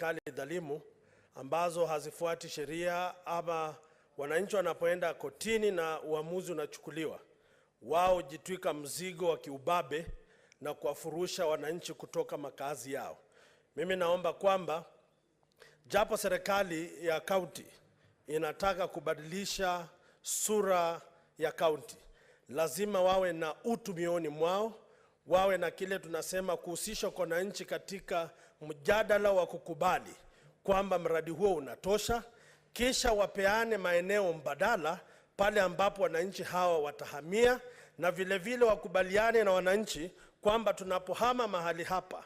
serikali dhalimu ambazo hazifuati sheria, ama wananchi wanapoenda kotini na uamuzi unachukuliwa, wao jitwika mzigo wa kiubabe na kuwafurusha wananchi kutoka makazi yao. Mimi naomba kwamba japo serikali ya kaunti inataka kubadilisha sura ya kaunti, lazima wawe na utu mioni mwao, wawe na kile tunasema kuhusishwa kwa wananchi katika mjadala wa kukubali kwamba mradi huo unatosha, kisha wapeane maeneo mbadala pale ambapo wananchi hawa watahamia, na vile vile wakubaliane na wananchi kwamba tunapohama mahali hapa,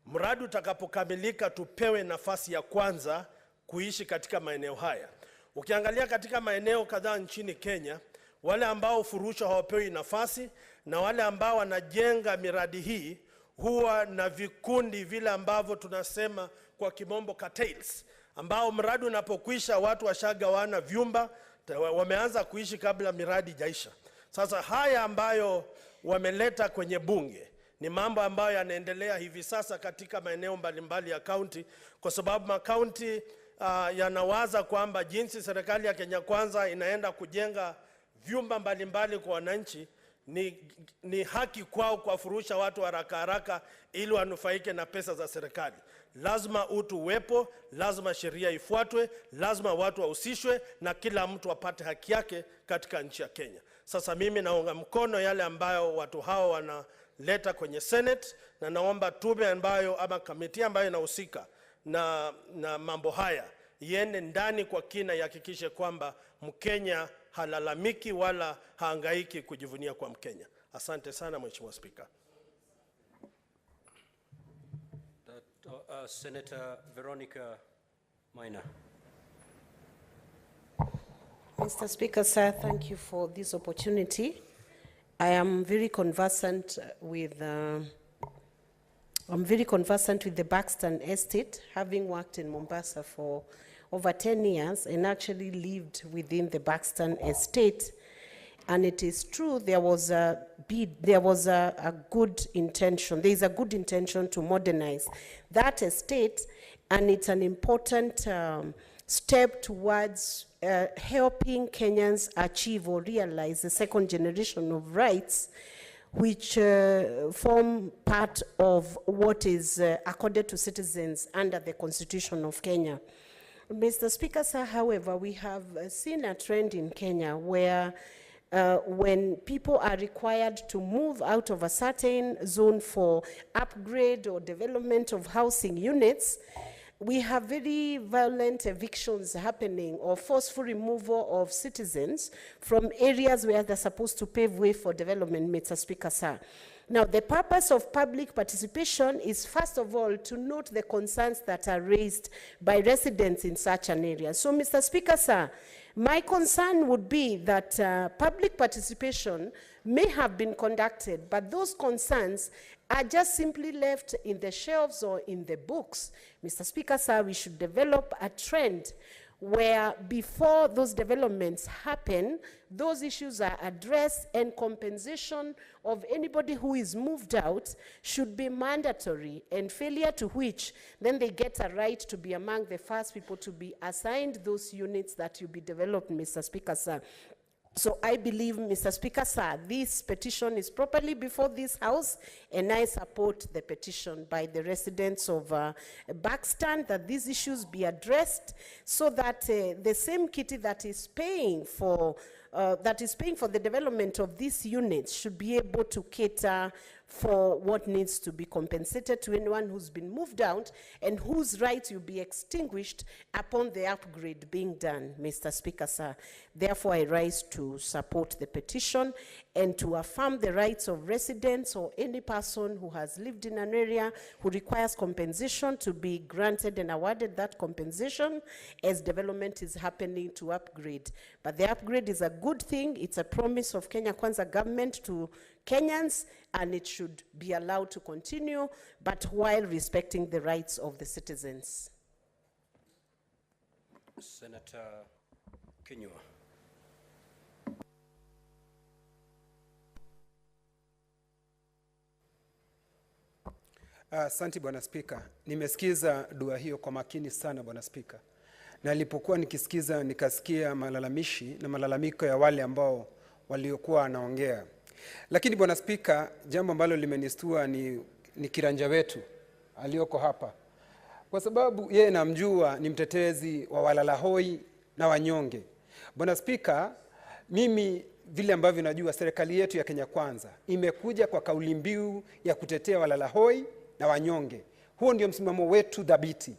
mradi utakapokamilika tupewe nafasi ya kwanza kuishi katika maeneo haya. Ukiangalia katika maeneo kadhaa nchini Kenya, wale ambao furushwa hawapewi nafasi, na wale ambao wanajenga miradi hii huwa na vikundi vile ambavyo tunasema kwa kimombo cartels, ambao mradi unapokwisha watu washagawana vyumba, wameanza kuishi kabla miradi jaisha. Sasa haya ambayo wameleta kwenye bunge ni mambo ambayo yanaendelea hivi sasa katika maeneo mbalimbali ya kaunti, kwa sababu makaunti yanawaza kwamba jinsi serikali ya Kenya Kwanza inaenda kujenga vyumba mbalimbali kwa wananchi, ni haki kwao kuwafurusha watu haraka haraka ili wanufaike na pesa za serikali. Lazima utu uwepo, lazima sheria ifuatwe, lazima watu wahusishwe na kila mtu apate haki yake katika nchi ya Kenya. Sasa mimi naunga mkono yale ambayo watu hao wanaleta kwenye Senate, na naomba tume ambayo ama kamiti ambayo inahusika na mambo haya iende ndani kwa kina, ihakikishe kwamba Mkenya halalamiki wala haangaiki kujivunia kwa Mkenya. Asante sana Mheshimiwa Speaker. Senator Veronica Maina. Mr. Speaker, sir, thank you for this opportunity. I am very conversant with the Buxton estate, having worked in Mombasa for over 10 years and actually lived within the Buxton estate. And it is true, there is a good intention to modernize that estate, and it's an important step towards helping Kenyans achieve or realize the second generation of rights, which form part of what is accorded to citizens under the Constitution of Kenya. Mr. Speaker, sir, however, we have seen a trend in Kenya where when people are required to move out of a certain zone for upgrade or development of housing units, we have very violent evictions happening or forceful removal of citizens from areas where they're supposed to pave way for development, Mr. Speaker, sir. Now, the purpose of public participation is, first of all, to note the concerns that are raised by residents in such an area. So, Mr. Speaker, sir, my concern would be that public participation may have been conducted, but those concerns are just simply left in the shelves or in the books. Mr. Speaker, sir, we should develop a trend where before those developments happen, those issues are addressed, and compensation of anybody who is moved out should be mandatory, and failure to which then they get a right to be among the first people to be assigned those units that will be developed, Mr. Speaker, sir. So I believe, Mr. Speaker, sir, this petition is properly before this House, and I support the petition by the residents of Buxton that these issues be addressed, so that the same kitty that is paying for the development of these units should be able to cater for what needs to be compensated to anyone who's been moved out and whose rights will be extinguished upon the upgrade being done, Mr. Speaker, sir. Therefore, I rise to support the petition and to affirm the rights of residents or any person who has lived in an area who requires compensation to be granted and awarded that compensation as development is happening to upgrade. But the upgrade is a good thing. It's a promise of Kenya Kwanza government to Kenyans, and it should be allowed to continue, but while respecting the rights of the citizens. Senator Kinyua. Asante Bwana Spika. Nimesikiza dua hiyo kwa makini sana Bwana Spika. Na nilipokuwa nikisikiza nikasikia malalamishi na malalamiko ya wale ambao waliokuwa wanaongea. Lakini Bwana Spika, jambo ambalo limenistua ni kiranja wetu aliyoko hapa. Kwa sababu yeye namjua ni mtetezi wa walalahoi na wanyonge. Bwana Spika, mimi vile ambavyo najua serikali yetu ya Kenya Kwanza imekuja kwa kauli mbiu ya kutetea walalahoi na wanyonge. Huo ndio msimamo wetu dhabiti.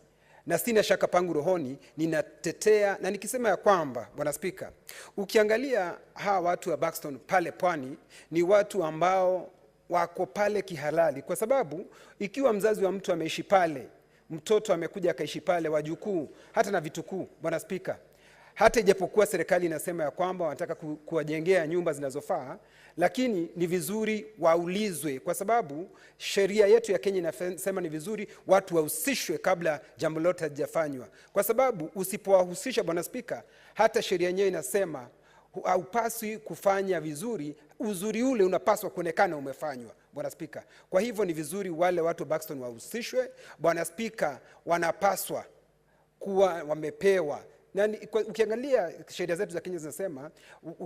Na sina shaka pangu rohoni ninatetea, na nikisema ya kwamba Bwana Spika, ukiangalia hawa watu wa Buxton pale pwani ni watu ambao wako pale kihalali, kwa sababu ikiwa mzazi wa mtu ameishi pale, mtoto amekuja akaishi pale, wajukuu hata na vitukuu Bwana Spika, hata ijapokuwa serikali inasema ya kwamba wanataka kuwajengea nyumba zinazofaa, lakini ni vizuri waulizwe, kwa sababu sheria yetu ya Kenya inasema ni vizuri watu wahusishwe kabla jambo lote halijafanywa. Kwa sababu usipowahusisha Bwana Spika, hata sheria yenyewe inasema haupaswi kufanya vizuri, uzuri ule unapaswa kuonekana umefanywa Bwana Spika. Kwa hivyo ni vizuri wale watu Buxton wahusishwe Bwana Spika, wanapaswa kuwa wamepewa. Na ukiangalia sheria zetu za Kenya zinasema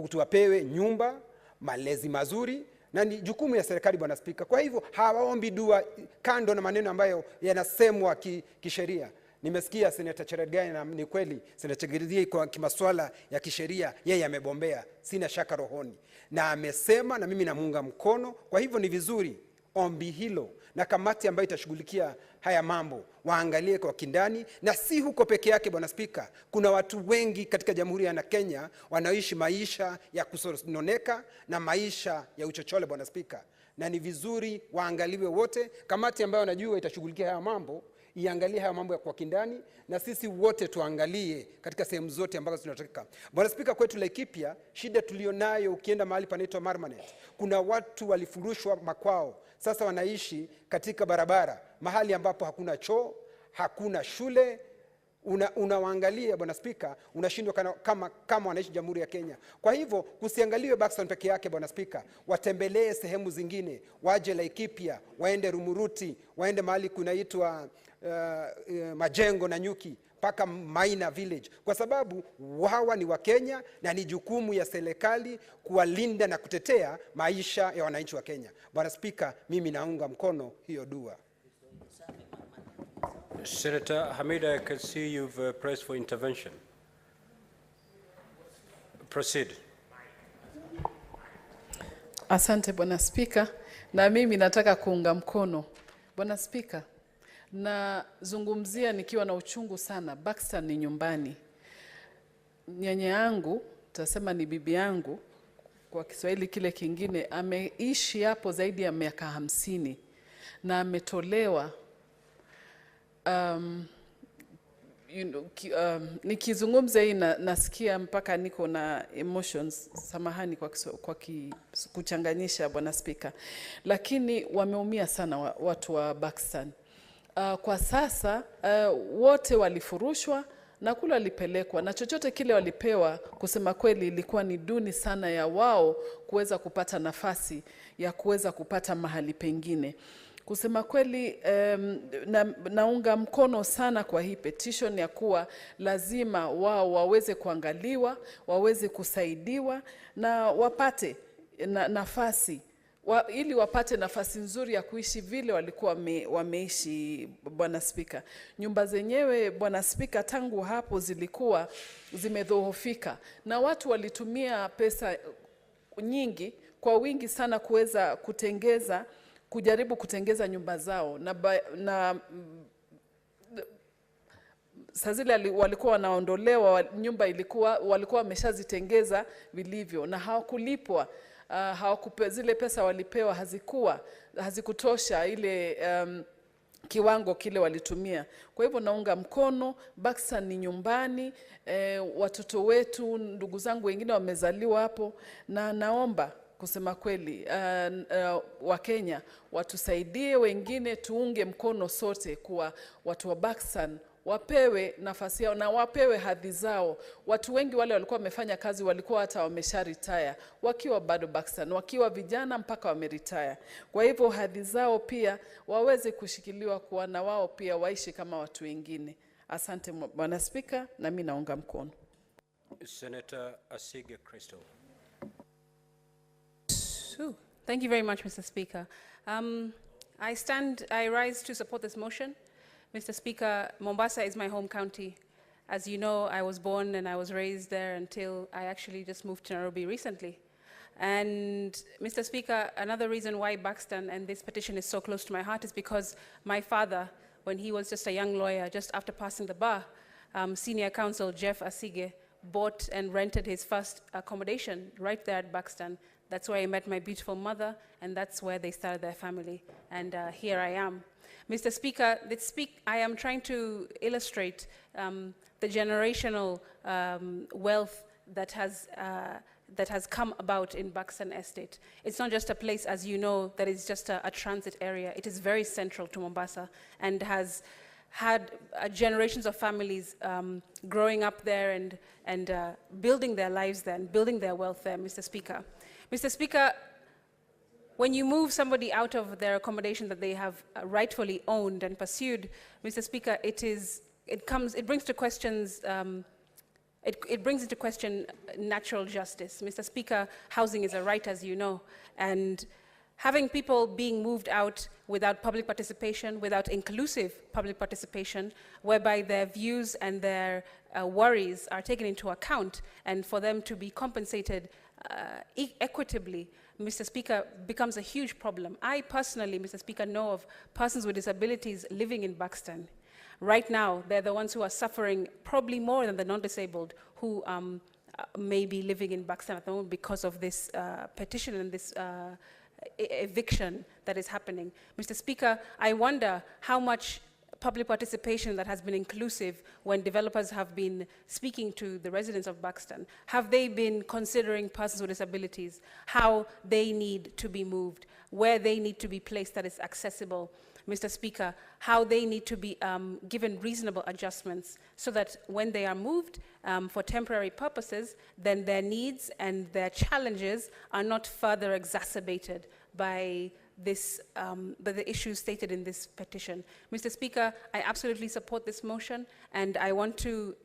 tuwapewe nyumba, malezi mazuri, na ni jukumu ya serikali Bwana Spika. Kwa hivyo hawaombi dua kando na maneno ambayo yanasemwa kisheria. Nimesikia Senator Cherargei, na ni kweli Senator Cherargei kwa kimasuala ya kisheria yeye amebombea, sina shaka rohoni, na amesema na mimi namuunga mkono. Kwa hivyo ni vizuri ombi hilo na kamati ambayo itashughulikia haya mambo waangalie kwa kindani, na si huko peke yake Bwana Spika. Kuna watu wengi katika Jamhuri ya Kenya wanaishi maisha ya kusononeka na maisha ya uchochole Bwana Spika, na ni vizuri waangaliwe wote. Kamati ambayo najua itashughulikia haya mambo iangalie haya mambo kwa kindani, na sisi wote tuangalie katika sehemu zote ambazo tunataka. Bwana Spika, kwetu Laikipia shida tulionayo, ukienda mahali panaitwa Marmanet, kuna watu walifurushwa makwao, sasa wanaishi katika barabara, mahali ambapo hakuna choo, hakuna shule. Unawaangalia Bwana Spika, unashindwa kama wanaishi Jamhuri ya Kenya. Kwa hivyo kusiangaliwe Buxton peke yake Bwana Spika, watembelee sehemu zingine, waje Laikipia, waende Rumuruti, waende mahali kunaitwa Majengo na Nyuki, mpaka Maina Village, kwa sababu hawa ni wa Kenya na ni jukumu ya serikali kuwalinda na kutetea maisha ya wananchi wa Kenya. Bwana Spika, mimi naunga mkono hiyo dua. Senator Hamida, I can see you've pressed for intervention. Proceed. Asante Bwana Spika, na mimi nataka kuunga mkono Bwana Spika. Na zungumzia nikiwa na uchungu sana. Buxton ni nyumbani. Nyanya yangu, tutasema ni bibi yangu kwa Kiswahili kile kingine, ameishi hapo zaidi ya miaka 50 na ametolewa. Nikizungumza hii nasikia mpaka niko na emotions, samahani kwa kuchanganyisha Bwana Spika, lakini wameumia sana watu wa Buxton. Kwa sasa wote walifurushwa na kule walipelekwa, na chochote kile walipewa kusema kweli ilikuwa ni duni sana ya wao kuweza kupata nafasi ya kuweza kupata mahali pengine. Kusema kweli naunga mkono sana kwa hii petition ya kuwa lazima wao waweze kuangaliwa, waweze kusaidiwa na wapate nafasi ili wapate nafasi nzuri ya kuishi vile walikuwa wameishi Bwana Spika. Nyumba zenyewe Bwana Spika tangu hapo zilikuwa zimedhoofika, na watu walitumia pesa nyingi kwa wingi sana kuweza kujaribu kutengeza nyumba zao, na saa zile walikuwa wanaondolewa nyumba walikuwa wameshazitengeza vilivyo na hawakulipwa. Zile pesa walipewa hazikutosha ile kiwango kile walitumia. Kwa hivyo naunga mkono. Buxton ni nyumbani, watoto wetu, ndugu zangu wengine wamezaliwa hapo, na naomba kusema kweli wa Kenya watusaidie, wengine tuunge mkono sote kwa watu wa Buxton wapewe nafasi yao na wapewe hadhi zao. Watu wengi wale walikuwa wamefanya kazi walikuwa hata wamesha retire, wakiwa bado Buxton, wakiwa vijana mpaka wameretire. Kwa hivyo hadhi zao pia waweze kushikiliwa, kuwa na wao pia waishi kama watu wengine. Asante Bwana Spika, na mimi naunga mkono. Senator Asige Crystal. Thank you very much, Mr. Speaker. I rise to support this motion. Mr. Speaker, Mombasa is my home county. As you know, I was born and I was raised there until I actually just moved to Nairobi recently. And Mr. Speaker, another reason why Buxton and this petition is so close to my heart is because my father, when he was just a young lawyer, just after passing the bar, Senior Counsel Jeff Asige bought and rented his first accommodation right there at Buxton. That's where I met my beautiful mother, and that's where they started their family. And here I am. Mr. Speaker, I am trying to illustrate the generational wealth that has come about in Buxton Estate. It's not just a place, as you know, that is just a transit area. It is very central to Mombasa and has had generations of families growing up there and building their lives there and building their wealth there, Mr. Speaker. Mr. Speaker, when you move somebody out of their accommodation that they have rightfully owned and pursued, Mr. Speaker, it brings into question natural justice. Mr. Speaker, housing is a right, as you know, and having people being moved out without public participation, without inclusive public participation, whereby their views and their worries are taken into account, and for them to be compensated equitably, Mr. Speaker, becomes a huge problem. I personally, Mr. Speaker, know of persons with disabilities living in Buxton. Right now, they're the ones who are suffering probably more than the non-disabled who may be living in Buxton at the moment because of this petition and this eviction that is happening. Mr. Speaker, I wonder how much public participation that has been inclusive when developers have been speaking to the residents of Buxton. Have they been considering persons with disabilities, how they need to be moved, where they need to be placed that is accessible? Mr. Speaker, how they need to be given reasonable adjustments so that when they are moved for temporary purposes, then their needs and their challenges are not further exacerbated by the issues stated in this petition. Mr. Speaker, I absolutely support this motion, and I want to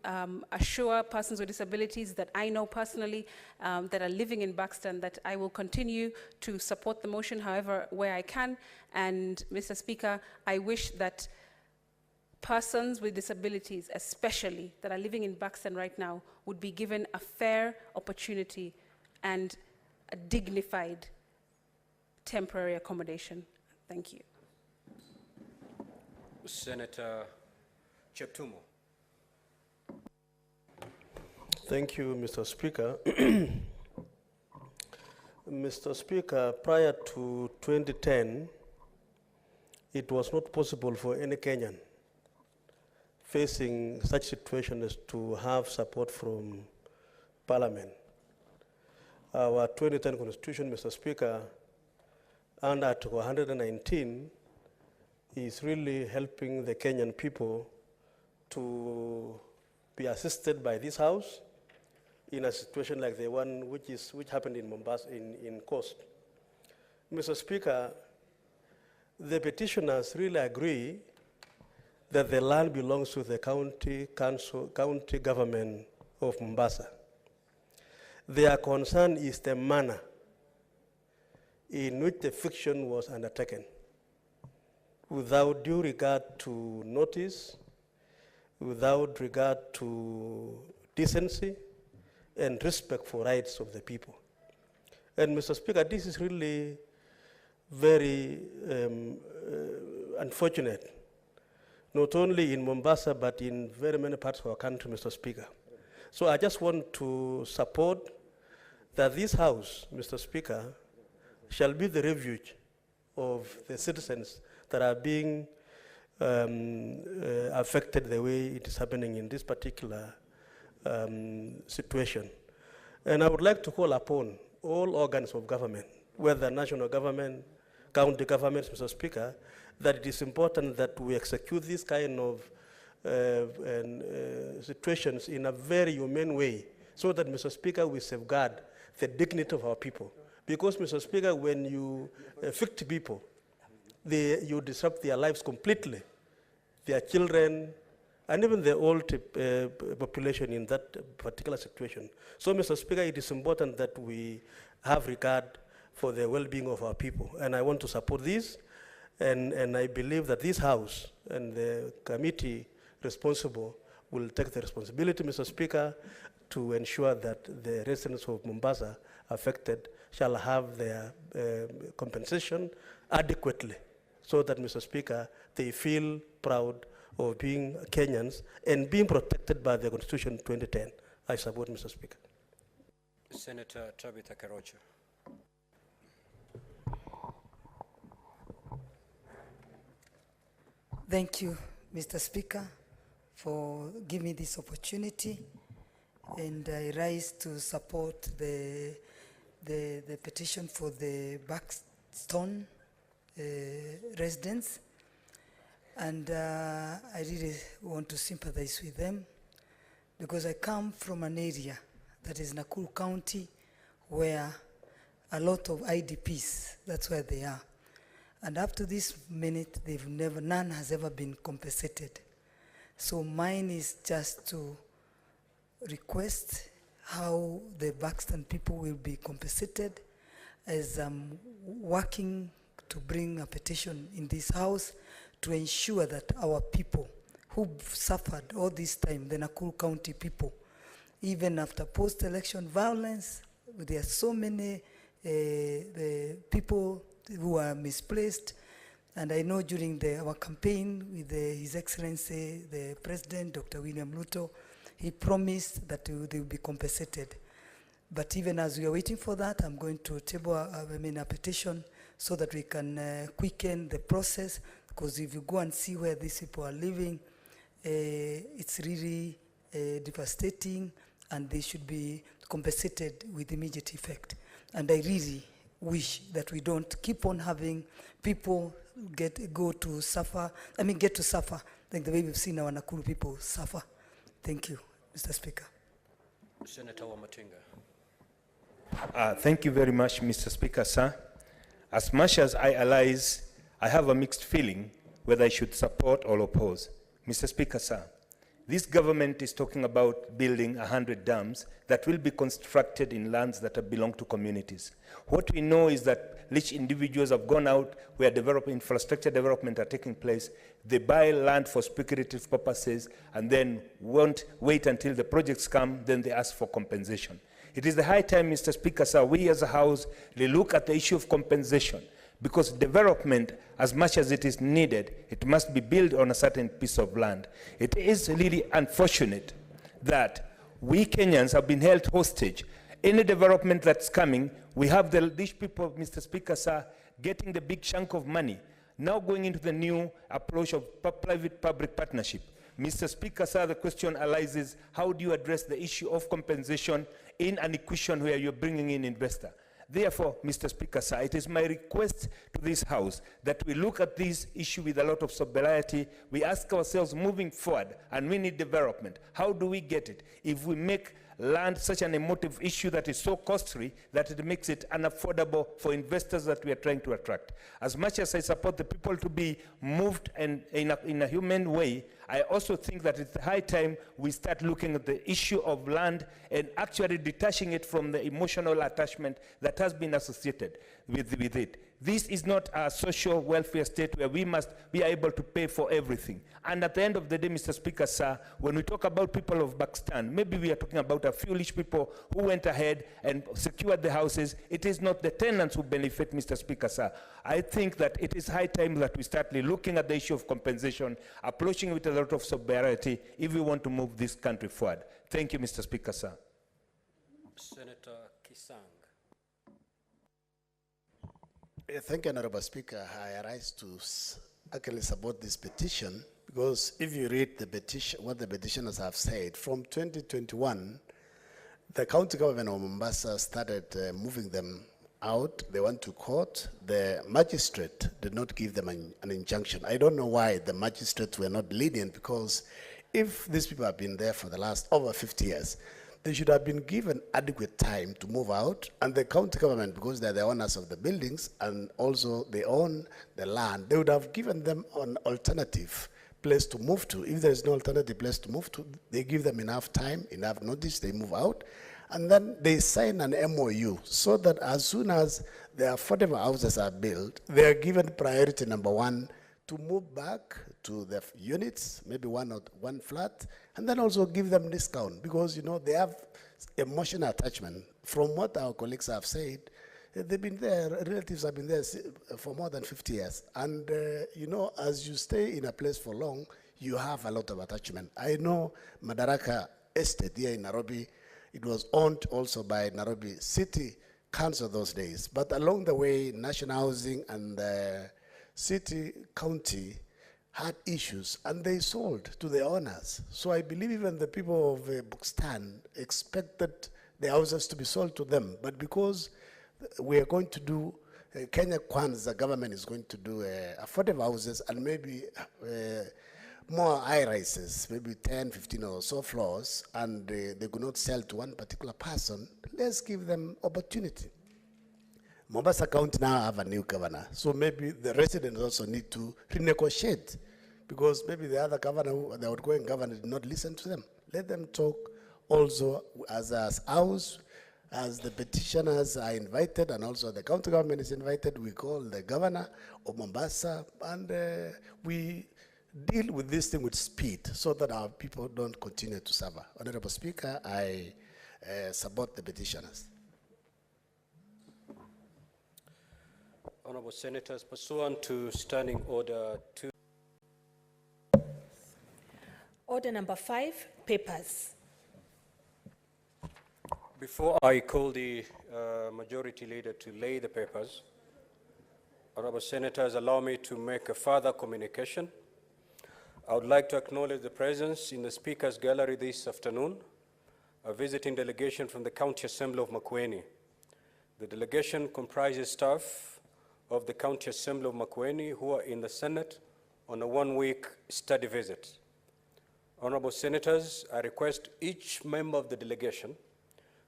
assure persons with disabilities that I know personally that are living in Buxton that I will continue to support the motion however where I can. And Mr. Speaker, I wish that persons with disabilities, especially that are living in Buxton right now, would be given a fair opportunity and a dignified temporary accommodation. Thank you. Senator Cheptumo. Thank you, Mr. Speaker. Mr. Speaker, prior to 2010, it was not possible for any Kenyan facing such situations to have support from Parliament. Our 2010 Constitution, Mr. Speaker, under Article 119, is really helping the Kenyan people to be assisted by this House in a situation like the one which happened in Mombasa, in Coast. Mr. Speaker, the petitioners really agree that the land belongs to the county government of Mombasa. Their concern is the manner in which the eviction was undertaken, without due regard to notice, without regard to decency and respect for rights of the people. And Mr. Speaker, this is really very unfortunate, not only in Mombasa, but in very many parts of our country, Mr. Speaker. So I just want to support that this House, Mr. Speaker, shall be the refuge of the citizens that are being affected the way it is happening in this particular situation. And I would like to call upon all organs of government, whether national government, county governments, Mr. Speaker, that it is important that we execute this kind of situations in a very humane way, so that, Mr. Speaker, we safeguard the dignity of our people. Because, Mr. Speaker, when you evict people, you disrupt their lives completely, their children, and even the old population in that particular situation. So, Mr. Speaker, it is important that we have regard for the well-being of our people. And I want to support this, and I believe that this House and the committee responsible will take the responsibility, Mr. Speaker, to ensure that the residents of Mombasa affected shall have their compensation adequately, so that, Mr. Speaker, they feel proud of being Kenyans and being protected by the Constitution 2010. I support, Mr. Speaker. Senator Tabitha Karocha. Thank you, Mr. Speaker, for giving me this opportunity. And I rise to support the petition for the Buxton residents. And I really want to sympathize with them, because I come from an area that is Nakuru County, where a lot of IDPs, that's where they are. And up to this minute, none has ever been compensated. So mine is just to request how the Buxton people will be compensated, as I'm working to bring a petition in this House to ensure that our people who've suffered all this time, the Nakuru County people, even after post-election violence, there are so many people who are misplaced. And I know during our campaign with His Excellency, the President, Dr. William Ruto, he promised that they will be compensated. But even as we are waiting for that, I'm going to table a petition so that we can quicken the process, because if you go and see where these people are living, it's really devastating, and they should be compensated with immediate effect. And I really wish that we don't keep on having people get to suffer like the way we've seen our Nakuru people suffer. Thank you, Mr. Speaker. Senator Wamatinga. Thank you very much, Mr. Speaker, sir. As much as I realize, I have a mixed feeling whether I should support or oppose. Mr. Speaker, sir, this government is talking about building 100 dams that will be constructed in lands that belong to communities. What we know is that rich individuals have gone out where infrastructure development are taking place. They buy land for speculative purposes and then won't wait until the projects come, then they ask for compensation. It is the high time, Mr. Speaker, sir, we as a House look at the issue of compensation, because development, as much as it is needed, it must be built on a certain piece of land. It is really unfortunate that we Kenyans have been held hostage. Any development that's coming, we have these people, Mr. Speaker, sir, getting the big chunk of money, now going into the new approach of private-public partnership. Mr. Speaker, sir, the question arises, how do you address the issue of compensation in an equation where you're bringing in investor? Therefore, Mr. Speaker, sir, it is my request to this House that we look at this issue with a lot of sobriety. We ask ourselves, moving forward, and we need development, how do we get it? If we make land such an emotive issue that is so costly that it makes it unaffordable for investors that we are trying to attract. As much as I support the people to be moved and in a human way, I also think that it's high time we start looking at the issue of land and actually detaching it from the emotional attachment that has been associated with it. This is not a social welfare state where we must be able to pay for everything. And at the end of the day, Mr. Speaker, sir, when we talk about people of Buxton, maybe we are talking about a few rich people who went ahead and secured the houses. It is not the tenants who benefit, Mr. Speaker, sir. I think that it is high time that we start looking at the issue of compensation, approaching it with a lot of sobriety if we want to move this country forward. Thank you, Mr. Speaker, sir. Senator Kisang. Thank you, Honorable Speaker. I rise to actually support this petition, because if you read the petition, what the petitioners have said, from 2021, the county government of Mombasa started moving them out. They went to court. The magistrate did not give them an injunction. I don't know why the magistrates were not lenient, because if these people have been there for the last over 50 years, they should have been given adequate time to move out, and the county government, because they're the owners of the buildings and also they own the land, they would have given them an alternative place to move to. If there is no alternative place to move to, they give them enough time, enough notice, they move out, and then they sign an MOU so that as soon as the affordable houses are built, they are given priority number one to move back to the units, maybe one flat, and then also give them discount, because you know they have emotional attachment. From what our colleagues have said, they've been there, relatives have been there for more than 50 years. And you know, as you stay in a place for long, you have a lot of attachment. I know Madaraka Estate here in Nairobi, it was owned also by Nairobi City Council those days. But along the way, National Housing and City County had issues, and they sold to the owners. So I believe even the people of Buxton expected the houses to be sold to them. But because we are going to do, Kenya Kwanza, the government is going to do affordable houses and maybe more high-rises, maybe 10, 15 or so floors, and they could not sell to one particular person, let's give them opportunity. Mombasa County now have a new governor, so maybe the residents also need to renegotiate, because maybe the other governor, the outgoing governor, did not listen to them. Let them talk also as a house, as the petitioners are invited, and also the county government is invited. We call the governor of Mombasa, and we deal with this thing with speed so that our people don't continue to suffer. Honorable Speaker, I support the petitioners. Honorable Senators, pursuant to Standing Order 2. Order number 5, papers. Before I call the Majority Leader to lay the papers, Honorable Senators, allow me to make a further communication. I would like to acknowledge the presence in the Speaker's Gallery this afternoon, a visiting delegation from the County Assembly of Makueni. The delegation comprises staff of the County Assembly of Makueni who are in the Senate on a one-week study visit. Honorable Senators, I request each member of the delegation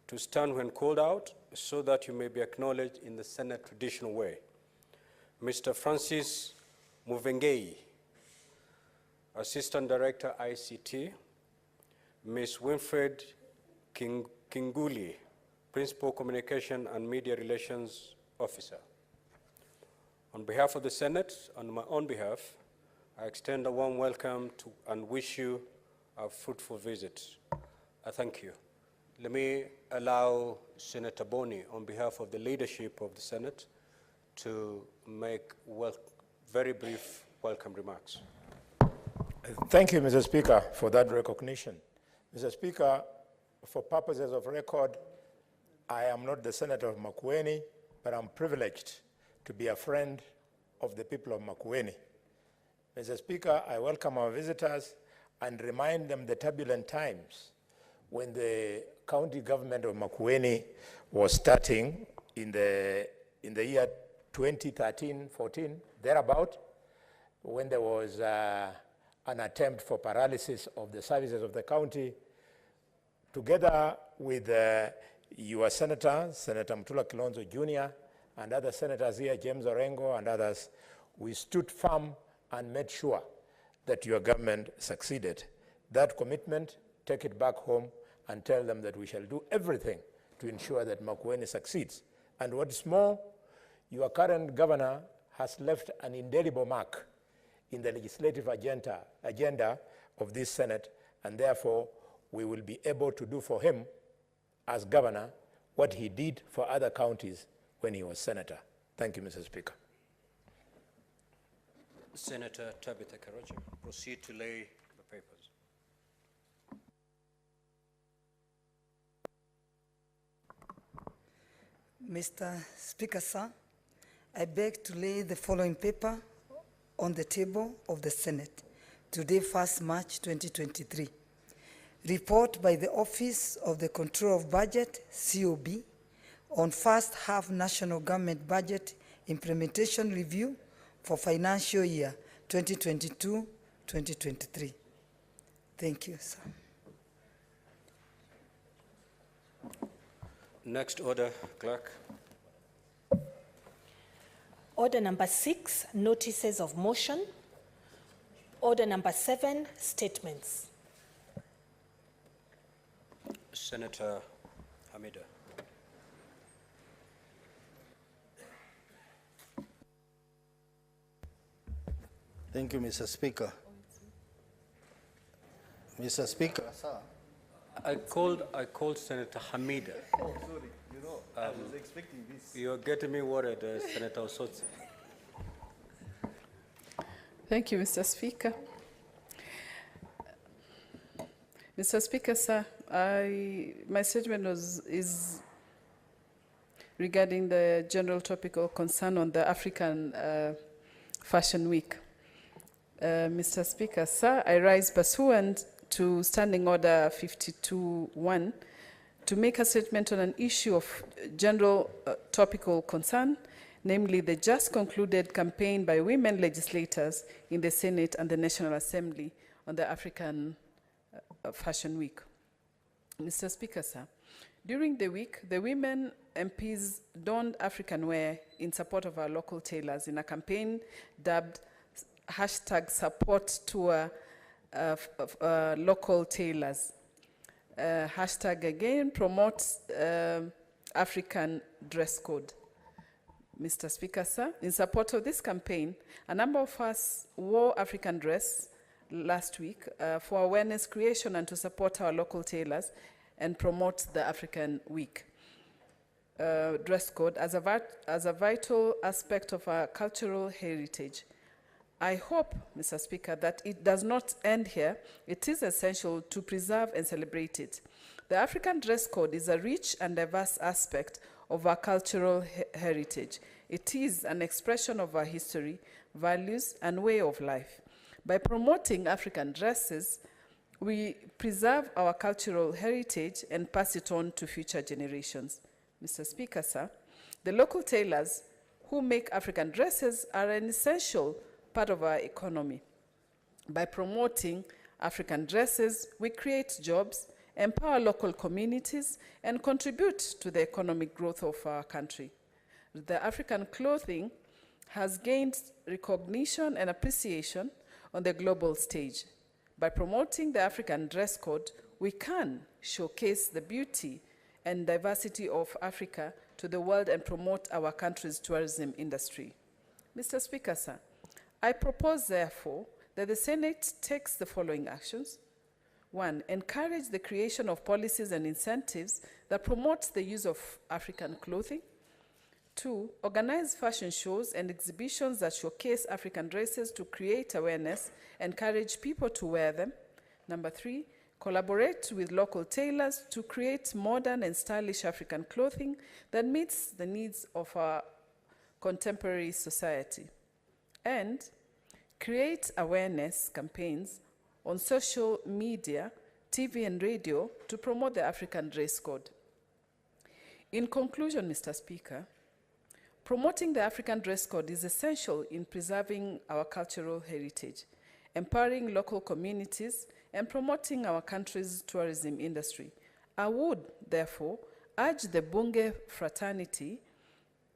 to stand when called out so that you may be acknowledged in the Senate traditional way. Mr. Francis Muvengei, Assistant Director, ICT. Ms. Winfred Kinguli, Principal Communication and Media Relations Officer. On behalf of the Senate and my own behalf, I extend a warm welcome to and wish you a fruitful visit. I thank you. Let me allow Senator Boni, on behalf of the leadership of the Senate, to make very brief welcome remarks. Thank you, Mr. Speaker, for that recognition. Mr. Speaker, for purposes of record, I am not the Senator of Makueni, but I'm privileged to be a friend of the people of Makueni. Mr. Speaker, I welcome our visitors and remind them the turbulent times when the county government of Makueni was starting in the year 2013-14, thereabout, when there was an attempt for paralysis of the services of the county. Together with your senator, Senator Mutula Kilonzo Jr., and other senators here, James Orengo and others, we stood firm and made sure that your government succeeded. That commitment, take it back home and tell them that we shall do everything to ensure that Makueni succeeds. And what's more, your current governor has left an indelible mark in the legislative agenda of this Senate, and therefore we will be able to do for him as governor what he did for other counties when he was senator. Thank you, Mr. Speaker. Senator Tabitha Karaja, proceed to lay the papers. Mr. Speaker, sir, I beg to lay the following paper on the table of the Senate, today, 1st March 2023. Report by the Office of the Control of Budget, COB, on first half national government budget implementation review for financial year 2022-2023. Thank you, sir. Next order, clerk. Order number 6, notices of motion. Order number 7, statements. Senator Hamida. Thank you, Mr. Speaker. Mr. Speaker, sir. I called Senator Hamida. Oh, sorry. I was expecting this. You're getting me worried, Senator Osotsi. Thank you, Mr. Speaker. Mr. Speaker, sir, my statement is regarding the general topical concern on the African Fashion Week. Mr. Speaker, sir, I rise pursuant to Standing Order 52.1 to make a statement on an issue of general topical concern, namely the just concluded campaign by women legislators in the Senate and the National Assembly on the African Fashion Week. Mr. Speaker, sir, during the week, the women MPs donned African wear in support of our local tailors in a campaign dubbed #support tour local tailors. Hashtag again promotes African dress code. Mr. Speaker, sir, in support of this campaign, a number of us wore African dress last week for awareness creation and to support our local tailors and promote the African Week dress code as a vital aspect of our cultural heritage. I hope, Mr. Speaker, that it does not end here. It is essential to preserve and celebrate it. The African dress code is a rich and diverse aspect of our cultural heritage. It is an expression of our history, values, and way of life. By promoting African dresses, we preserve our cultural heritage and pass it on to future generations. Mr. Speaker, sir, the local tailors who make African dresses are an essential part of our economy. By promoting African dresses, we create jobs, empower local communities, and contribute to the economic growth of our country. The African clothing has gained recognition and appreciation on the global stage. By promoting the African dress code, we can showcase the beauty and diversity of Africa to the world and promote our country's tourism industry. Mr. Speaker, sir, I propose, therefore, that the Senate takes the following actions. 1, encourage the creation of policies and incentives that promote the use of African clothing. 2, organize fashion shows and exhibitions that showcase African dresses to create awareness, encourage people to wear them. 3, collaborate with local tailors to create modern and stylish African clothing that meets the needs of our contemporary society. And create awareness campaigns on social media, TV and radio to promote the African dress code. In conclusion, Mr. Speaker, promoting the African dress code is essential in preserving our cultural heritage, empowering local communities, and promoting our country's tourism industry. I would, therefore, urge the Bunge fraternity,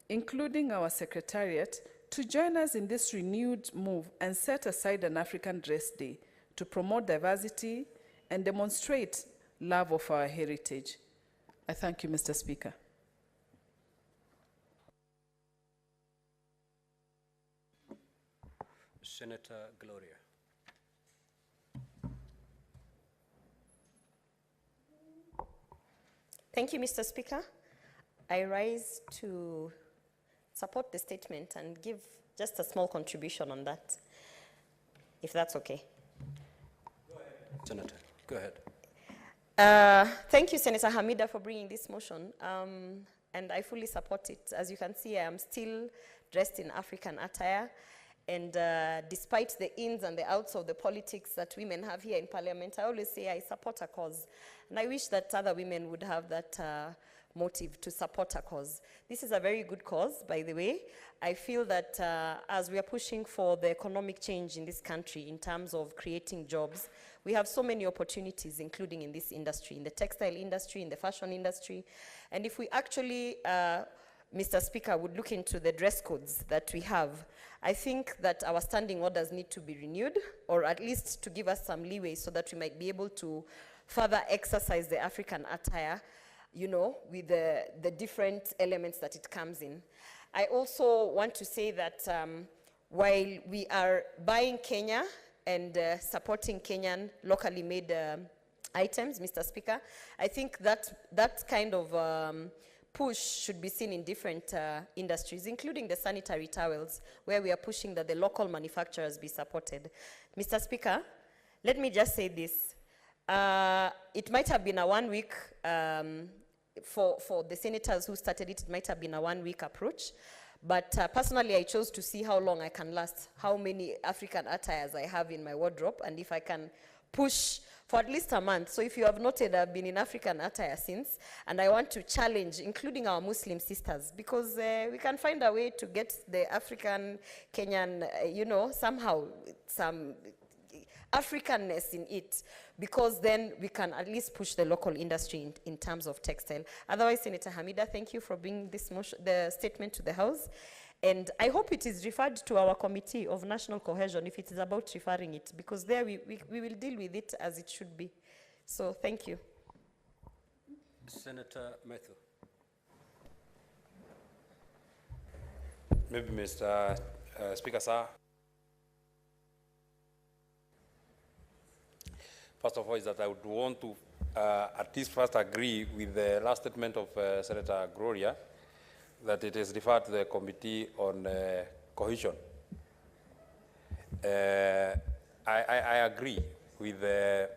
including our Secretariat, to join us in this renewed move and set aside an African Dress Day to promote diversity and demonstrate love of our heritage. I thank you, Mr. Speaker. Senator Gloria. Thank you, Mr. Speaker. I rise to support the statement and give just a small contribution on that, if that's okay. Go ahead, Senator, go ahead. Thank you, Senator Hamida, for bringing this motion, and I fully support it. As you can see, I am still dressed in African attire, and despite the ins and the outs of the politics that women have here in Parliament, I always say I support a cause, and I wish that other women would have that motive to support a cause. This is a very good cause, by the way. I feel that as we are pushing for the economic change in this country in terms of creating jobs, We have so many opportunities, including in this industry, in the textile industry, in the fashion industry. And if we actually, Mr. Speaker, would look into the dress codes that we have, I think that our standing orders need to be renewed, or at least to give us some leeway so that we might be able to further exercise the African attire, you know, with the different elements that it comes in. I also want to say that while we are buying Kenya and supporting Kenyan locally made items, Mr. Speaker, I think that kind of push should be seen in different industries, including the sanitary towels, where we are pushing that the local manufacturers be supported. Mr. Speaker, let me just say this. It might have been a 1 week, for the senators who started it, it might have been a 1 week approach. But personally, I chose to see how long I can last, how many African attires I have in my wardrobe, and if I can push for at least a month. So if you have noted, I've been in African attire since, and I want to challenge, including our Muslim sisters, because we can find a way to get the African, Kenyan, you know, somehow, some Africanness in it, because then we can at least push the local industry in terms of textile. Otherwise, Senator Hamida, thank you for bringing this motion, the statement to the House. And I hope it is referred to our Committee of National Cohesion if it is about referring it, because there we will deal with it as it should be. So thank you. Senator Matthew. Maybe Mr. Speaker, sir. First of all, is that I would want to at least first agree with the last statement of Senator Gloria, that it is referred to the Committee on Cohesion. I agree with the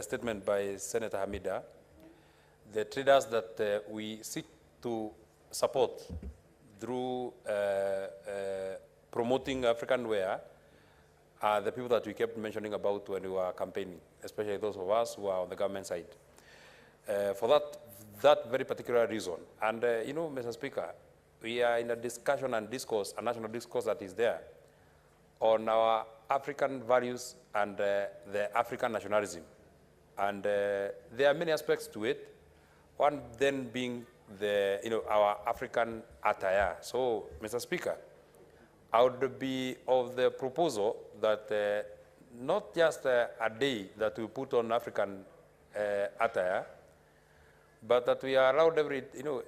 statement by Senator Hamida. The traders that we seek to support through promoting African wear are the people that we kept mentioning about when we were campaigning, especially those of us who are on the government side. For that very particular reason, and you know, Mr. Speaker, we are in a discussion and discourse, a national discourse that is there on our African values and the African nationalism. And there are many aspects to it, one then being our African attire. So, Mr. Speaker, I would be of the proposal that not just a day that we put on African attire, but that we are allowed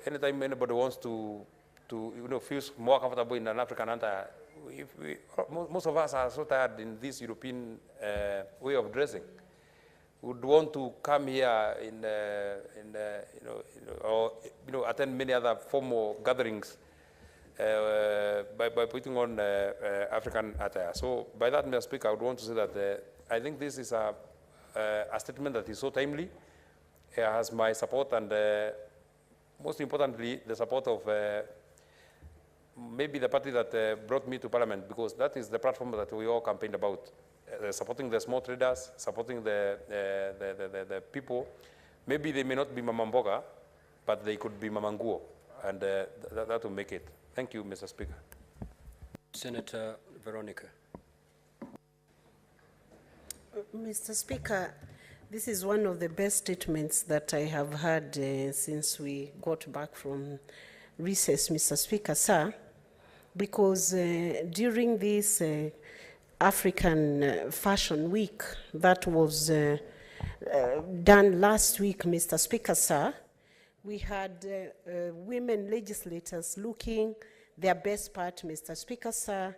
anytime anybody wants to feel more comfortable in an African attire. Most of us are so tired in this European way of dressing. We would want to come here or attend many other formal gatherings by putting on African attire. So by that, Mr. Speaker, I would want to say that I think this is a statement that is so timely. It has my support, and most importantly, the support of maybe the party that brought me to Parliament, because that is the platform that we all campaigned about, supporting the small traders, supporting the people. Maybe they may not be Mamamboga, but they could be Mamanguo, and that will make it. Thank you, Mr. Speaker. Senator Veronica. Mr. Speaker, this is one of the best statements that I have heard since we got back from recess, Mr. Speaker, sir, because during this African Fashion Week that was done last week, Mr. Speaker, sir, we had women legislators looking their best part, Mr. Speaker, sir,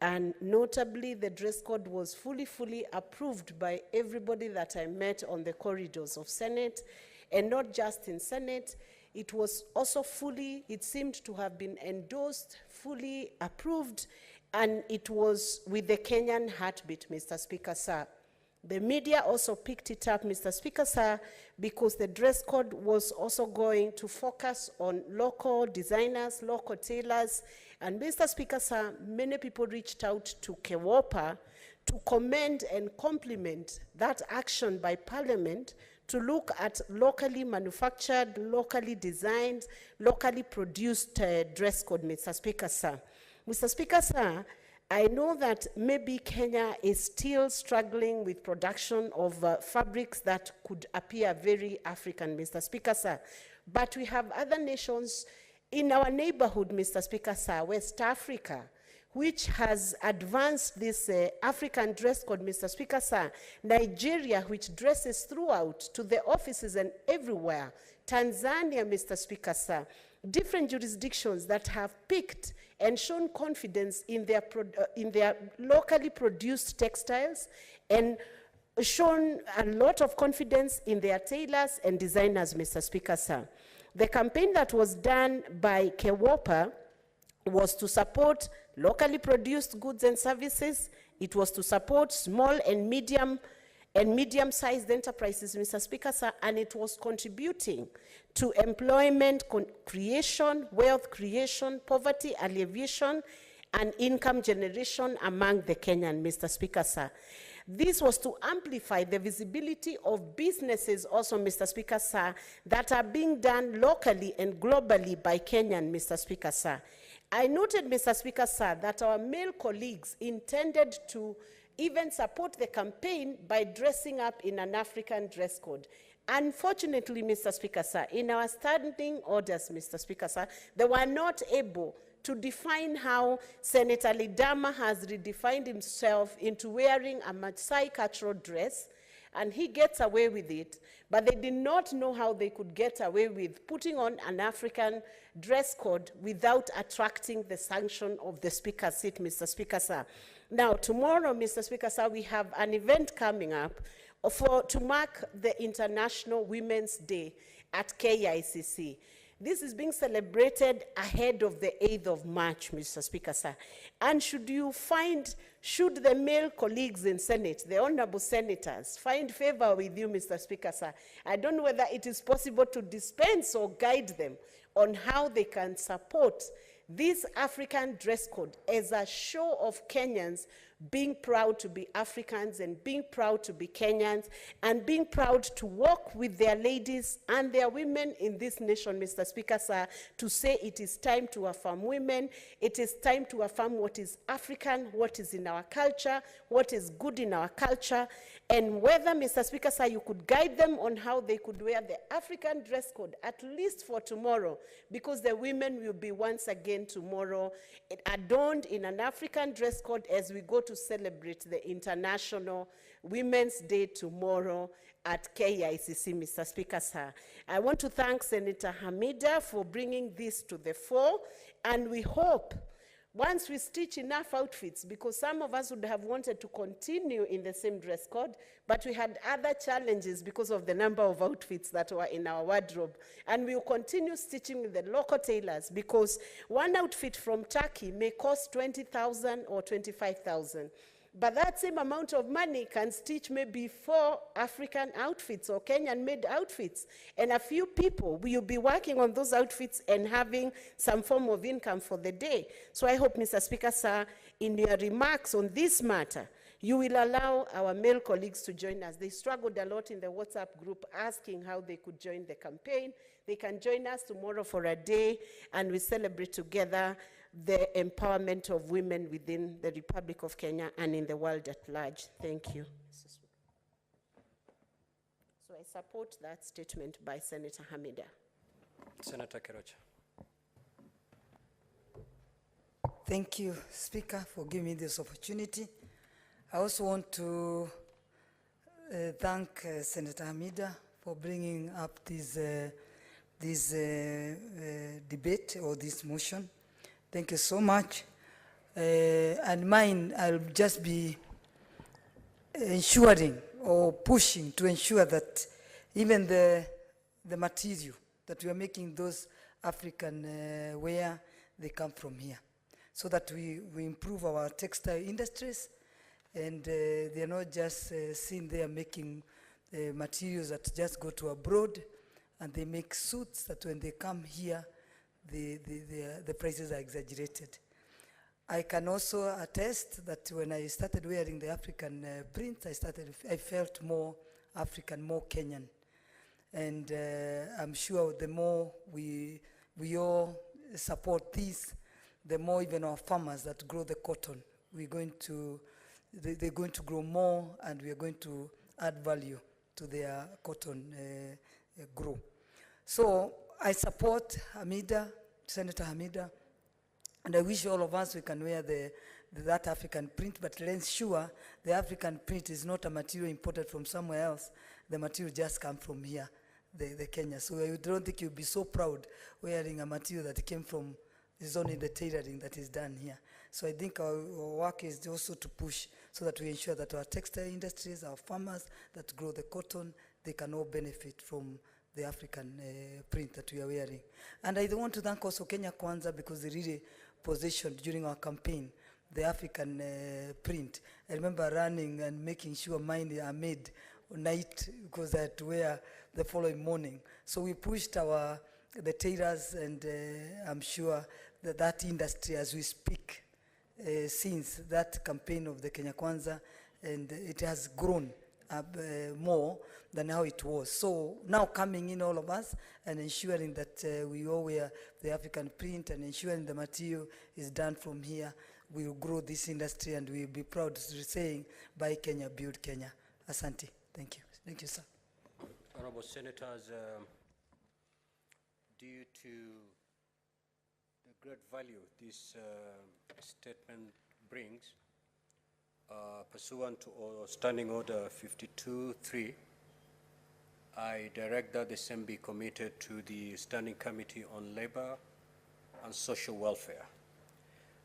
and notably the dress code was fully approved by everybody that I met on the corridors of Senate, and not just in Senate, it was also it seemed to have been endorsed, fully approved, and it was with the Kenyan heartbeat, Mr. Speaker, sir. The media also picked it up, Mr. Speaker, sir, because the dress code was also going to focus on local designers, local tailors. And Mr. Speaker, sir, many people reached out to KEWOPA to commend and compliment that action by Parliament to look at locally manufactured, locally designed, locally produced dress code, Mr. Speaker, sir. Mr. Speaker, sir, I know that maybe Kenya is still struggling with production of fabrics that could appear very African, Mr. Speaker, sir. But we have other nations in our neighborhood, Mr. Speaker, sir, West Africa, which has advanced this African dress code, Mr. Speaker, sir. Nigeria, which dresses throughout to the offices and everywhere. Tanzania, Mr. Speaker, sir. Different jurisdictions that have picked and shown confidence in their locally produced textiles and shown a lot of confidence in their tailors and designers, Mr. Speaker, sir. The campaign that was done by KEWOPA was to support locally produced goods and services. It was to support small and medium-sized enterprises, Mr. Speaker, sir, and it was contributing to employment creation, wealth creation, poverty alleviation, and income generation among the Kenyan, Mr. Speaker, sir. This was to amplify the visibility of businesses also, Mr. Speaker, sir, that are being done locally and globally by Kenyan, Mr. Speaker, sir. I noted, Mr. Speaker, sir, that our male colleagues intended to even support the campaign by dressing up in an African dress code. Unfortunately, Mr. Speaker, sir, in our standing orders, Mr. Speaker, sir, they were not able to define how Senator Lidama has redefined himself into wearing a Maasai cultural dress, and he gets away with it, but they did not know how they could get away with putting on an African dress code without attracting the sanction of the Speaker's seat, Mr. Speaker, sir. Now, tomorrow, Mr. Speaker, sir, we have an event coming up to mark the International Women's Day at KICC. This is being celebrated ahead of the 8th of March, Mr. Speaker, sir. And should the male colleagues in Senate, the honorable senators, find favor with you, Mr. Speaker, sir, I don't know whether it is possible to dispense or guide them on how they can support this African dress code as a show of Kenyans being proud to be Africans and being proud to be Kenyans and being proud to walk with their ladies and their women in this nation, Mr. Speaker, sir, to say it is time to affirm women, it is time to affirm what is African, what is in our culture, what is good in our culture, and whether, Mr. Speaker, sir, you could guide them on how they could wear the African dress code, at least for tomorrow, because the women will be once again tomorrow adorned in an African dress code as we go to celebrate the International Women's Day tomorrow at KICC, Mr. Speaker, sir. I want to thank Senator Hamida for bringing this to the fore, and we hope once we stitch enough outfits, because some of us would have wanted to continue in the same dress code, but we had other challenges because of the number of outfits that were in our wardrobe. And we will continue stitching with the local tailors, because one outfit from Turkey may cost 20,000 or 25,000. But that same amount of money can stitch maybe 4 African outfits or Kenyan-made outfits. And a few people will be working on those outfits and having some form of income for the day. So I hope, Mr. Speaker, sir, in your remarks on this matter, you will allow our male colleagues to join us. They struggled a lot in the WhatsApp group asking how they could join the campaign. They can join us tomorrow for a day, and we celebrate together the empowerment of women within the Republic of Kenya and in the world at large. Thank you. So I support that statement by Senator Hamida. Senator Kerocha. Thank you, Speaker, for giving me this opportunity. I also want to thank Senator Hamida for bringing up this debate or this motion. Thank you so much. And mine, I'll just be ensuring or pushing to ensure that even the material that we are making those African wear, they come from here, so that we improve our textile industries, and they're not just seen there making materials that just go to abroad, and they make suits that when they come here, the prices are exaggerated. I can also attest that when I started wearing the African print, I felt more African, more Kenyan. And I'm sure the more we all support this, the more even our farmers that grow the cotton we're going to, they're going to grow more, and we are going to add value to their cotton grow. So I support Hamida, Senator Hamida, and I wish all of us we can wear that African print, but let's ensure the African print is not a material imported from somewhere else. The material just comes from here, the Kenya. So I don't think you'll be so proud wearing a material that came from, it's only the tailoring that is done here. So I think our work is also to push so that we ensure that our textile industries, our farmers that grow the cotton, they can all benefit from the African print that we are wearing. And I want to thank also Kenya Kwanza, because they really positioned during our campaign the African print. I remember running and making sure mine are made night, because I had to wear the following morning. So we pushed the tailors, and I'm sure that industry, as we speak, since that campaign of the Kenya Kwanza, and it has grown more than how it was. So now coming in, all of us, and ensuring that we all wear the African print, and ensuring the material is done from here, we will grow this industry, and we will be proud to saying, buy Kenya, build Kenya. Asante. Thank you. Thank you, sir. Honorable Senators, due to the great value this statement brings, pursuant to Standing Order 52.3, I direct that the same be committed to the Standing Committee on Labor and Social Welfare.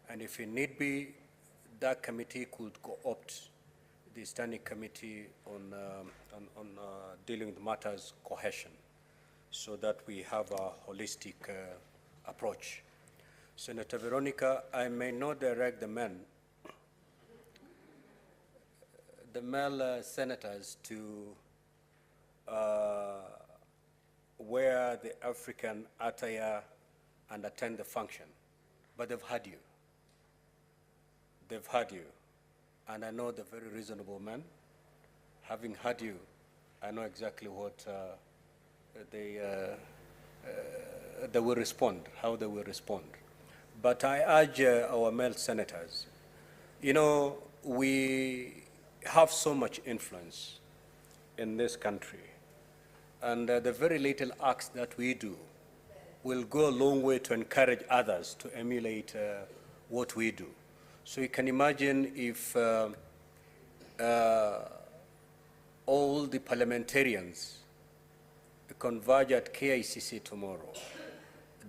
And if it need be, that committee could co-opt the Standing Committee on dealing with matters cohesion, so that we have a holistic approach. Senator Veronica, I may not direct the male senators to wear the African attire and attend the function, but they've had you. They've had you, and I know they're very reasonable men. Having had you, I know exactly what they will respond, how they will respond. But I urge our male senators, you know, we have so much influence in this country, and the very little acts that we do will go a long way to encourage others to emulate what we do. So you can imagine if all the parliamentarians converge at KICC tomorrow,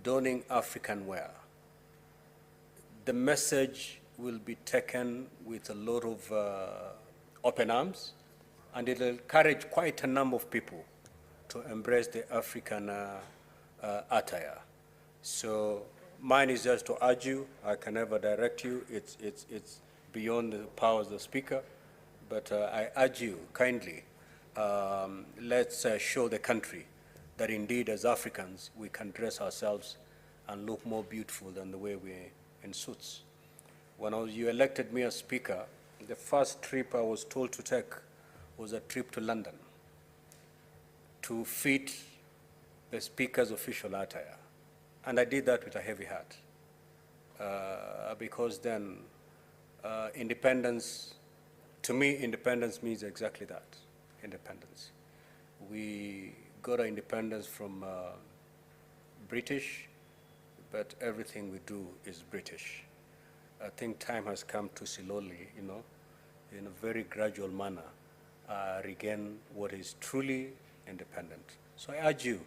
donning African wear, the message will be taken with a lot of open arms, and it will encourage quite a number of people to embrace the African attire. So mine is just to urge you. I can never direct you. It's beyond the powers of the Speaker. But I urge you kindly, let's show the country that indeed as Africans we can dress ourselves and look more beautiful than the way we're in suits. When you elected me as Speaker, the first trip I was told to take was a trip to London to fit the Speaker's official attire. And I did that with a heavy heart, because then independence, to me, independence means exactly that, independence. We got our independence from British, but everything we do is British. I think time has come to slowly, you know, in a very gradual manner, regain what is truly independent. So I urge you,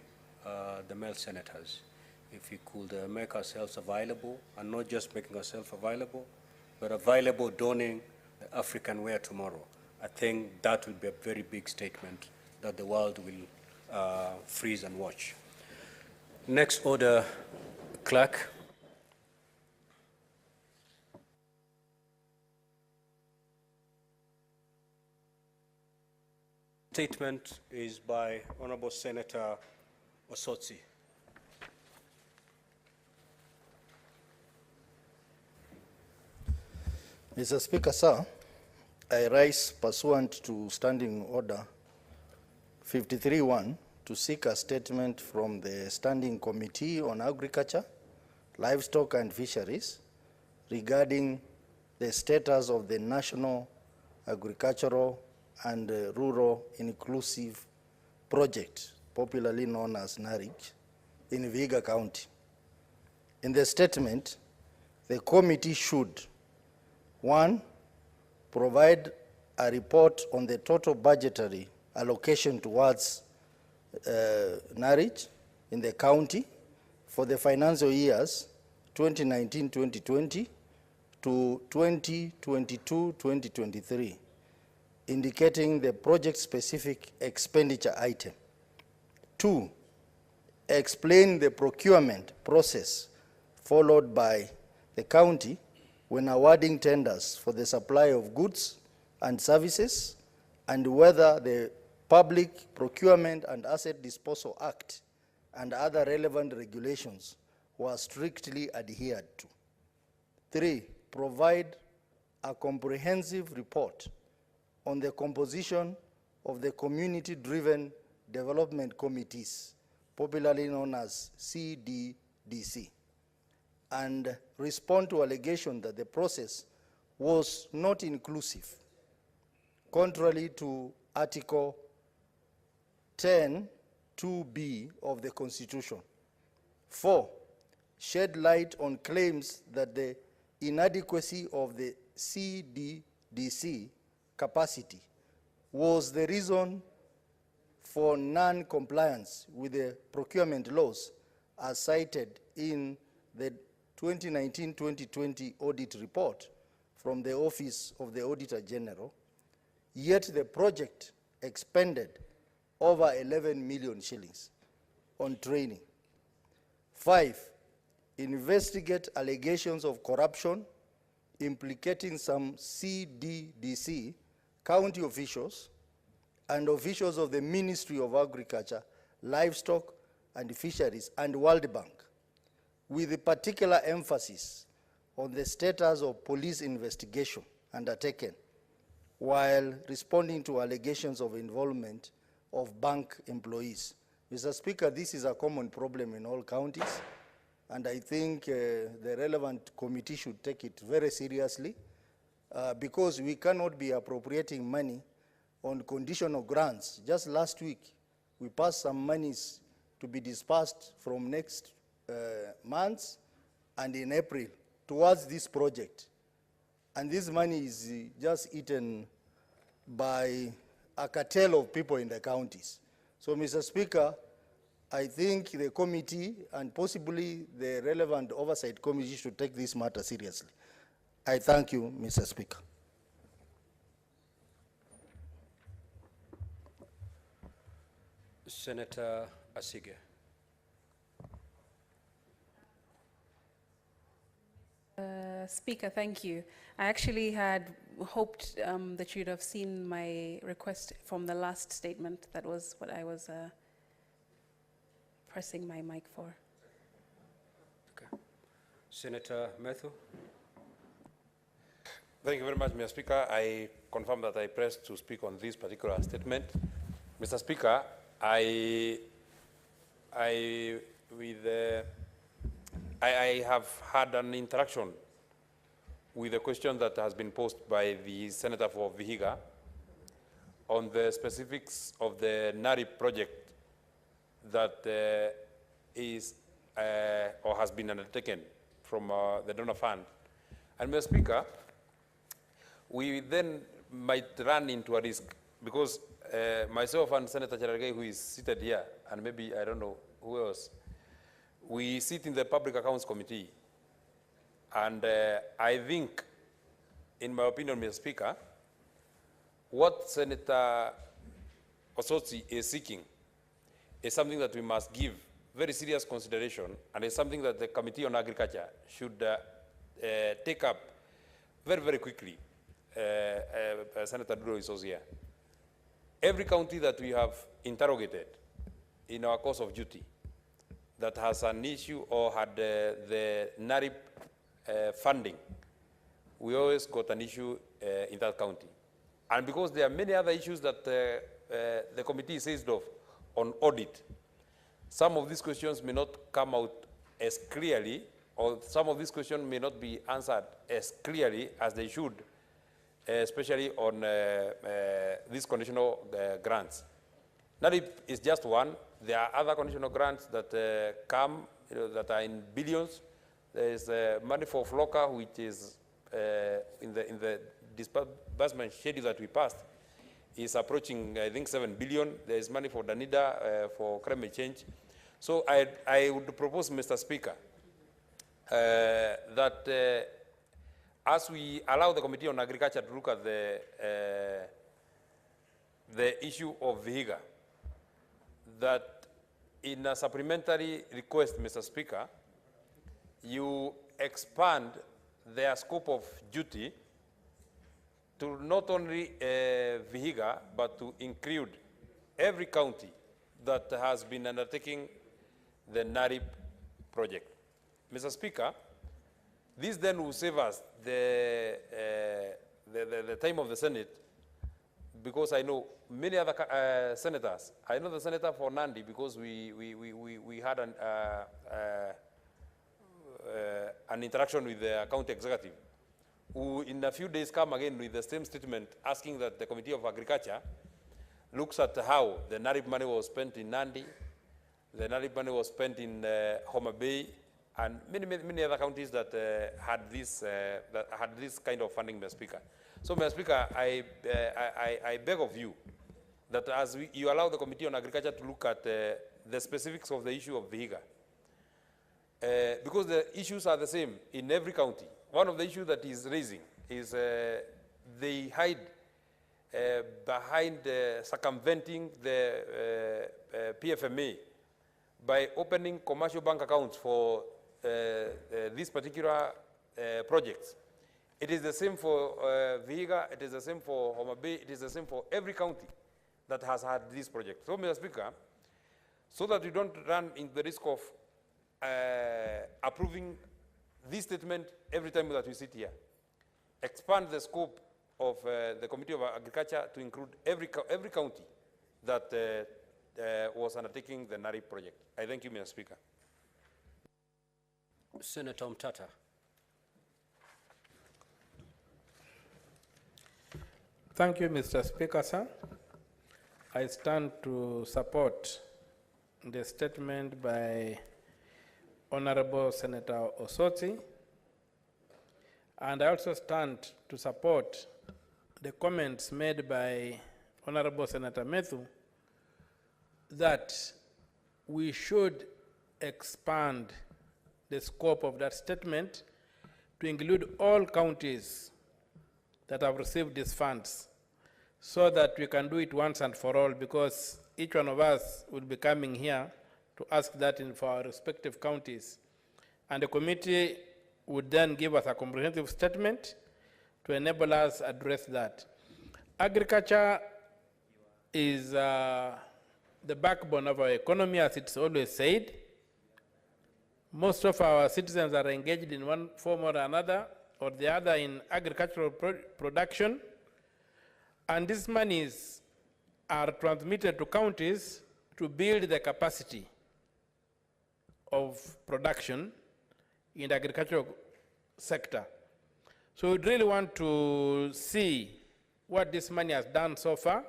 the male senators, if we could make ourselves available, and not just making ourselves available, but available donning the African wear tomorrow. I think that will be a very big statement that the world will freeze and watch. Next order, clerk. Statement is by Honorable Senator Osotsi. Mr. Speaker, sir, I rise pursuant to Standing Order 53.1 to seek a statement from the Standing Committee on Agriculture, Livestock and Fisheries regarding the status of the National Agricultural and Rural Inclusive Project, popularly known as NARIC, in Vihiga County. In the statement, the committee should, 1, provide a report on the total budgetary allocation towards NARIC in the county for the financial years 2019-2020 to 2022-2023, indicating the project-specific expenditure item. 2, explain the procurement process followed by the county when awarding tenders for the supply of goods and services, and whether the Public Procurement and Asset Disposal Act and other relevant regulations were strictly adhered to. 3, provide a comprehensive report on the composition of the community-driven development committees, popularly known as CDDC, and respond to allegations that the process was not inclusive, contrary to Article 10(2)(b) of the Constitution. 4, shed light on claims that the inadequacy of the CDDC capacity was the reason for non-compliance with the procurement laws as cited in the 2019-2020 audit report from the Office of the Auditor General, yet the project expended over 11 million shillings on training. 5, investigate allegations of corruption implicating some CDDC county officials and officials of the Ministry of Agriculture, Livestock and Fisheries and World Bank, with a particular emphasis on the status of police investigation undertaken while responding to allegations of involvement of bank employees. Mr. Speaker, this is a common problem in all counties, and I think the relevant committee should take it very seriously because we cannot be appropriating money on conditional grants. Just last week, we passed some monies to be dispersed from next months and in April towards this project. And this money is just eaten by a cartel of people in the counties. So, Mr. Speaker, I think the committee and possibly the relevant oversight committee should take this matter seriously. I thank you, Mr. Speaker. Senator Asige. Speaker, thank you. I actually had hoped that you'd have seen my request from the last statement. That was what I was pressing my mic for. Okay. Senator Methu. Thank you very much, Mr. Speaker. I confirm that I pressed to speak on this particular statement. Mr. Speaker, I have had an interaction with a question that has been posed by the Senator for Vihiga on the specifics of the NARIP project that is or has been undertaken from the donor fund. And Mr. Speaker, we then might run into a risk because myself and Senator Cherargei, who is seated here, and maybe I don't know who else, we sit in the Public Accounts Committee. And I think, in my opinion, Mr. Speaker, what Senator Osotsi is seeking is something that we must give very serious consideration, and it's something that the Committee on Agriculture should take up very, very quickly. Senator Dudo is also here. Every county that we have interrogated in our course of duty that has an issue or had the NARIP funding, we always got an issue in that county. And because there are many other issues that the committee is seized of on audit, some of these questions may not come out as clearly or some of these questions may not be answered as clearly as they should, especially on these conditional grants. NARIP is just one. There are other conditional grants that come, that are in billions. There is money for FLOCA, which is in the disbursement schedule that we passed, is approaching, I think, 7 billion. There is money for Danida, for climate change. So I would propose, Mr. Speaker, that as we allow the Committee on Agriculture to look at the issue of Vihiga, that in a supplementary request, Mr. Speaker, you expand their scope of duty to not only Vihiga, but to include every county that has been undertaking the NARIP project. Mr. Speaker, this then will save us the time of the Senate, because I know many other senators. I know the senator for Nandi because we had an interaction with the county executive, who in a few days come again with the same statement asking that the Committee of Agriculture looks at how the NARIP money was spent in Nandi, the NARIP money was spent in Homa Bay, and many other counties that had this kind of funding, Mr. Speaker. So, Mr. Speaker, I beg of you that as you allow the Committee on Agriculture to look at the specifics of the issue of Vihiga, because the issues are the same in every county. One of the issues that is raising is they hide behind circumventing the PFMA by opening commercial bank accounts for these particular projects. It is the same for Vihiga, it is the same for Homa Bay, it is the same for every county that has had this project. So, Mr. Speaker, so that we don't run into the risk of approving this statement every time that we sit here, expand the scope of the Committee of Agriculture to include every county that was undertaking the NARIP project. I thank you, Mr. Speaker. Senator Mtata. Thank you, Mr. Speaker, sir. I stand to support the statement by Honorable Senator Osoti, and I also stand to support the comments made by Honorable Senator Methu that we should expand the scope of that statement to include all counties that have received these funds, so that we can do it once and for all, because each one of us will be coming here to ask that for our respective counties. And the committee would then give us a comprehensive statement to enable us to address that. Agriculture is the backbone of our economy, as it's always said. Most of our citizens are engaged in one form or another or the other in agricultural production, and these monies are transmitted to counties to build the capacity of production in the agricultural sector. So we really want to see what this money has done so far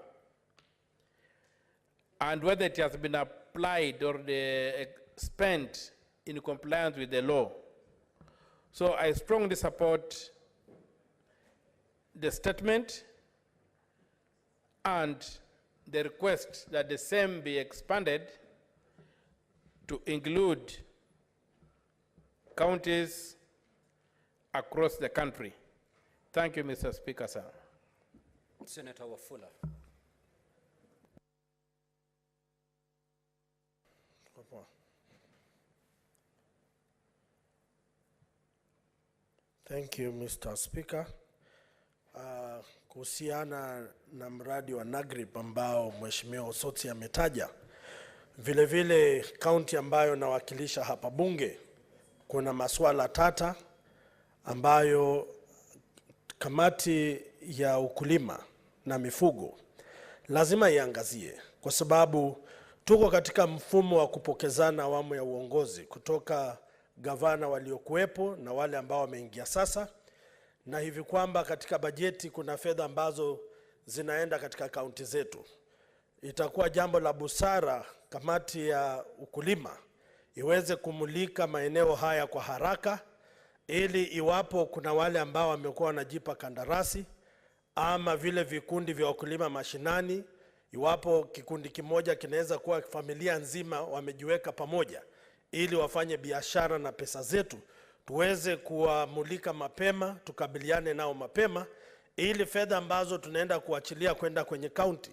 and whether it has been applied or spent in compliance with the law. So I strongly support the statement and the request that the same be expanded to include counties across the country. Thank you, Mr. Speaker, sir. Senator Wafula. Thank you, Mr. Speaker. Kuhusiana na mradi wa NAGRIP ambao Mheshimiwa Osoti ametaja, vile vile kaunti ambayo nawakilisha hapa bunge, kuna masuala tata ambayo kamati ya ukulima na mifugo lazima iangazie, kwa sababu tuko katika mfumo wa kupokezana awamu ya uongozi kutoka gavana waliokuwepo na wale ambao wameingia sasa, na hivi kwamba katika bajeti kuna fedha ambazo zinaenda katika kaunti zetu. Itakuwa jambo la busara kamati ya ukulima iweze kumulika maeneo haya kwa haraka, ili iwapo kuna wale ambao wamekuwa wanajipa kandarasi ama vile vikundi vya wakulima mashinani, iwapo kikundi kimoja kinaweza kuwa familia nzima wamejiweka pamoja ili wafanye biashara na pesa zetu, tuweze kuwamulika mapema, tukabiliane nao mapema, ili fedha ambazo tunaenda kuachilia kwenda kwenye kaunti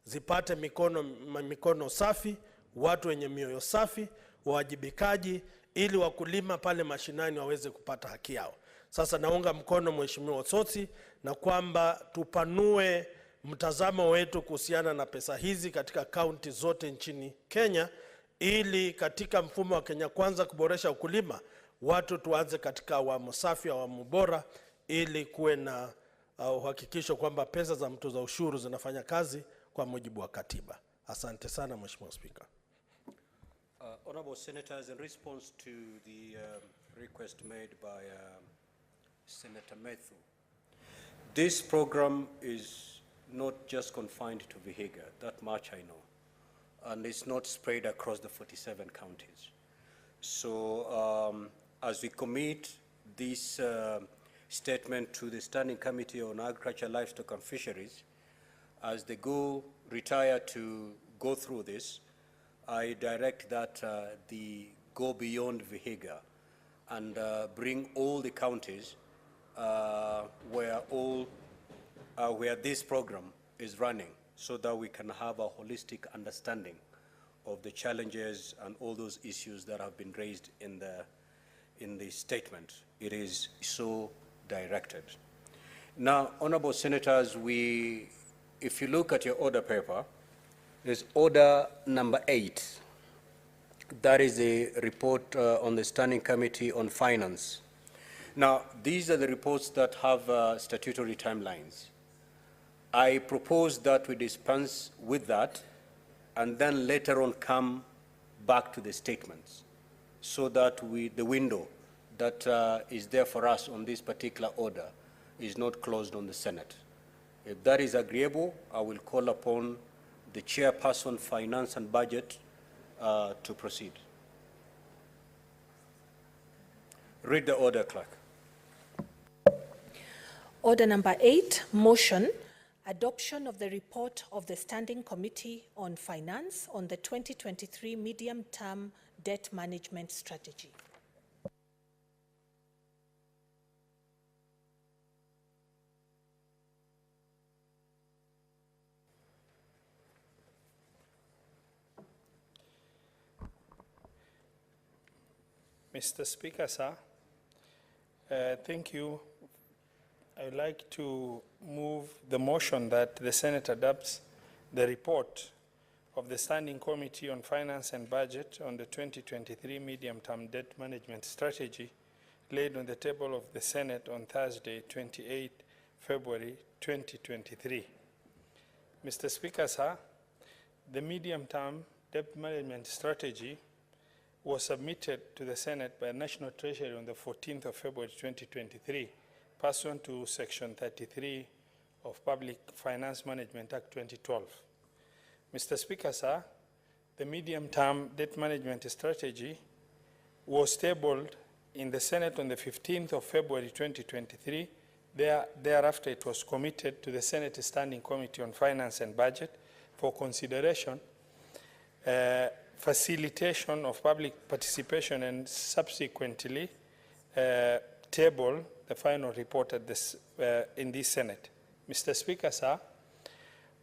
zipate mikono safi, watu wenye mioyo safi, wajibikaji, ili wakulima pale mashinani waweze kupata haki yao. Sasa naunga mkono Mheshimiwa Osotsi na kwamba tupanue mtazamo wetu kuhusiana na pesa hizi katika kaunti zote nchini Kenya, ili katika mfumo wa Kenya Kwanza kuboresha ukulima, watu tuanze katika awamu safi, awamu bora, ili kuwe na uhakikisho kwamba pesa za mtoza ushuru zinafanya kazi kwa mujibu wa katiba. Asante sana Mheshimiwa Speaker. Honorable Senators, in response to the request made by Senator Methu, this program is not just confined to Vihiga, that much I know, and it's not spread across the 47 counties. So as we commit this statement to the Standing Committee on Agriculture, Livestock and Fisheries, as they retire to go through this, I direct that they go beyond Vihiga and bring all the counties where this program is running, so that we can have a holistic understanding of the challenges and all those issues that have been raised in the statement. It is so directed. Now, Honorable Senators, if you look at your order paper, there's order number 8. That is a report on the Standing Committee on Finance. Now, these are the reports that have statutory timelines. I propose that we dispense with that and then later on come back to the statements, so that the window that is there for us on this particular order is not closed on the Senate. If that is agreeable, I will call upon the Chairperson, Finance and Budget to proceed. Read the order, Clerk. Order number 8, motion, adoption of the report of the Standing Committee on Finance on the 2023 medium-term debt management strategy. Mr. Speaker, sir, thank you. I would like to move the motion that the Senate adopts the report of the Standing Committee on Finance and Budget on the 2023 medium-term debt management strategy laid on the table of the Senate on Thursday, 28 February 2023. Mr. Speaker, sir, the medium-term debt management strategy was submitted to the Senate by the National Treasury on the 14th of February 2023, pursuant to Section 33 of Public Finance Management Act 2012. Mr. Speaker, sir, the medium-term debt management strategy was tabled in the Senate on the 15th of February 2023. Thereafter, it was committed to the Senate Standing Committee on Finance and Budget for consideration, facilitation of public participation, and subsequently table the final report at this, in this Senate. Mr. Speaker, sir,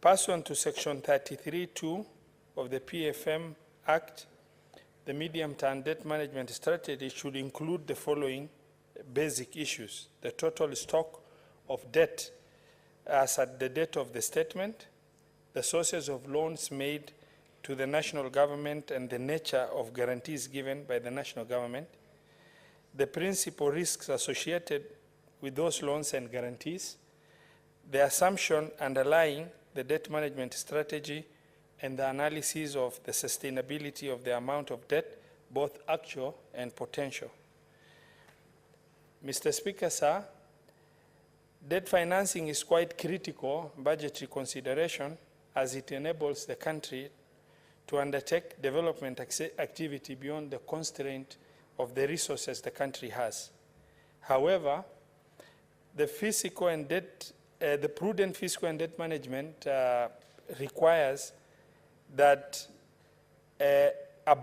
pursuant to Section 33(2) of the PFM Act, the medium-term debt management strategy should include the following basic issues: the total stock of debt as at the date of the statement, the sources of loans made to the national government and the nature of guarantees given by the national government, the principal risks associated with those loans and guarantees, the assumption underlying the debt management strategy, and the analysis of the sustainability of the amount of debt, both actual and potential. Mr. Speaker, sir, debt financing is quite critical budgetary consideration as it enables the country to undertake development activity beyond the constraint of the resources the country has. However, the prudent fiscal and debt management requires that a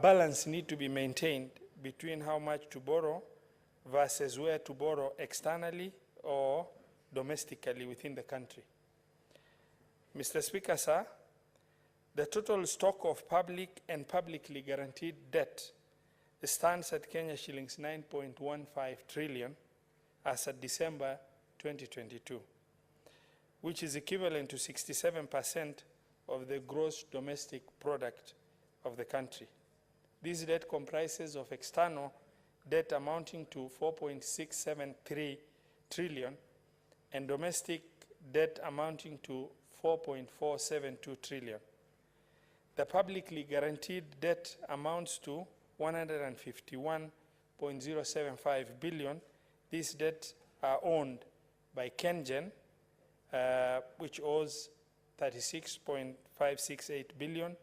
balance need to be maintained between how much to borrow versus where to borrow externally or domestically within the country. Mr. Speaker, sir, the total stock of public and publicly guaranteed debt stands at Kenya shillings 9.15 trillion as at December 2022, which is equivalent to 67% of the gross domestic product of the country. This debt comprises of external debt amounting to 4.673 trillion and domestic debt amounting to 4.472 trillion. The publicly guaranteed debt amounts to 151.075 billion. These debts are owned by KenGen, which owes 36.568 billion,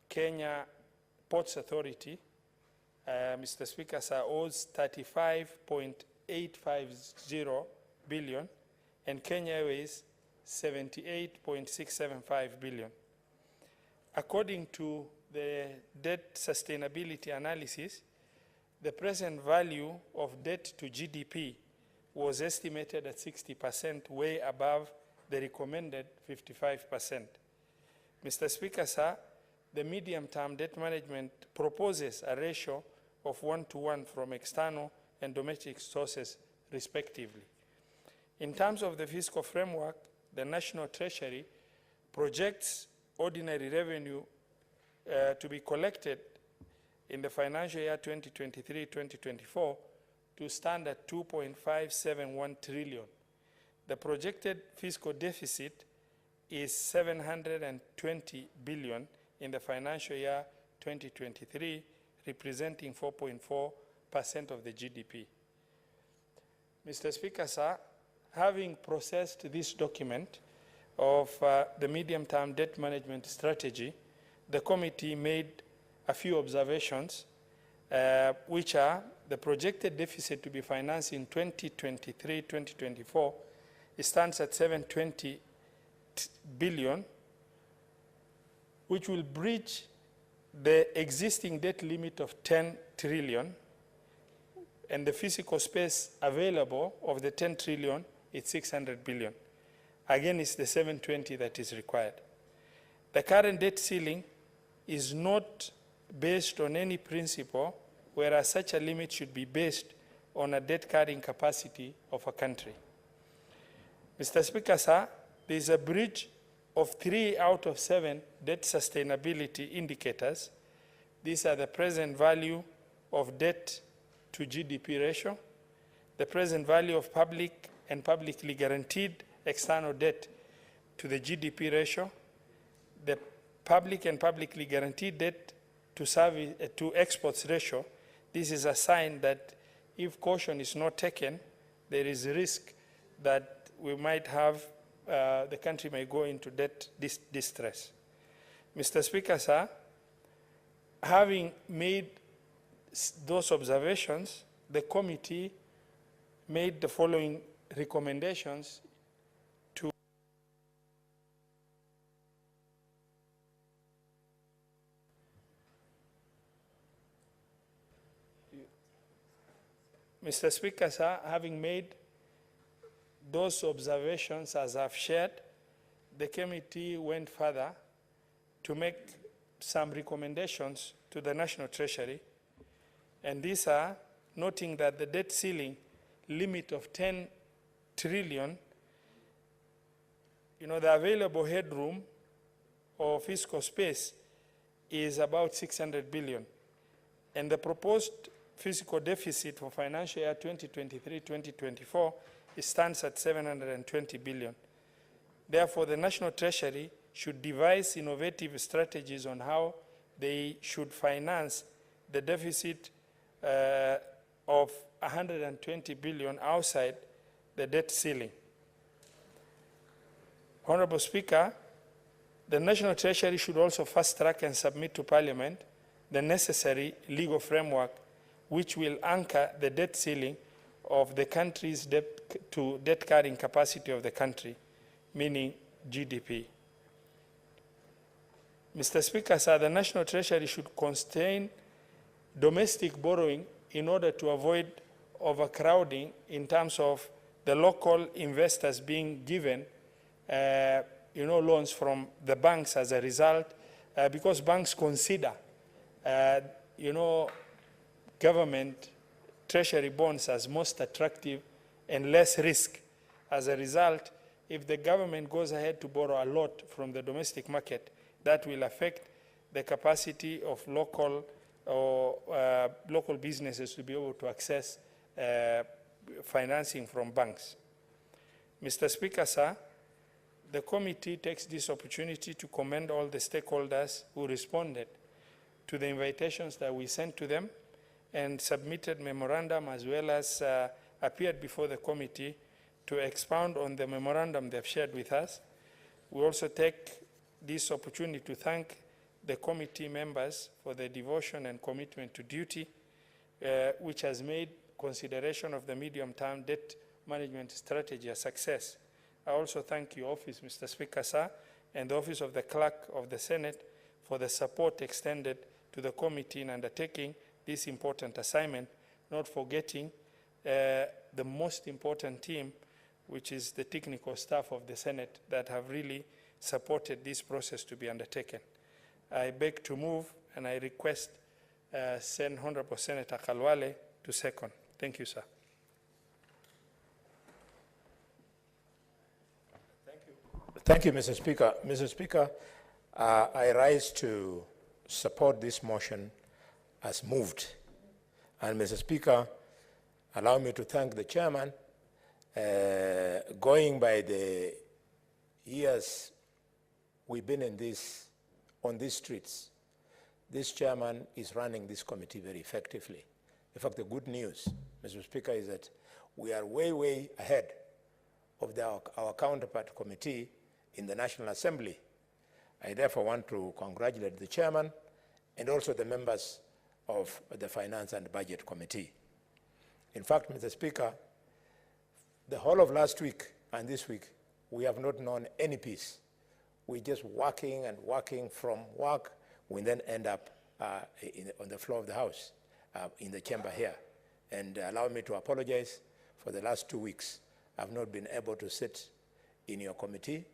Kenya Ports Authority, Mr. Speaker, sir, owes 35.850 billion, and Kenya Airways 78.675 billion. According to the debt sustainability analysis, the present value of debt to GDP was estimated at 60%, way above the recommended 55%. Mr. Speaker, sir, the medium-term debt management proposes a ratio of 1-to-1 from external and domestic sources, respectively. In terms of the fiscal framework, the National Treasury projects ordinary revenue to be collected in the financial year 2023-2024 to stand at 2.571 trillion. The projected fiscal deficit is 720 billion in the financial year 2023, representing 4.4% of the GDP. Mr. Speaker, sir, having processed this document of the medium-term debt management strategy, the committee made a few observations, which are the projected deficit to be financed in 2023-2024 stands at 720 billion, which will breach the existing debt limit of 10 trillion, and the physical space available of the 10 trillion is 600 billion. Again, it's the 720 that is required. The current debt ceiling is not based on any principle, whereas such a limit should be based on a debt carrying capacity of a country. Mr. Speaker, sir, there is a breach of 3 out of 7 debt sustainability indicators. These are the present value of debt to GDP ratio, the present value of public and publicly guaranteed external debt to the GDP ratio, the public and publicly guaranteed debt to exports ratio. This is a sign that if caution is not taken, there is a risk that we might have, the country may go into debt distress. Mr. Speaker, sir, having made those observations, the committee made the following recommendations to Mr. Speaker, sir, having made those observations as I've shared, the committee went further to make some recommendations to the National Treasury, and these are noting that the debt ceiling limit of 10 trillion, the available headroom or fiscal space is about 600 billion, and the proposed fiscal deficit for financial year 2023-2024 stands at 720 billion. Therefore, the National Treasury should devise innovative strategies on how they should finance the deficit of 120 billion outside the debt ceiling. Honorable Speaker, the National Treasury should also fast-track and submit to Parliament the necessary legal framework which will anchor the debt ceiling of the country's debt carrying capacity of the country, meaning GDP. Mr. Speaker, sir, the National Treasury should constrain domestic borrowing in order to avoid overcrowding in terms of the local investors being given loans from the banks as a result, because banks consider, government treasury bonds as most attractive and less risk. As a result, if the government goes ahead to borrow a lot from the domestic market, that will affect the capacity of local businesses to be able to access financing from banks. Mr. Speaker, sir, the committee takes this opportunity to commend all the stakeholders who responded to the invitations that we sent to them and submitted memorandum, as well as appeared before the committee to expound on the memorandum they've shared with us. We also take this opportunity to thank the committee members for their devotion and commitment to duty, which has made consideration of the medium-term debt management strategy a success. I also thank your office, Mr. Speaker, sir, and the office of the Clerk of the Senate for the support extended to the committee in undertaking this important assignment, not forgetting the most important team, which is the technical staff of the Senate that have really supported this process to be undertaken. I beg to move, and I request Honorable Senator Kalwale to second. Thank you, sir. Thank you, Mr. Speaker. Mr. Speaker, I rise to support this motion as moved. And Mr. Speaker, allow me to thank the chairman. Going by the years we've been on these streets, this chairman is running this committee very effectively. In fact, the good news, Mr. Speaker, is that we are way, way ahead of our counterpart committee in the National Assembly. I therefore want to congratulate the chairman and also the members of the Finance and Budget Committee. In fact, Mr. Speaker, the whole of last week and this week, we have not known any peace. We're just working and working from work. We then end up on the floor of the House, in the chamber here. And allow me to apologize for the last 2 weeks. I've not been able to sit in your committee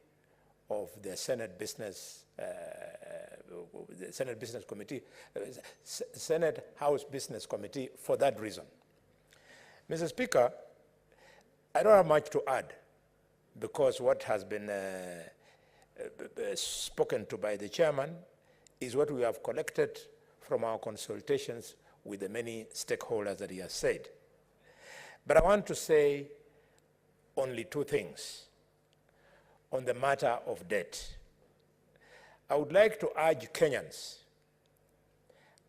of the Senate Business Committee, Senate House Business Committee for that reason. Mr. Speaker, I don't have much to add because what has been spoken to by the chairman is what we have collected from our consultations with the many stakeholders that he has said. But I want to say only 2 things on the matter of debt. I would like to urge Kenyans,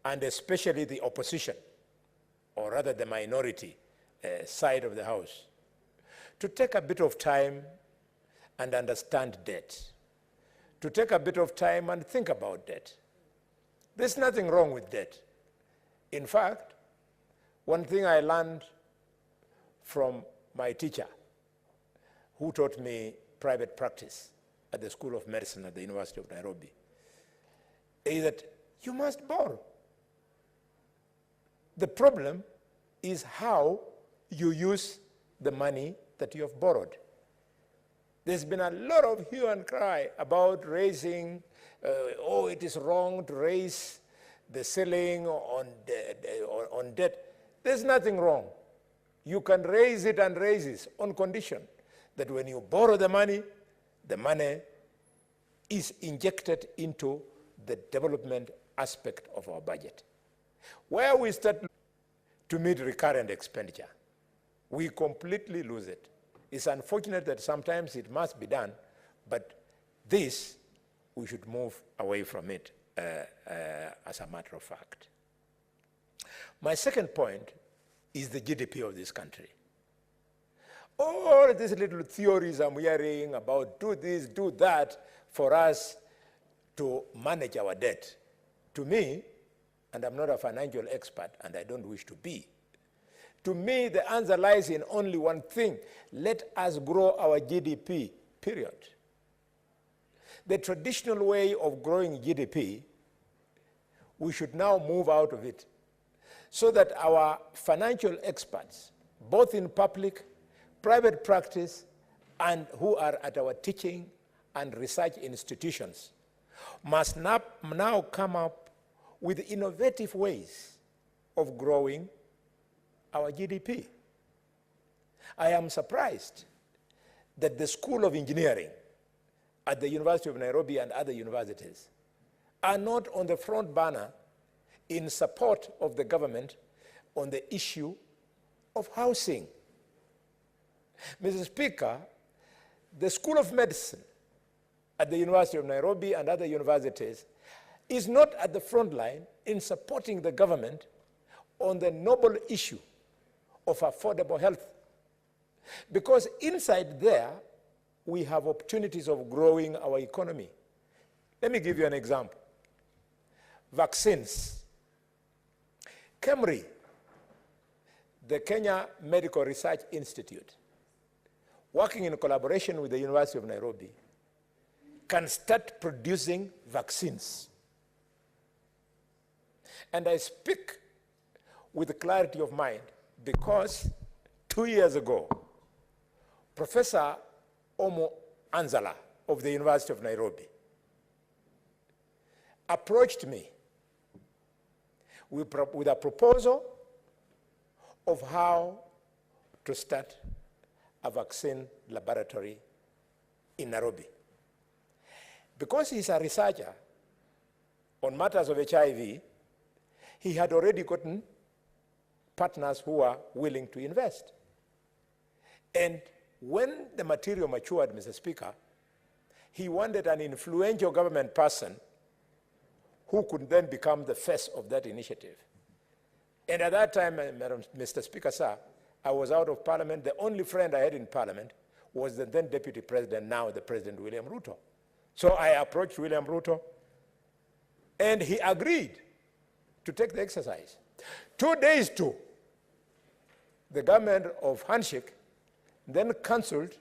and especially the opposition, or rather the minority side of the House, to take a bit of time and understand debt, to take a bit of time and think about debt. There's nothing wrong with debt. In fact, one thing I learned from my teacher, who taught me private practice at the School of Medicine at the University of Nairobi, is that you must borrow. The problem is how you use the money that you have borrowed. There's been a lot of hue and cry about raising, it is wrong to raise the ceiling on debt. There's nothing wrong. You can raise it and raise it on condition that when you borrow the money is injected into the development aspect of our budget. Where we start to meet recurrent expenditure, we completely lose it. It's unfortunate that sometimes it must be done, but this, we should move away from it as a matter of fact. My second point is the GDP of this country. All these little theories I'm hearing about do this, do that, for us to manage our debt. To me, and I'm not a financial expert, and I don't wish to be, to me, the answer lies in only one thing. Let us grow our GDP, period. The traditional way of growing GDP, we should now move out of it so that our financial experts, both in public, private practice, and who are at our teaching and research institutions, must now come up with innovative ways of growing our GDP. I am surprised that the School of Engineering at the University of Nairobi and other universities are not on the front burner in support of the government on the issue of housing. Mr. Speaker, the School of Medicine at the University of Nairobi and other universities is not at the front line in supporting the government on the noble issue of affordable health. Because inside there, we have opportunities of growing our economy. Let me give you an example. Vaccines. KEMRI, the Kenya Medical Research Institute, working in collaboration with the University of Nairobi, can start producing vaccines. And I speak with clarity of mind because 2 years ago, Professor Omo Anzala of the University of Nairobi approached me with a proposal of how to start a vaccine laboratory in Nairobi. Because he's a researcher on matters of HIV, he had already gotten partners who are willing to invest. And when the material matured, Mr. Speaker, he wanted an influential government person who could then become the face of that initiative. And at that time, Mr. Speaker, sir, I was out of Parliament. The only friend I had in Parliament was the then Deputy President, now the President, William Ruto. So I approached William Ruto, and he agreed to take the exercise. 2 days to, the government of Handshake then cancelled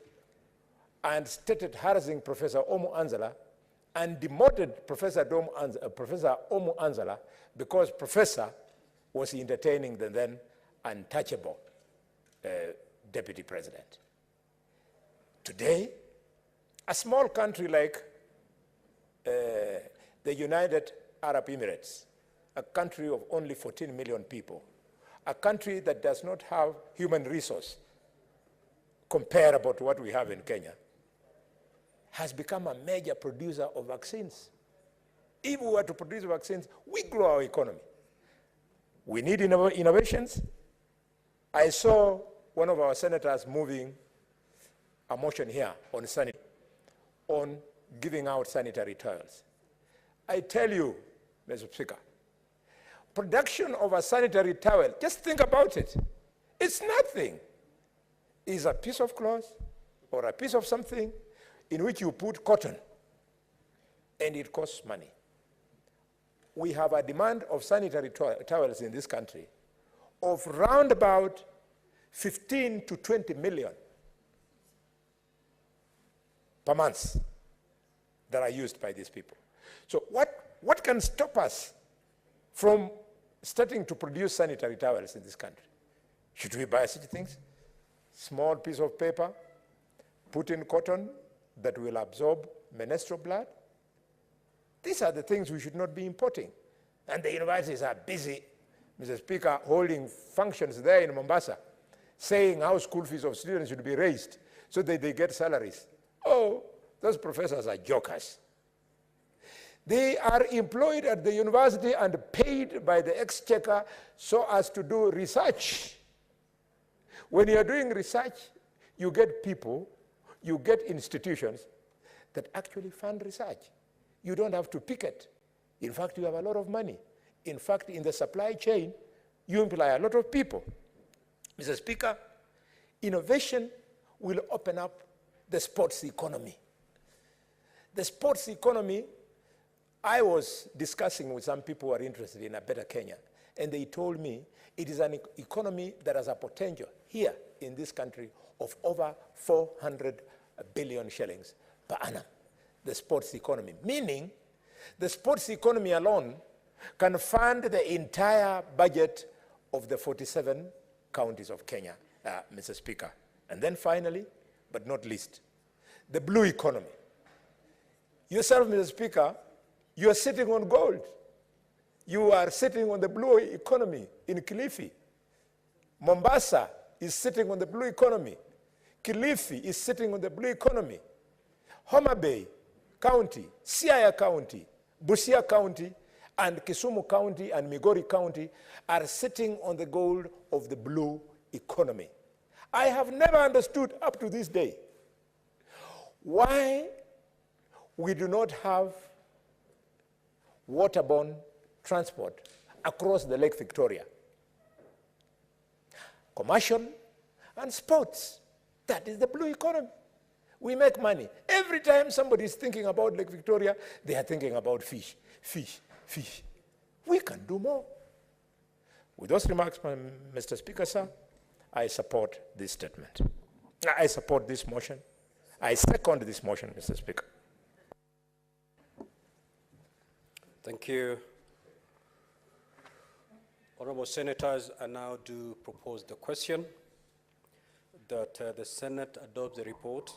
and started harassing Professor Omo Anzala and demoted Professor Omo Anzala because Professor was entertaining the then untouchable Deputy President. Today, a small country like the United Arab Emirates, a country of only 14 million people, a country that does not have human resource comparable to what we have in Kenya, has become a major producer of vaccines. If we were to produce vaccines, we grow our economy. We need innovations. I saw one of our senators moving a motion here on giving out sanitary towels. I tell you, Mr. Speaker, production of a sanitary towel, just think about it. It's nothing. It's a piece of cloth or a piece of something in which you put cotton, and it costs money. We have a demand of sanitary towels in this country of round about 15 to 20 million per month that are used by these people. So what can stop us from starting to produce sanitary towels in this country? Should we buy such things? Small piece of paper, put in cotton that will absorb menstrual blood? These are the things we should not be importing. And the universities are busy, Mr. Speaker, holding functions there in Mombasa, saying how school fees of students should be raised so that they get salaries. Oh, those professors are jokers. They are employed at the university and paid by the exchequer so as to do research. When you are doing research, you get people, you get institutions that actually fund research. You don't have to pick it. In fact, you have a lot of money. In fact, in the supply chain, you employ a lot of people. Mr. Speaker, innovation will open up the sports economy. The sports economy, I was discussing with some people who are interested in a better Kenya, and they told me it is an economy that has a potential here in this country of over 400 billion shillings per annum, the sports economy. Meaning, the sports economy alone can fund the entire budget of the 47 counties of Kenya, Mr. Speaker. And then finally, but not least, the blue economy. Yourself, Mr. Speaker, you are sitting on gold. You are sitting on the blue economy in Kilifi. Mombasa is sitting on the blue economy. Kilifi is sitting on the blue economy. Homa Bay County, Siaya County, Busia County, and Kisumu County and Migori County are sitting on the gold of the blue economy. I have never understood up to this day why we do not have waterborne transport across the Lake Victoria. Commercial and sports, that is the blue economy. We make money. Every time somebody is thinking about Lake Victoria, they are thinking about fish, fish, fish. We can do more. With those remarks, Mr. Speaker, sir, I support this statement. I support this motion. I second this motion, Mr. Speaker. Thank you. Honourable Senators, I now do propose the question that the Senate adopt the report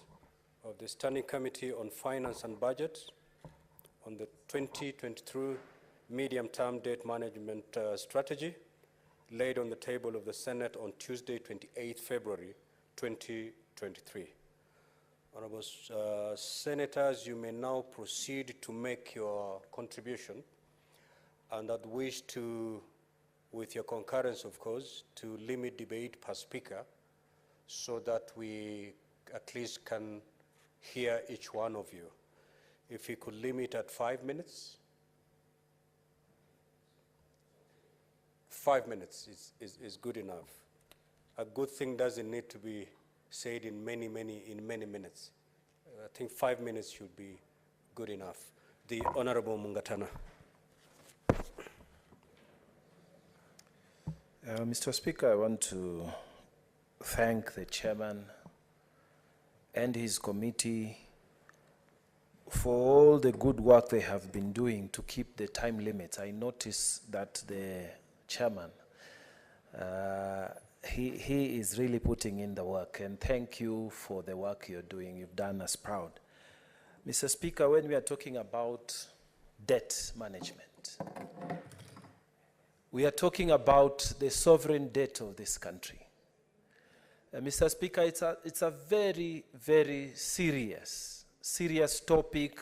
of the Standing Committee on Finance and Budget on the 2023 Medium-Term Debt Management Strategy laid on the table of the Senate on Tuesday, 28 February 2023. Honourable Senators, you may now proceed to make your contribution, and I'd wish to, with your concurrence of course, to limit debate per speaker so that we at least can hear each one of you. If you could limit at 5 minutes. 5 minutes is good enough. A good thing doesn't need to be said in many minutes. I think 5 minutes should be good enough. The Honorable Mungatana. Mr. Speaker, I want to thank the chairman and his committee for all the good work they have been doing to keep the time limits. I noticed that the chairman, he is really putting in the work, and thank you for the work you're doing. You've done us proud. Mr. Speaker, when we are talking about debt management, we are talking about the sovereign debt of this country. Mr. Speaker, it's a very, very serious topic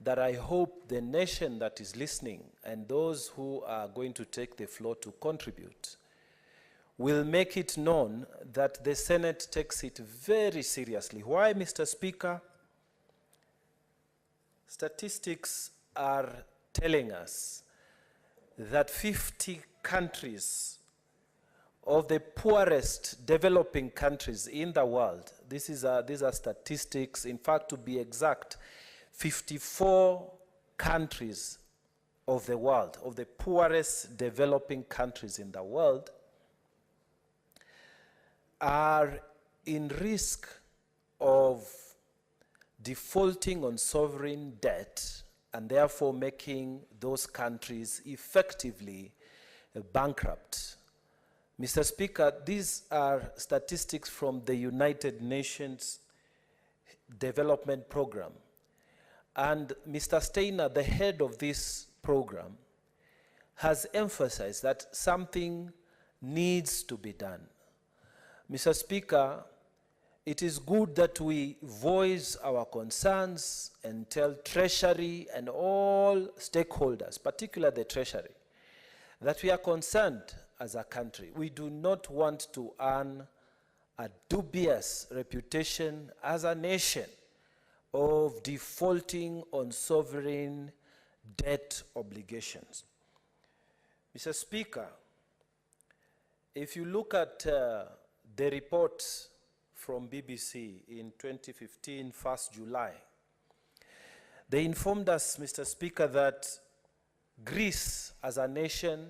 that I hope the nation that is listening and those who are going to take the floor to contribute will make it known that the Senate takes it very seriously. Why, Mr. Speaker? Statistics are telling us that 50 countries of the poorest developing countries in the world, these are statistics, in fact, to be exact, 54 countries of the world, of the poorest developing countries in the world, are in risk of defaulting on sovereign debt and therefore making those countries effectively bankrupt. Mr. Speaker, these are statistics from the United Nations Development Program. And Mr. Steiner, the head of this program, has emphasized that something needs to be done. Mr. Speaker, it is good that we voice our concerns and tell Treasury and all stakeholders, particularly the Treasury, that we are concerned as a country. We do not want to earn a dubious reputation as a nation of defaulting on sovereign debt obligations. Mr. Speaker, if you look at the report from BBC in 2015, 1st July, they informed us, Mr. Speaker, that Greece as a nation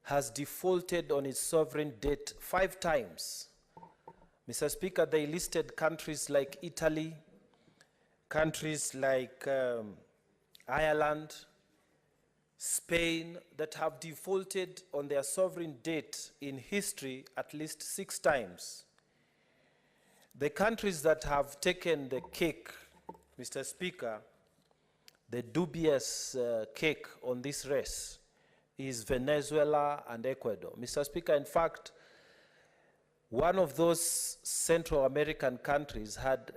has defaulted on its sovereign debt 5 times. Mr. Speaker, they listed countries like Italy, countries like Ireland, Spain, that have defaulted on their sovereign debt in history at least 6 times. The countries that have taken the cake, Mr. Speaker, the dubious cake on this race is Venezuela and Ecuador. Mr. Speaker, in fact, one of those Central American countries had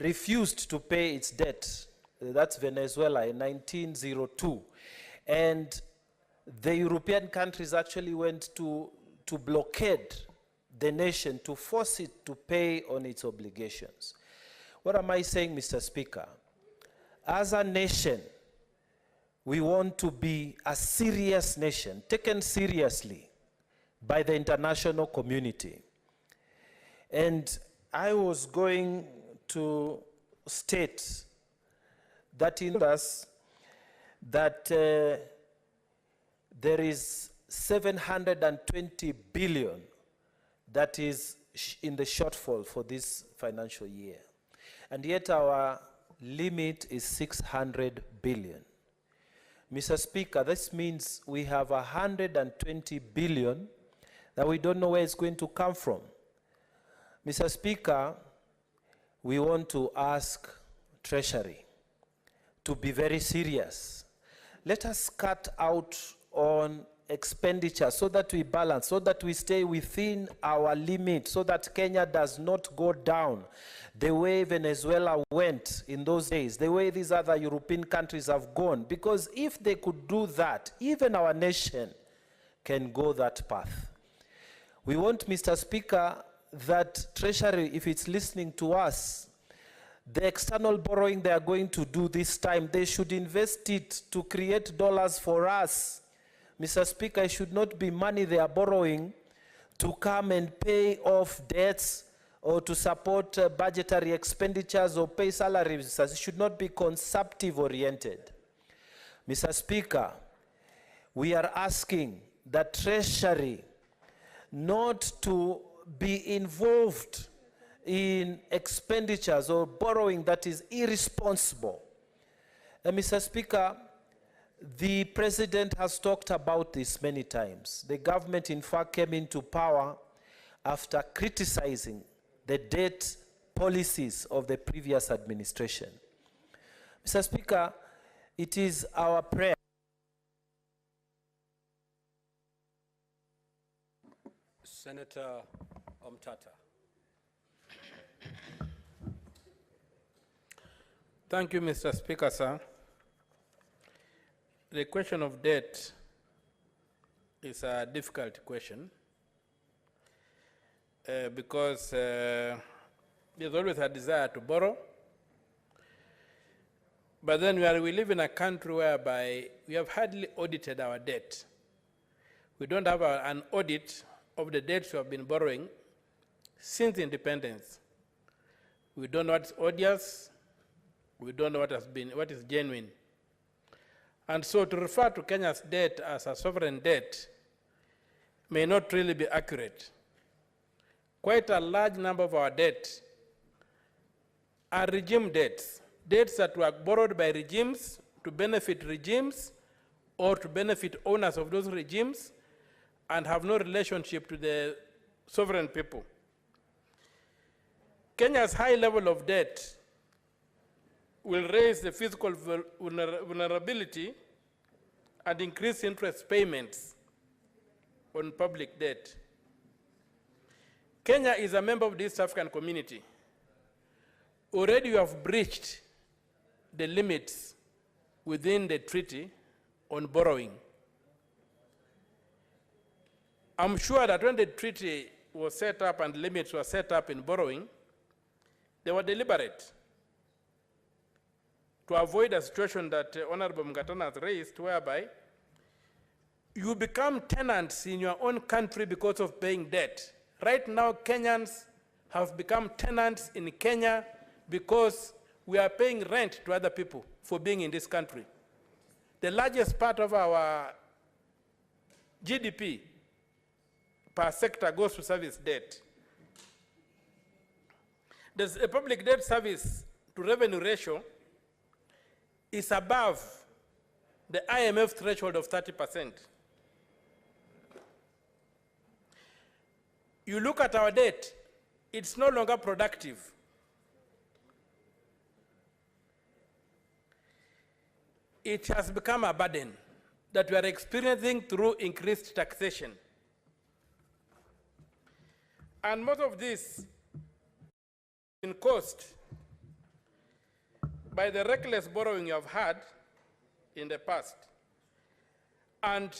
refused to pay its debt. That's Venezuela in 1902. And the European countries actually went to blockade the nation, to force it to pay on its obligations. What am I saying, Mr. Speaker? As a nation, we want to be a serious nation, taken seriously by the international community. And I was going to state that in us that there is 720 billion that is in the shortfall for this financial year. And yet our limit is 600 billion. Mr. Speaker, this means we have 120 billion that we don't know where it's going to come from. Mr. Speaker, we want to ask Treasury to be very serious. Let us cut out on expenditure so that we balance, so that we stay within our limit, so that Kenya does not go down the way Venezuela went in those days, the way these other European countries have gone. Because if they could do that, even our nation can go that path. We want, Mr. Speaker, that Treasury, if it's listening to us, the external borrowing they are going to do this time, they should invest it to create dollars for us. Mr. Speaker, it should not be money they are borrowing to come and pay off debts or to support budgetary expenditures or pay salaries. It should not be consumptive oriented. Mr. Speaker, we are asking the Treasury not to be involved in expenditures or borrowing that is irresponsible. Mr. Speaker, the President has talked about this many times. The government, in fact, came into power after criticizing the debt policies of the previous administration. Mr. Speaker, it is our prayer. Senator Omtata. Thank you, Mr. Speaker, sir. The question of debt is a difficult question because there's always a desire to borrow. But then we live in a country whereby we have hardly audited our debt. We don't have an audit of the debts we have been borrowing since independence. We don't know what's odious. We don't know what is genuine. And so to refer to Kenya's debt as a sovereign debt may not really be accurate. Quite a large number of our debt are regime debts, debts that were borrowed by regimes to benefit regimes or to benefit owners of those regimes and have no relationship to the sovereign people. Kenya's high level of debt will raise the physical vulnerability and increase interest payments on public debt. Kenya is a member of the East African community. Already you have breached the limits within the treaty on borrowing. I'm sure that when the treaty was set up and limits were set up in borrowing, they were deliberate to avoid a situation that Honorable Mgatana has raised, whereby you become tenants in your own country because of paying debt. Right now, Kenyans have become tenants in Kenya because we are paying rent to other people for being in this country. The largest part of our GDP per sector goes to service debt. There's a public debt service to revenue ratio is above the IMF threshold of 30%. You look at our debt, it's no longer productive. It has become a burden that we are experiencing through increased taxation. And most of this is caused by the reckless borrowing you have had in the past. And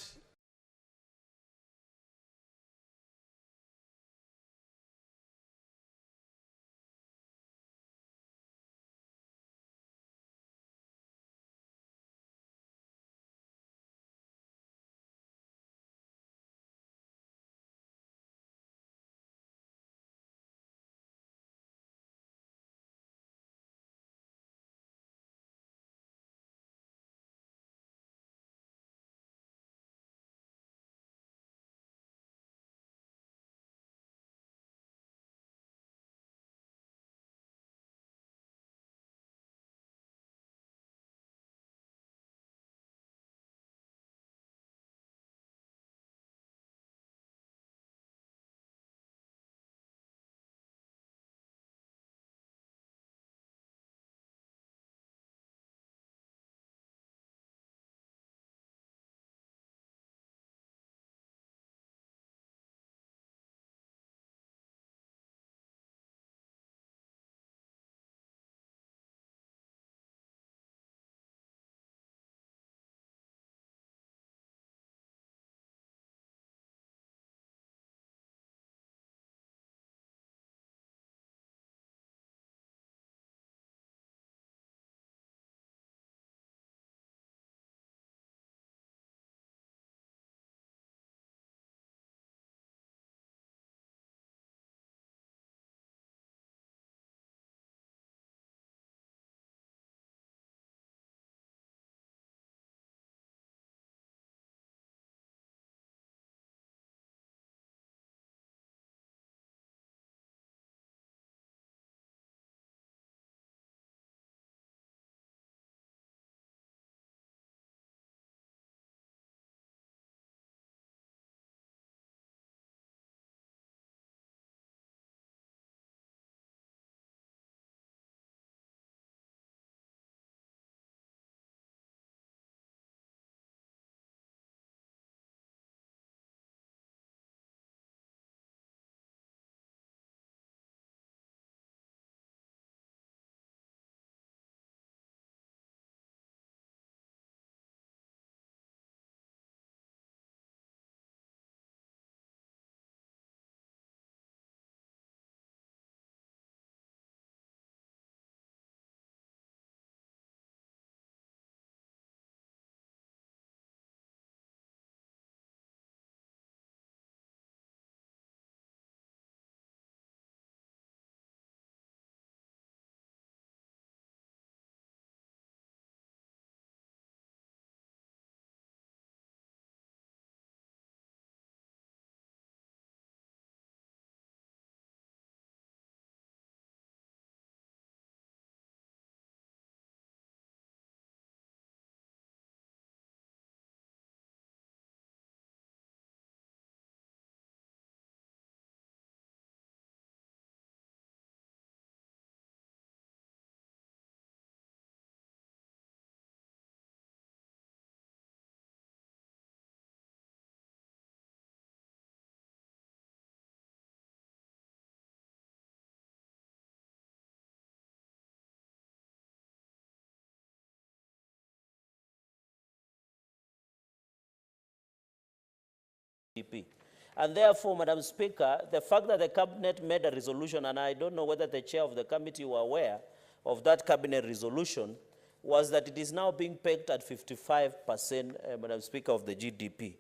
And therefore, Madam Speaker, the fact that the Cabinet made a resolution, and I don't know whether the chair of the committee were aware of that Cabinet resolution, was that it is now being pegged at 55%, Madam Speaker, of the GDP.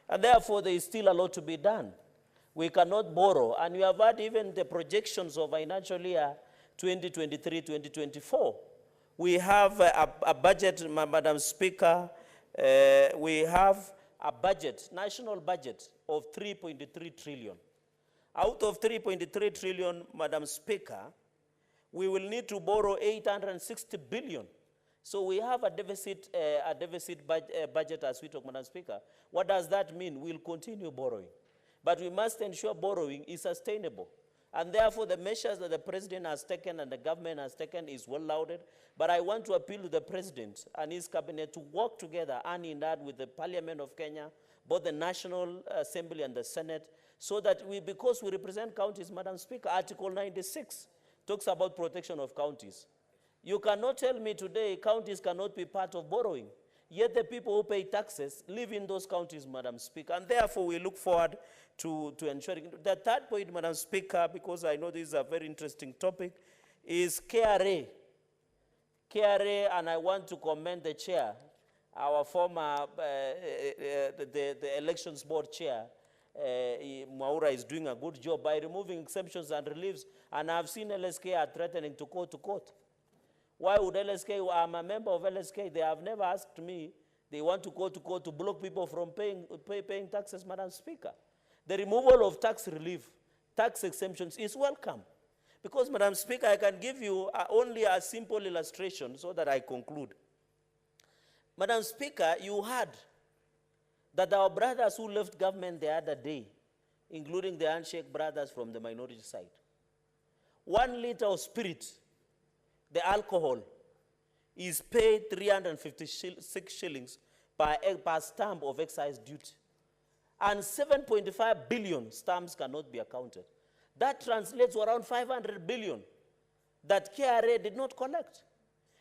And therefore, there is still a lot to be done. We cannot borrow. And you have had even the projections of financial year 2023-2024. We have a budget, Madam Speaker, we have a budget, national budget of 3.3 trillion. Out of 3.3 trillion, Madam Speaker, we will need to borrow 860 billion. So we have a deficit budget as we talk, Madam Speaker. What does that mean? We'll continue borrowing. But we must ensure borrowing is sustainable. And therefore, the measures that the President has taken and the government has taken is well lauded. But I want to appeal to the President and his cabinet to work together hand in hand with the Parliament of Kenya, both the National Assembly and the Senate, so that because we represent counties, Madam Speaker, Article 96 talks about protection of counties. You cannot tell me today counties cannot be part of borrowing. Yet the people who pay taxes live in those counties, Madam Speaker, and therefore we look forward to ensuring. The third point, Madam Speaker, because I know this is a very interesting topic, is KRA. KRA, and I want to commend the chair, our former, the elections board chair, Mwaura is doing a good job by removing exemptions and reliefs, and I've seen LSK are threatening to go to court. Why would LSK, I'm a member of LSK, they have never asked me, they want to go to court to block people from paying taxes, Madam Speaker. The removal of tax relief, tax exemptions is welcome. Because, Madam Speaker, I can give you only a simple illustration so that I conclude. Madam Speaker, you heard that our brothers who left government the other day, including the handshake brothers from the minority side, 1 liter of spirit, the alcohol, is paid 356 shillings per stamp of excise duty. And 7.5 billion stamps cannot be accounted. That translates to around 500 billion that KRA did not collect.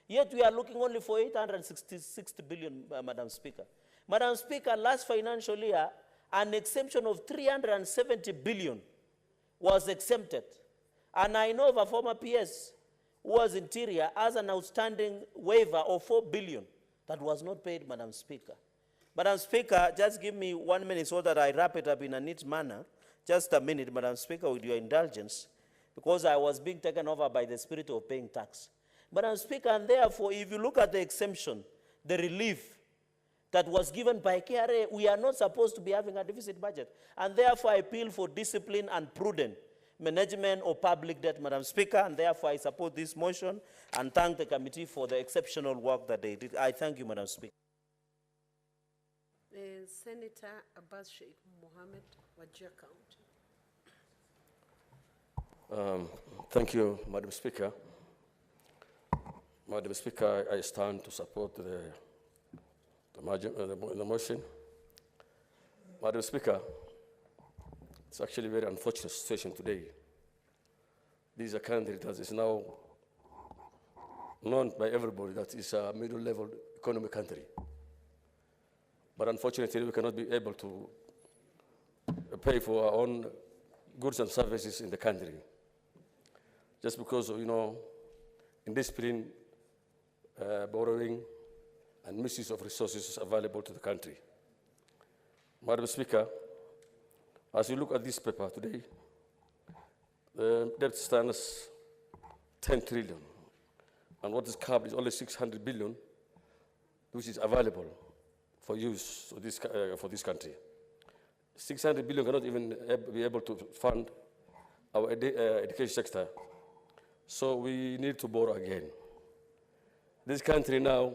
Yet we are looking only for 860 billion, Madam Speaker. Madam Speaker, last financial year, an exemption of 370 billion was exempted. And I know of a former PS who was Interior as an outstanding waiver of 4 billion that was not paid, Madam Speaker. Madam Speaker, just give me 1 minute so that I wrap it up in a neat manner. Just a minute, Madam Speaker, with your indulgence, because I was being taken over by the spirit of paying tax. Madam Speaker, and therefore, if you look at the exemption, the relief that was given by KRA, we are not supposed to be having a deficit budget. And therefore, I appeal for discipline and prudent management of public debt, Madam Speaker, and therefore I support this motion and thank the committee for the exceptional work that they did. I thank you, Madam Speaker. Senator Abbas Sheikh Mohammed, Wajir County. Thank you, Madam Speaker. Madam Speaker, I stand to support the motion. Madam Speaker, it's actually a very unfortunate situation today. This is a country that is now known by everybody that is a middle-level economy country. But unfortunately, we cannot be able to pay for our own goods and services in the country. Just because of, indiscipline, borrowing, and misuse of resources available to the country. Madam Speaker, as you look at this paper today, the debt stands 10 trillion, and what is capped is only 600 billion, which is available for use for this country. 600 billion cannot even be able to fund our education sector, so we need to borrow again. This country now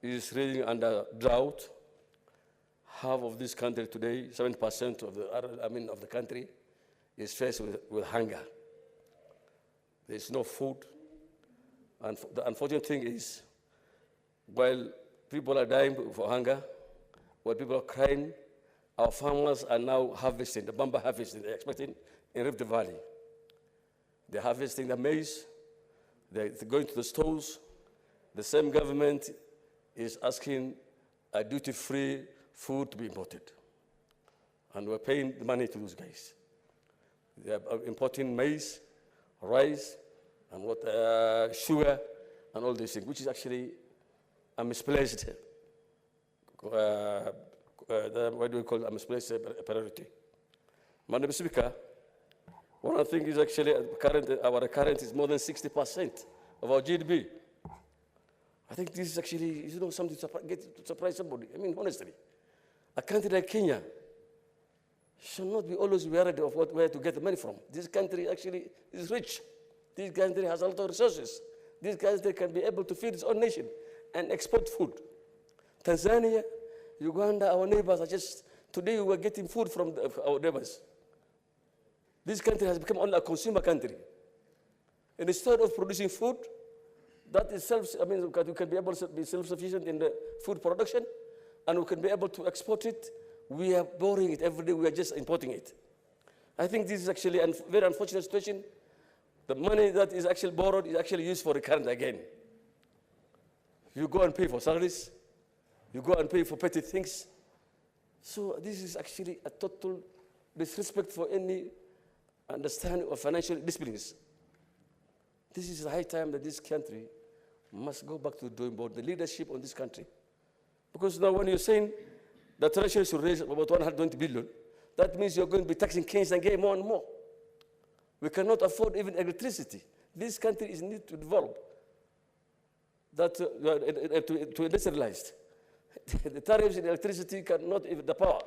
is really under drought. Half of this country today, 7% of the country, is faced with hunger. There's no food. And the unfortunate thing is, while people are dying for hunger, while people are crying, our farmers are now harvesting, the bumper harvesting, they're expecting in Rift Valley. They're harvesting the maize, they're going to the stores. The same government is asking a duty-free food to be imported. And we're paying the money to those guys. They are importing maize, rice, and sugar, and all these things, which is actually a misplaced what do we call misplaced priority. Madam Speaker, one of the things is actually our current is more than 60% of our GDP. I think this is actually, you know, something to surprise somebody. I mean, honestly, a country like Kenya should not be always worried of where to get the money from. This country actually is rich. This country has a lot of resources. This country can be able to feed its own nation and export food. Tanzania, Uganda, our neighbors are just, today we were getting food from our neighbors. This country has become only a consumer country. And instead of producing food, that is we can be able to be self-sufficient in the food production, and we can be able to export it. We are borrowing it every day, we are just importing it. I think this is actually a very unfortunate situation. The money that is actually borrowed is actually used for recurrent again. You go and pay for salaries, you go and pay for petty things. So this is actually a total disrespect for any understanding of financial disciplines. This is the high time that this country must go back to the drawing board, the leadership on this country. Because now when you're saying the treasury should raise about 120 billion, that means you're going to be taxing Kenyans and getting more and more. We cannot afford even electricity. This country is need to develop, that to industrialize. The tariffs in electricity cannot even, the power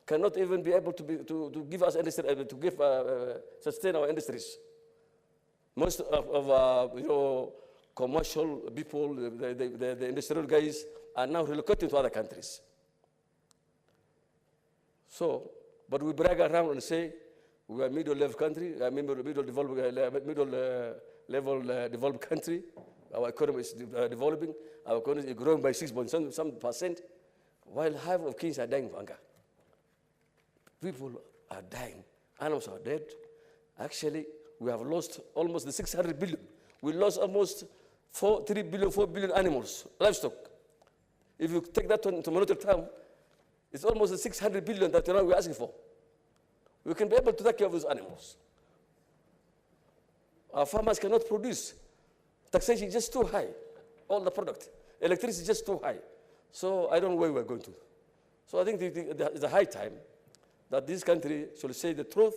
cannot even be able to give us industry, to give sustain our industries. Most of commercial people, the industrial guys are now relocating to other countries. So, but we brag around and say we are a middle-level country, a middle-level developed country. Our economy is developing. Our economy is growing by 6.some%, while half of Kenyans are dying of hunger. People are dying. Animals are dead. Actually, we have lost almost the 600 billion. We lost almost 4 billion animals, livestock. If you take that into monetary term, it's almost the 600 billion that we're asking for. We can be able to take care of those animals. Our farmers cannot produce. Taxation is just too high. All the product. Electricity is just too high. So I don't know where we're going to. So I think it's a high time that this country should say the truth.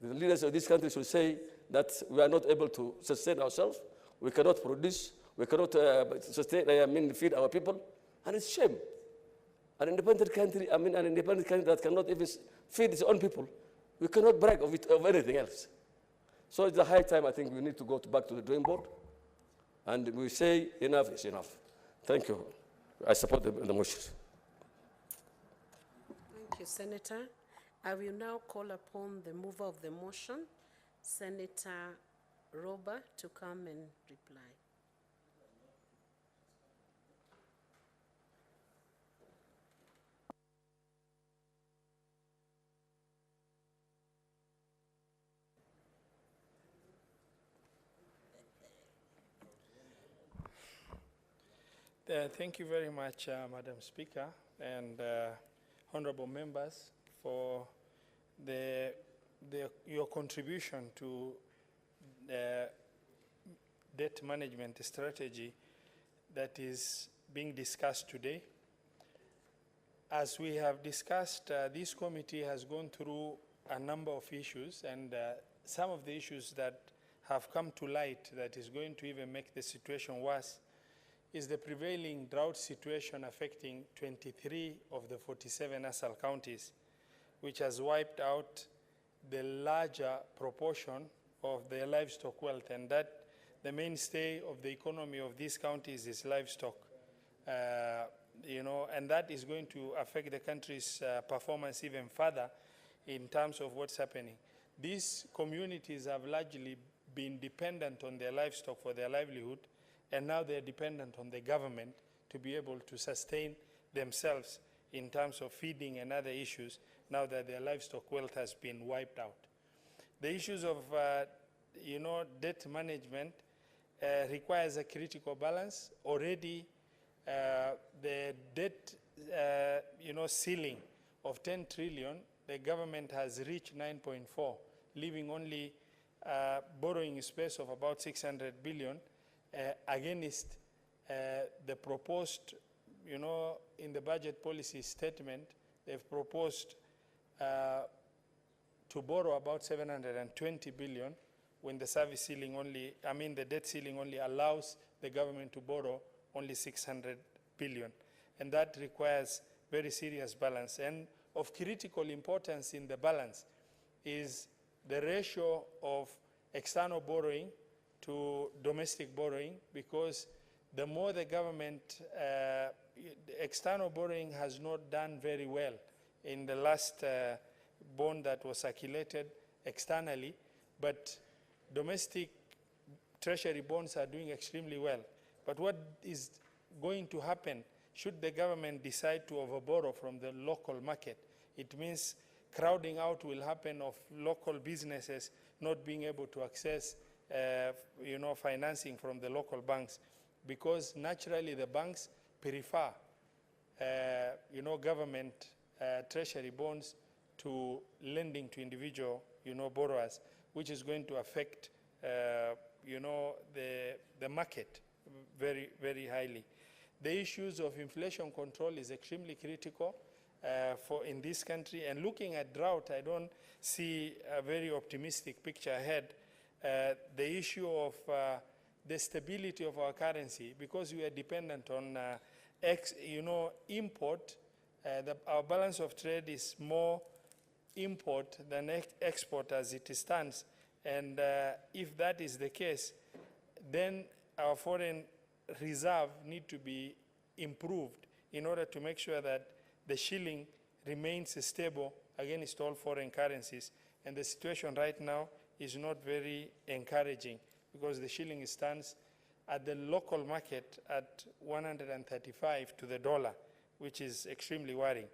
The leaders of this country should say that we are not able to sustain ourselves. We cannot produce. We cannot feed our people. And it's shame. An independent country, an independent country that cannot even feed its own people, we cannot brag of anything else. So it's a high time, I think we need to go back to the drawing board. And we say enough is enough. Thank you. I support the motion. Thank you, Senator. I will now call upon the mover of the motion, Senator Roba, to come and reply. Thank you very much, Madam Speaker, and honorable members for your contribution to the debt management strategy that is being discussed today. As we have discussed, this committee has gone through a number of issues, and some of the issues that have come to light that is going to even make the situation worse is the prevailing drought situation affecting 23 of the 47 ASAL counties, which has wiped out the larger proportion of their livestock wealth, and that the mainstay of the economy of these counties is livestock. And that is going to affect the country's performance even further in terms of what's happening. These communities have largely been dependent on their livestock for their livelihood, and now they're dependent on the government to be able to sustain themselves in terms of feeding and other issues now that their livestock wealth has been wiped out. The issues of debt management requires a critical balance. Already the debt ceiling of 10 trillion, the government has reached 9.4, leaving only borrowing space of about 600 billion against the proposed you know, in the budget policy statement, they've proposed to borrow about 720 billion when the service ceiling only, the debt ceiling only allows the government to borrow only 600 billion. And that requires very serious balance. And of critical importance in the balance is the ratio of external borrowing to domestic borrowing, because the more the government, external borrowing has not done very well in the last bond that was circulated externally, but domestic treasury bonds are doing extremely well. But what is going to happen should the government decide to overborrow from the local market? It means crowding out will happen of local businesses not being able to access financing from the local banks, because naturally the banks prefer government treasury bonds to lending to individual borrowers, which is going to affect the market very, very highly. The issues of inflation control is extremely critical in this country. And looking at drought, I don't see a very optimistic picture ahead. The issue of the stability of our currency, because we are dependent on import, our balance of trade is more import than export as it stands. And if that is the case, then our foreign reserve need to be improved in order to make sure that the shilling remains stable against all foreign currencies. And the situation right now is not very encouraging, because the shilling stands at the local market at 135 to the dollar, which is extremely worrying.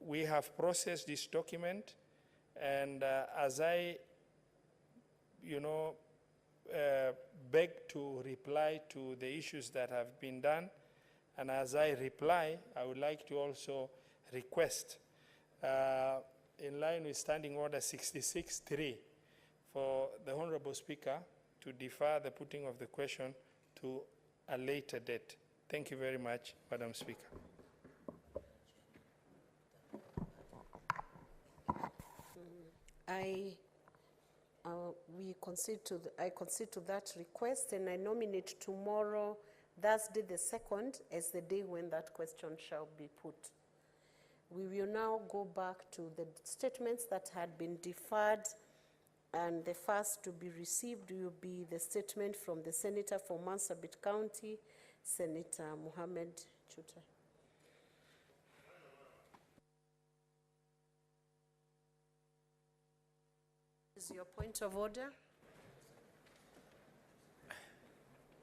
We have processed this document, and as I beg to reply to the issues that have been done, and as I reply, I would like to also request, in line with Standing Order 66.3, for the Honorable Speaker to defer the putting of the question to a later date. Thank you very much, Madam Speaker. I concede to that request, and I nominate tomorrow, Thursday the 2nd, as the day when that question shall be put. We will now go back to the statements that had been deferred, and the first to be received will be the statement from the Senator for Marsabit County, Senator Mohammed Chuta. Is your point of order?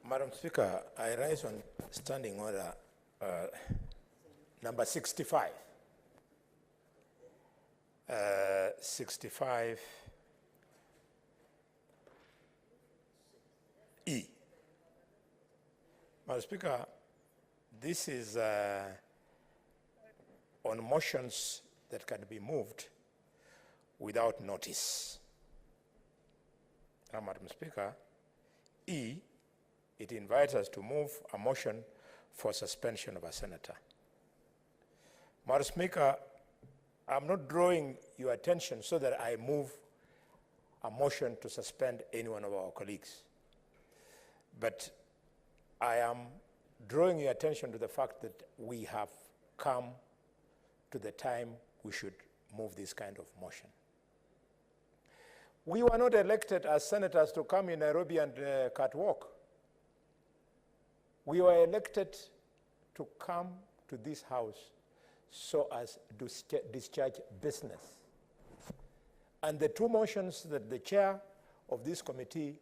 Madam Speaker, I rise on Standing Order number 65. 65E. Madam Speaker, this is on motions that can be moved without notice. Now, Madam Speaker, E, it invites us to move a motion for suspension of a senator. Madam Speaker, I'm not drawing your attention so that I move a motion to suspend any one of our colleagues. But I am drawing your attention to the fact that we have come to the time we should move this kind of motion. We were not elected as senators to come in Nairobi and catwalk. We were elected to come to this house so as to discharge business. And the two motions that the chair of this committee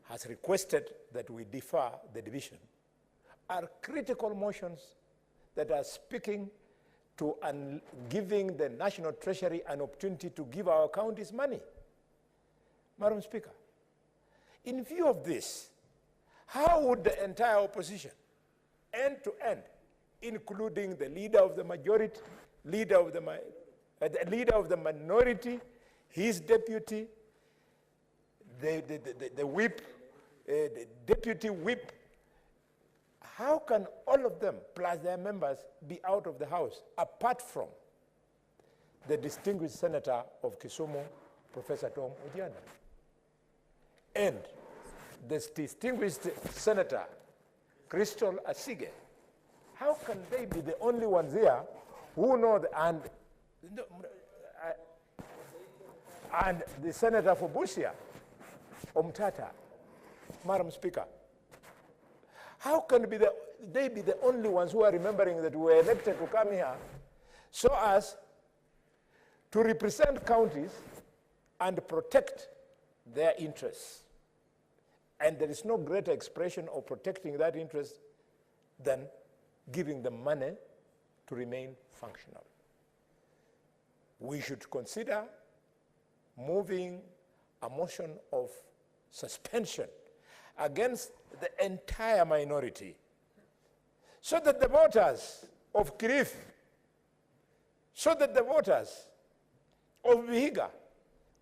has requested that we defer the division are critical motions that are speaking to giving the National Treasury an opportunity to give our counties money. Madam Speaker, in view of this, how would the entire opposition, end to end, including the leader of the majority, leader of the minority, his deputy, the whip, the deputy whip, How can all of them, plus their members, be out of the House, apart from the distinguished senator of Kisumu, Professor Tom Ojiana, and the distinguished senator, Crystal Asige? How can they be the only ones here who know, and the senator for Busia, Omtata, Madam Speaker? How can they be the only ones who are remembering that we were elected to come here so as to represent counties and protect their interests? And there is no greater expression of protecting that interest than giving them money to remain functional. We should consider moving a motion of suspension against the entire minority so that the voters of Kirif, so that the voters of Vihiga,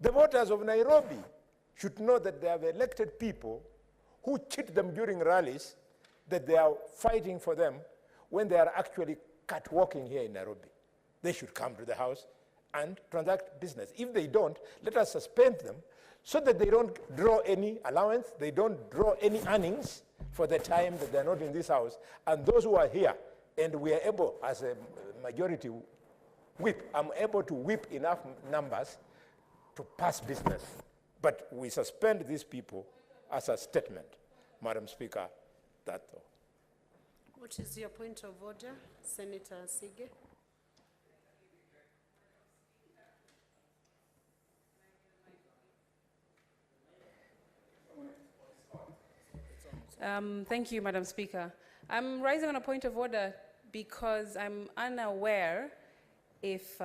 the voters of Nairobi should know that they have elected people who cheat them during rallies, that they are fighting for them when they are actually catwalking here in Nairobi. They should come to the House and transact business. If they don't, let us suspend them so that they don't draw any allowance, they don't draw any earnings for the time that they're not in this House. And those who are here, and we are able, as a majority whip, I'm able to whip enough numbers to pass business. But we suspend these people as a statement. Madam Speaker, that's all. What is your point of order, Senator Sige? Thank you, Madam Speaker. I'm rising on a point of order because I'm unaware if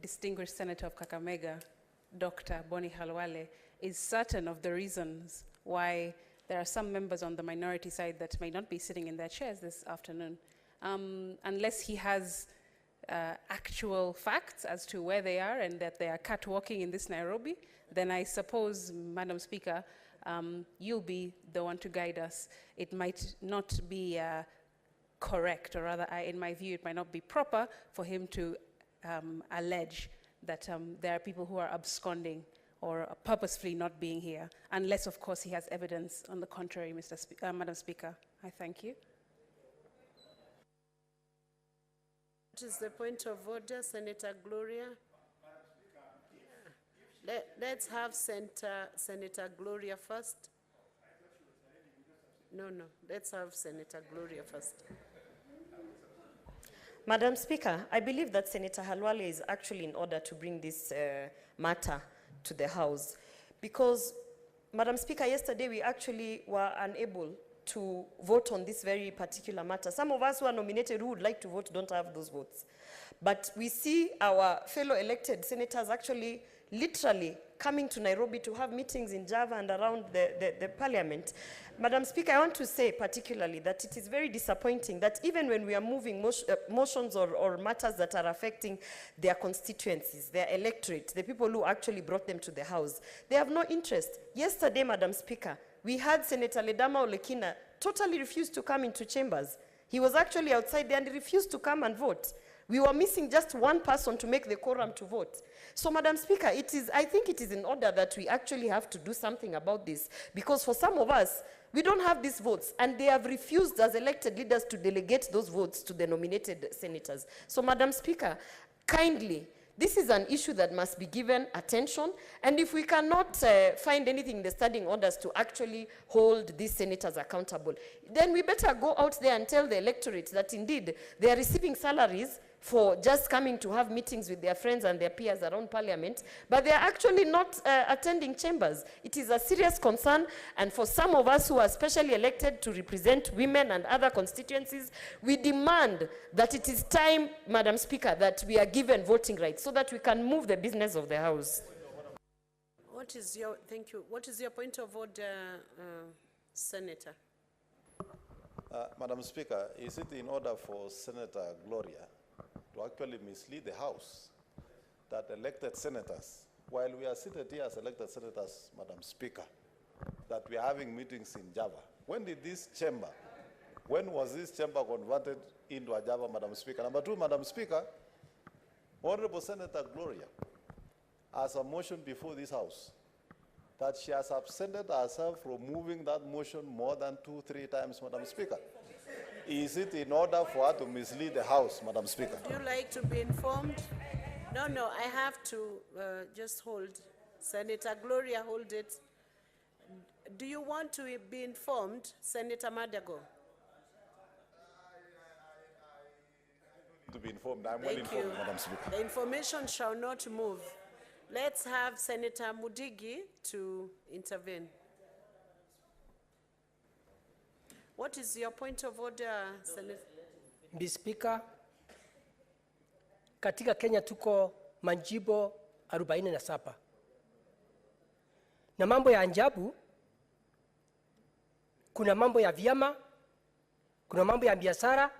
distinguished Senator of Kakamega, Dr. Boni Halwale, is certain of the reasons why there are some members on the minority side that may not be sitting in their chairs this afternoon. Unless he has actual facts as to where they are and that they are catwalking in this Nairobi, then I suppose, Madam Speaker, you'll be the one to guide us. It might not be correct, or rather, in my view, it might not be proper for him to allege that there are people who are absconding or purposefully not being here, unless, of course, he has evidence on the contrary, Madam Speaker. I thank you. What is the point of order, Senator Gloria? Let's have Senator Gloria first. No, let's have Senator Gloria first. Madam Speaker, I believe that Senator Halwale is actually in order to bring this matter to the House. Because, Madam Speaker, yesterday we actually were unable to vote on this very particular matter. Some of us who are nominated who would like to vote don't have those votes. But we see our fellow elected senators actually literally coming to Nairobi to have meetings in Java and around the parliament. Madam Speaker, I want to say particularly that it is very disappointing that even when we are moving motions or matters that are affecting their constituencies, their electorate, the people who actually brought them to the House, they have no interest. Yesterday, Madam Speaker, we had Senator Ledama Olekina totally refused to come into chambers. He was actually outside there and he refused to come and vote. We were missing just one person to make the quorum to vote. So, Madam Speaker, I think it is in order that we actually have to do something about this, because for some of us, we don't have these votes, and they have refused as elected leaders to delegate those votes to the nominated senators. So, Madam Speaker, kindly, this is an issue that must be given attention, and if we cannot find anything in the standing orders to actually hold these senators accountable, then we better go out there and tell the electorate that indeed they are receiving salaries for just coming to have meetings with their friends and their peers around parliament, but they are actually not attending chambers. It is a serious concern, and for some of us who are specially elected to represent women and other constituencies, we demand that it is time, Madam Speaker, that we are given voting rights so that we can move the business of the House. Thank you. What is your point of order, Senator? Madam Speaker, is it in order for Senator Gloria to actually mislead the House that elected senators, while we are seated here as elected senators, Madam Speaker, that we are having meetings in Java? When did this chamber When was this chamber converted into a Java, Madam Speaker? Number two, Madam Speaker, Honorable Senator Gloria has a motion before this House that she has absented herself from moving that motion more than 2-3 times, Madam Speaker. Is it in order for her to mislead the House, Madam Speaker? Would you like to be informed? No, I have to just hold. Senator Gloria, hold it. Do you want to be informed, Senator Madago? To be informed, I'm well Thank informed, you. Madam Speaker. The information shall not move. Let's have Senator Mudigi to intervene. What is your point of order, Senator? Mr. Speaker, katika Kenya tuko majimbo 47. Na mambo ya ajabu, kuna mambo ya vyama, kuna mambo ya biashara,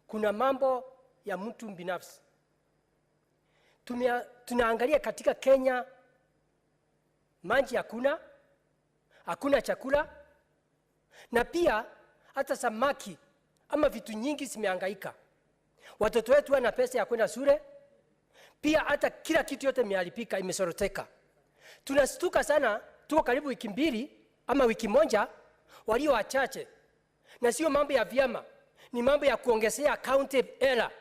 kuna mambo ya mtu binafsi. Tunaangalia katika Kenya, maji hakuna chakula, na pia hata samaki ama vitu nyingi zimehangaika. Watoto wetu wana pesa ya kwenda shule, pia hata kila kitu yote imeharibika, imesoroteka. Tunastuka sana, tuko karibu wiki 2 ama wiki 1 walio wachache. Na sio mambo ya vyama, ni mambo ya kuongezea county era.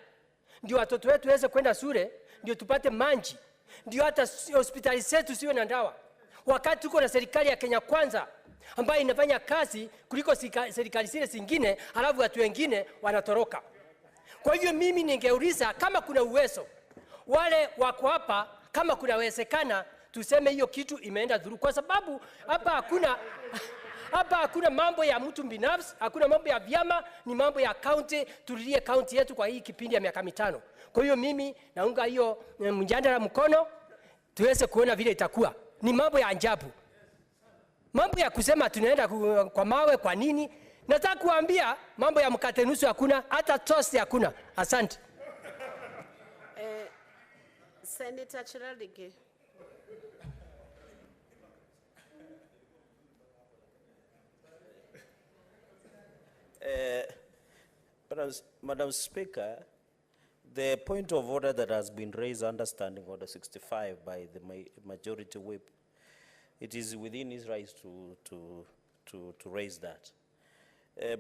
Ndio watoto wetu waweze kwenda shule, ndio tupate maji, ndio hata hospitali zetu siwe na dawa. Wakati tuko na serikali ya Kenya Kwanza ambayo inafanya kazi kuliko serikali zile zingine, halafu watu wengine wanatoroka. Kwa hivyo mimi ningeuliza kama kuna uwezo, wale wako hapa, kama kunawezekana tuseme hiyo kitu imeenda dhuru, kwa sababu hapa hakuna mambo ya mtu binafsi, hakuna mambo ya vyama, ni mambo ya county. Tulilie county yetu kwa hii kipindi ya miaka 5. Kwa hiyo mimi naunga hiyo mjadala mkono, tuweze kuona vile itakuwa. Ni mambo ya ajabu, mambo ya kusema tunaenda kwa mawe. Kwa nini? Nataka kuambia mambo ya mkate nusu hakuna, hata toast hakuna. Asante. Senator Chiradige. Madam Speaker, the point of order that has been raised under Standing Order 65 by the Majority Whip, it is within his rights to raise that.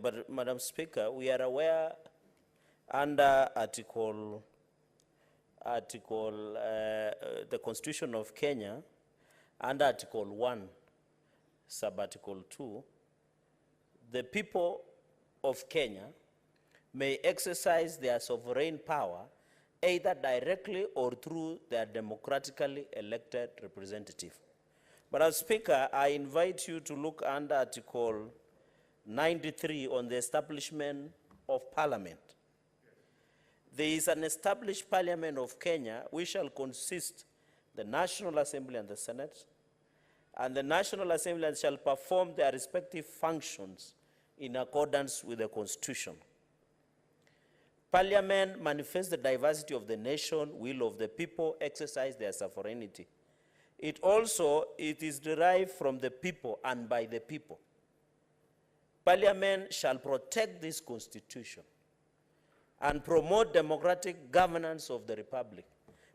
But Madam Speaker, we are aware under the Constitution of Kenya, under Article 1, Sub-Article 2, the people of Kenya may exercise their sovereign power either directly or through their democratically elected representative. Madam Speaker, I invite you to look under Article 93 on the establishment of Parliament. There is an established Parliament of Kenya which shall consist the National Assembly and the Senate, and the National Assembly shall perform their respective functions in accordance with the Constitution. Parliament manifests the diversity of the nation, will of the people, exercise their sovereignty. It is derived from the people and by the people. Parliament shall protect this Constitution and promote democratic governance of the Republic.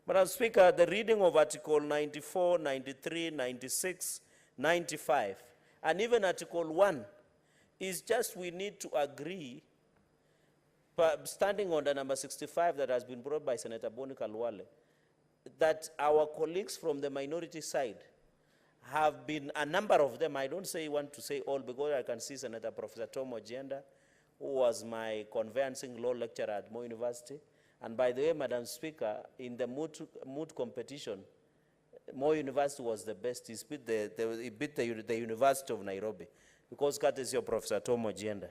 Madam Speaker, the reading of Article 94, 93, 96, 95, and even Article 1 is just we need to agree, standing under number 65 that has been brought by Senator Boni Kalwale, that our colleagues from the minority side have been, a number of them, I don't want to say all, because I can see Senator Professor Tom Ojienda, who was my conveyancing law lecturer at Moi University. And by the way, Madam Speaker, in the moot competition, Moi University was the best. He beat the University of Nairobi, because courtesy of Professor Tom Ojienda.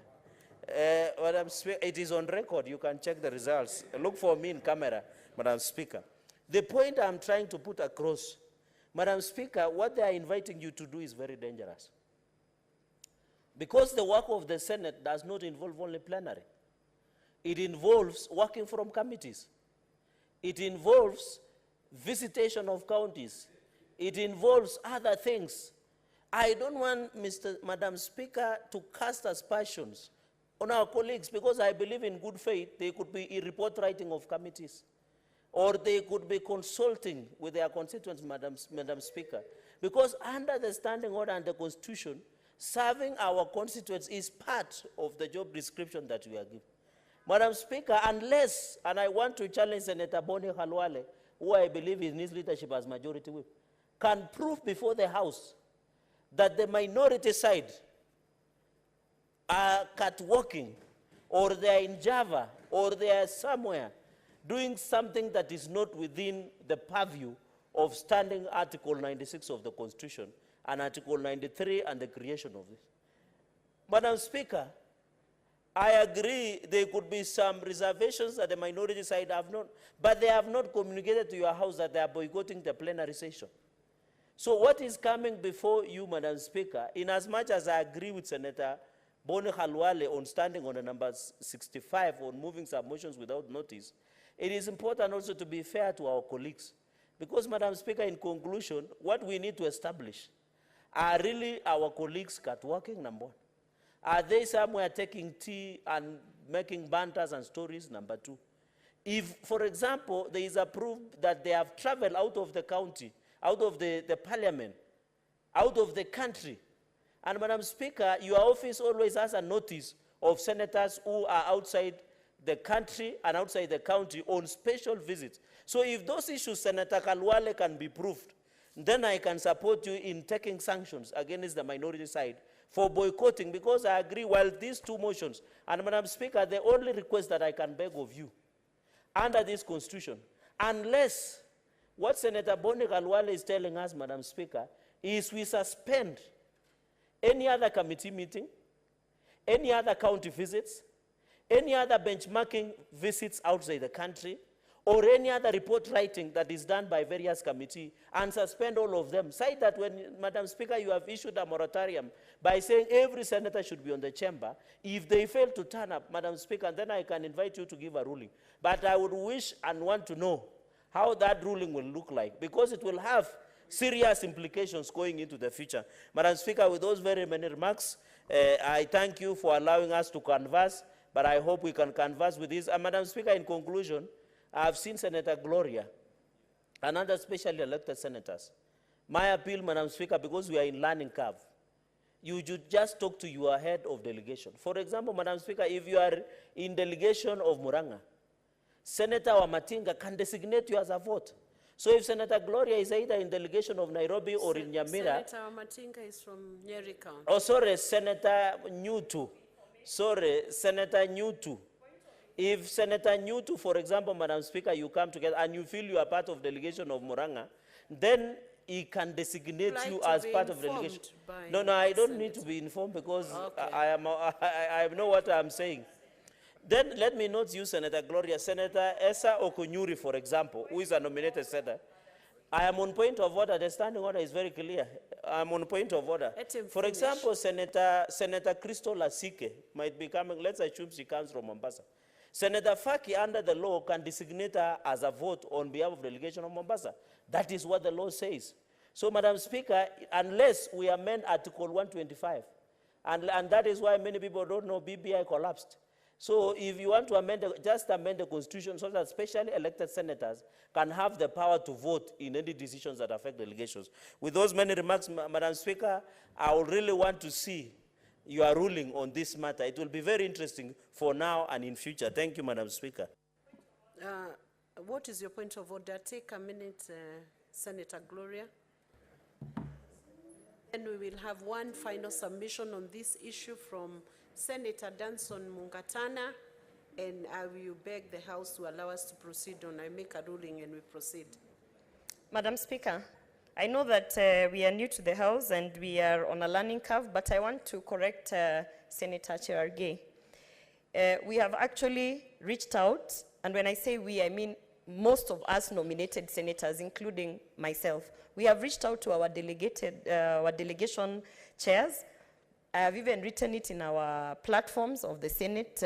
Madam Speaker, it is on record. You can check the results. Look for me in camera, Madam Speaker. The point I'm trying to put across, Madam Speaker, what they are inviting you to do is very dangerous. Because the work of the Senate does not involve only plenary. It involves working from committees. It involves visitation of counties. It involves other things. I don't want, Madam Speaker, to cast aspersions on our colleagues, because I believe in good faith, they could be in report writing of committees, or they could be consulting with their constituents, Madam Speaker. Because under the standing order and the Constitution, serving our constituents is part of the job description that we are given. Madam Speaker, unless, and I want to challenge Senator Boni Khalwale, who I believe in his leadership as majority whip, can prove before the House that the minority side are catwalking, or they are in Java, or they are somewhere doing something that is not within the purview of standing Article 96 of the Constitution and Article 93 and the creation of this. Madam Speaker, I agree there could be some reservations that the minority side have not, but they have not communicated to your House that they are boycotting the plenary session. So what is coming before you, Madam Speaker, in as much as I agree with Senator Boni Khalwale on standing on the number 65 on moving submotions without notice, it is important also to be fair to our colleagues. Because, Madam Speaker, in conclusion, what we need to establish are really our colleagues catwalking, number one. Are they somewhere taking tea and making banters and stories, number two? If, for example, there is a proof that they have traveled out of the county, out of the parliament, out of the country, and Madam Speaker, your office always has a notice of senators who are outside the country and outside the county on special visits. So if those issues, Senator Khalwale, can be proved, then I can support you in taking sanctions against the minority side for boycotting, because I agree, while these two motions, and Madam Speaker, the only request that I can beg of you under this Constitution, unless what Senator Boni Khalwale is telling us, Madam Speaker, is we suspend any other committee meeting, any other county visits, any other benchmarking visits outside the country, or any other report writing that is done by various committees, and suspend all of them. Say that when, Madam Speaker, you have issued a moratorium by saying every senator should be on the chamber. If they fail to turn up, Madam Speaker, then I can invite you to give a ruling. But I would wish and want to know how that ruling will look like, because it will have serious implications going into the future. Madam Speaker, with those very many remarks, I thank you for allowing us to converse, but I hope we can converse with this. And Madam Speaker, in conclusion, I have seen Senator Gloria and other specially elected senators. My appeal, Madam Speaker, because we are in learning curve, you should just talk to your head of delegation. For example, Madam Speaker, if you are in delegation of Murang'a, Senator Wamatinga can designate you as a vote. So if Senator Gloria is either in delegation of Nairobi or in Nyamira. Senator Wamatinga is from Nyeri County. Oh, sorry, Senator Nyutu. Sorry, Senator Nyutu. If Senator Nyutu, for example, Madam Speaker, you come together and you feel you are part of delegation of Murang'a, then he can designate you as part of delegation. No, I don't need to be informed, because I know what I'm saying. Then let me not use Senator Gloria. Senator Esa Okunyuri, for example, who is a nominated senator. I am on point of order. The standing order is very clear. I'm on point of order. For example, Senator Crystal Asike might be coming. Let's assume she comes from Mombasa. Senator Faki, under the law, can designate her as a vote on behalf of the delegation of Mombasa. That is what the law says. So, Madam Speaker, unless we amend Article 125, and that is why many people don't know BBI collapsed. So if you want to amend, just amend the Constitution so that specially elected senators can have the power to vote in any decisions that affect delegations. With those many remarks, Madam Speaker, I would really want to see your ruling on this matter. It will be very interesting for now and in future. Thank you, Madam Speaker. What is your point of order? Take a minute, Senator Gloria. And we will have one final submission on this issue from Senator Danson Mungatana, and I will beg the House to allow us to proceed on. I make a ruling and we proceed. Madam Speaker, I know that we are new to the House and we are on a learning curve, but I want to correct Senator Cherargei. We have actually reached out, and when I say we, I mean most of us nominated senators, including myself. We have reached out to our delegation chairs. I have even written it in our platforms of the Senate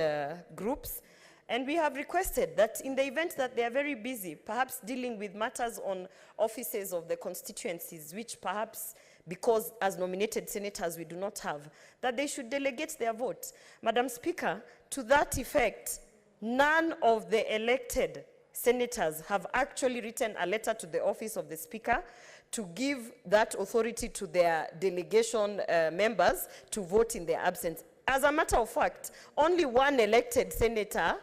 groups. And we have requested that in the event that they are very busy, perhaps dealing with matters on offices of the constituencies, which perhaps because as nominated senators we do not have, that they should delegate their vote. Madam Speaker, to that effect, none of the elected senators have actually written a letter to the office of the Speaker to give that authority to their delegation members to vote in their absence. As a matter of fact, only one elected senator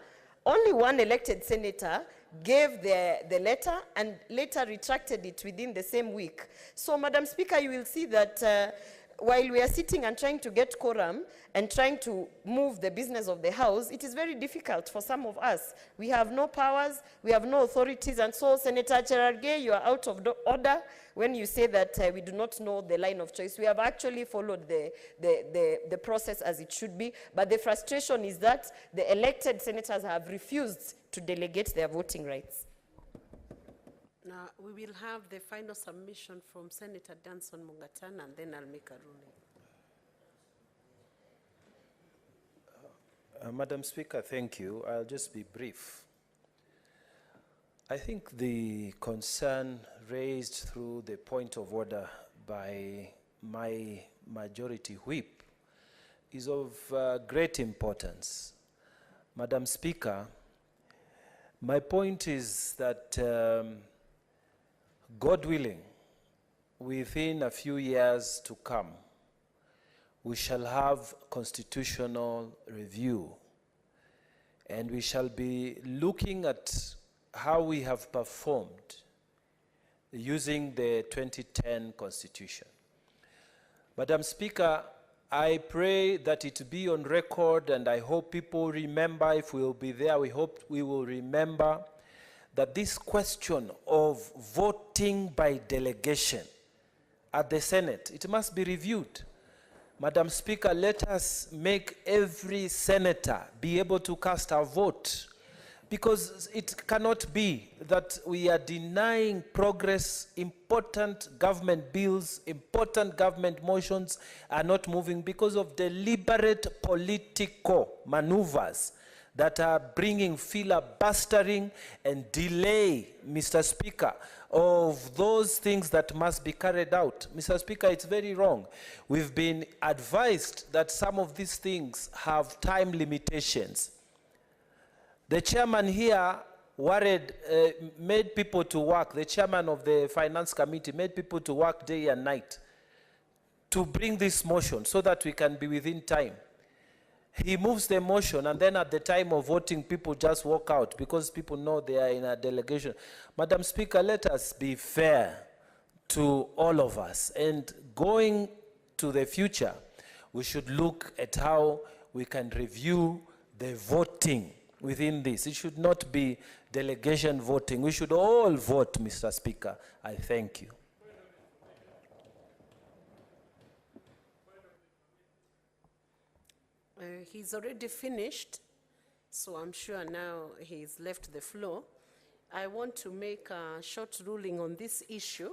gave the letter and later retracted it within the same week. So, Madam Speaker, you will see that while we are sitting and trying to get quorum and trying to move the business of the House, it is very difficult for some of us. We have no powers, we have no authorities, and so, Senator Cherargei, you are out of order when you say that we do not know the line of choice. We have actually followed the process as it should be, but the frustration is that the elected senators have refused to delegate their voting rights. Now, we will have the final submission from Senator Danson Mungatana, and then I'll make a ruling. Madam Speaker, thank you. I'll just be brief. I think the concern raised through the point of order by my majority whip is of great importance. Madam Speaker, my point is that God willing, within a few years to come, we shall have constitutional review, and we shall be looking at how we have performed using the 2010 Constitution. Madam Speaker, I pray that it be on record, and I hope people remember, if we will be there, we hope we will remember that this question of voting by delegation at the Senate, it must be reviewed. Madam Speaker, let us make every senator be able to cast a vote, because it cannot be that we are denying progress. Important government bills, important government motions are not moving because of deliberate political maneuvers that are bringing filibustering and delay, Mr. Speaker, of those things that must be carried out. Mr. Speaker, it's very wrong. We've been advised that some of these things have time limitations. The chairman here worried, made people to work, the chairman of the finance committee made people to work day and night to bring this motion so that we can be within time. He moves the motion, and then at the time of voting, people just walk out because people know they are in a delegation. Madam Speaker, let us be fair to all of us. And going to the future, we should look at how we can review the voting within this. It should not be delegation voting. We should all vote, Mr. Speaker. I thank you. He's already finished, so I'm sure now he's left the floor. I want to make a short ruling on this issue,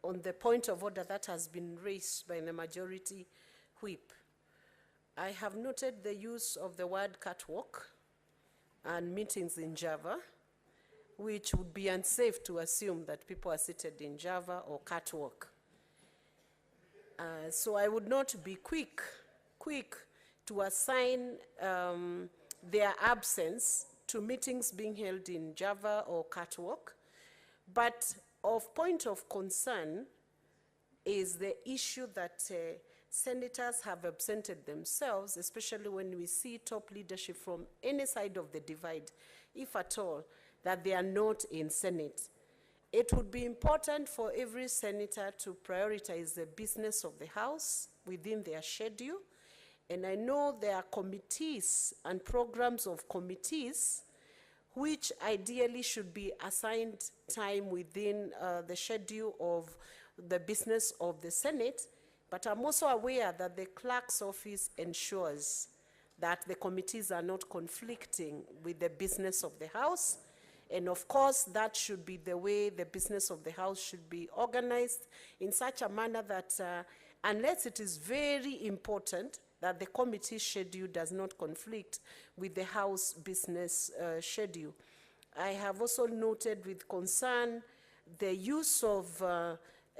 on the point of order that has been raised by the majority whip. I have noted the use of the word catwalk and meetings in Java, which would be unsafe to assume that people are seated in Java or catwalk. So I would not be quick to assign their absence to meetings being held in Java or catwalk. But of point of concern is the issue that senators have absented themselves, especially when we see top leadership from any side of the divide, if at all, that they are not in Senate. It would be important for every senator to prioritize the business of the House within their schedule. And I know there are committees and programs of committees which ideally should be assigned time within the schedule of the business of the Senate. But I'm also aware that the clerk's office ensures that the committees are not conflicting with the business of the House. And of course, that should be the way the business of the House should be organized, in such a manner that unless it is very important that the committee schedule does not conflict with the House business schedule. I have also noted with concern the use of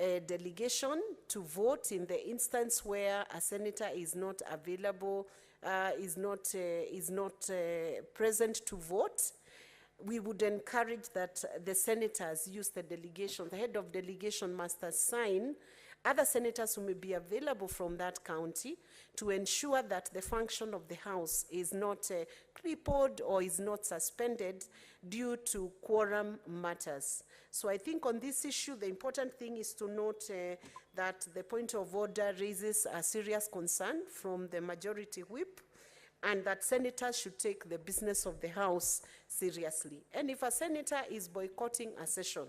a delegation to vote in the instance where a senator is not available, is not present to vote. We would encourage that the senators use the delegation. The head of delegation must assign other senators who may be available from that county to ensure that the function of the House is not crippled or is not suspended due to quorum matters. So I think on this issue, the important thing is to note that the point of order raises a serious concern from the majority whip, and that senators should take the business of the House seriously. And if a senator is boycotting a session,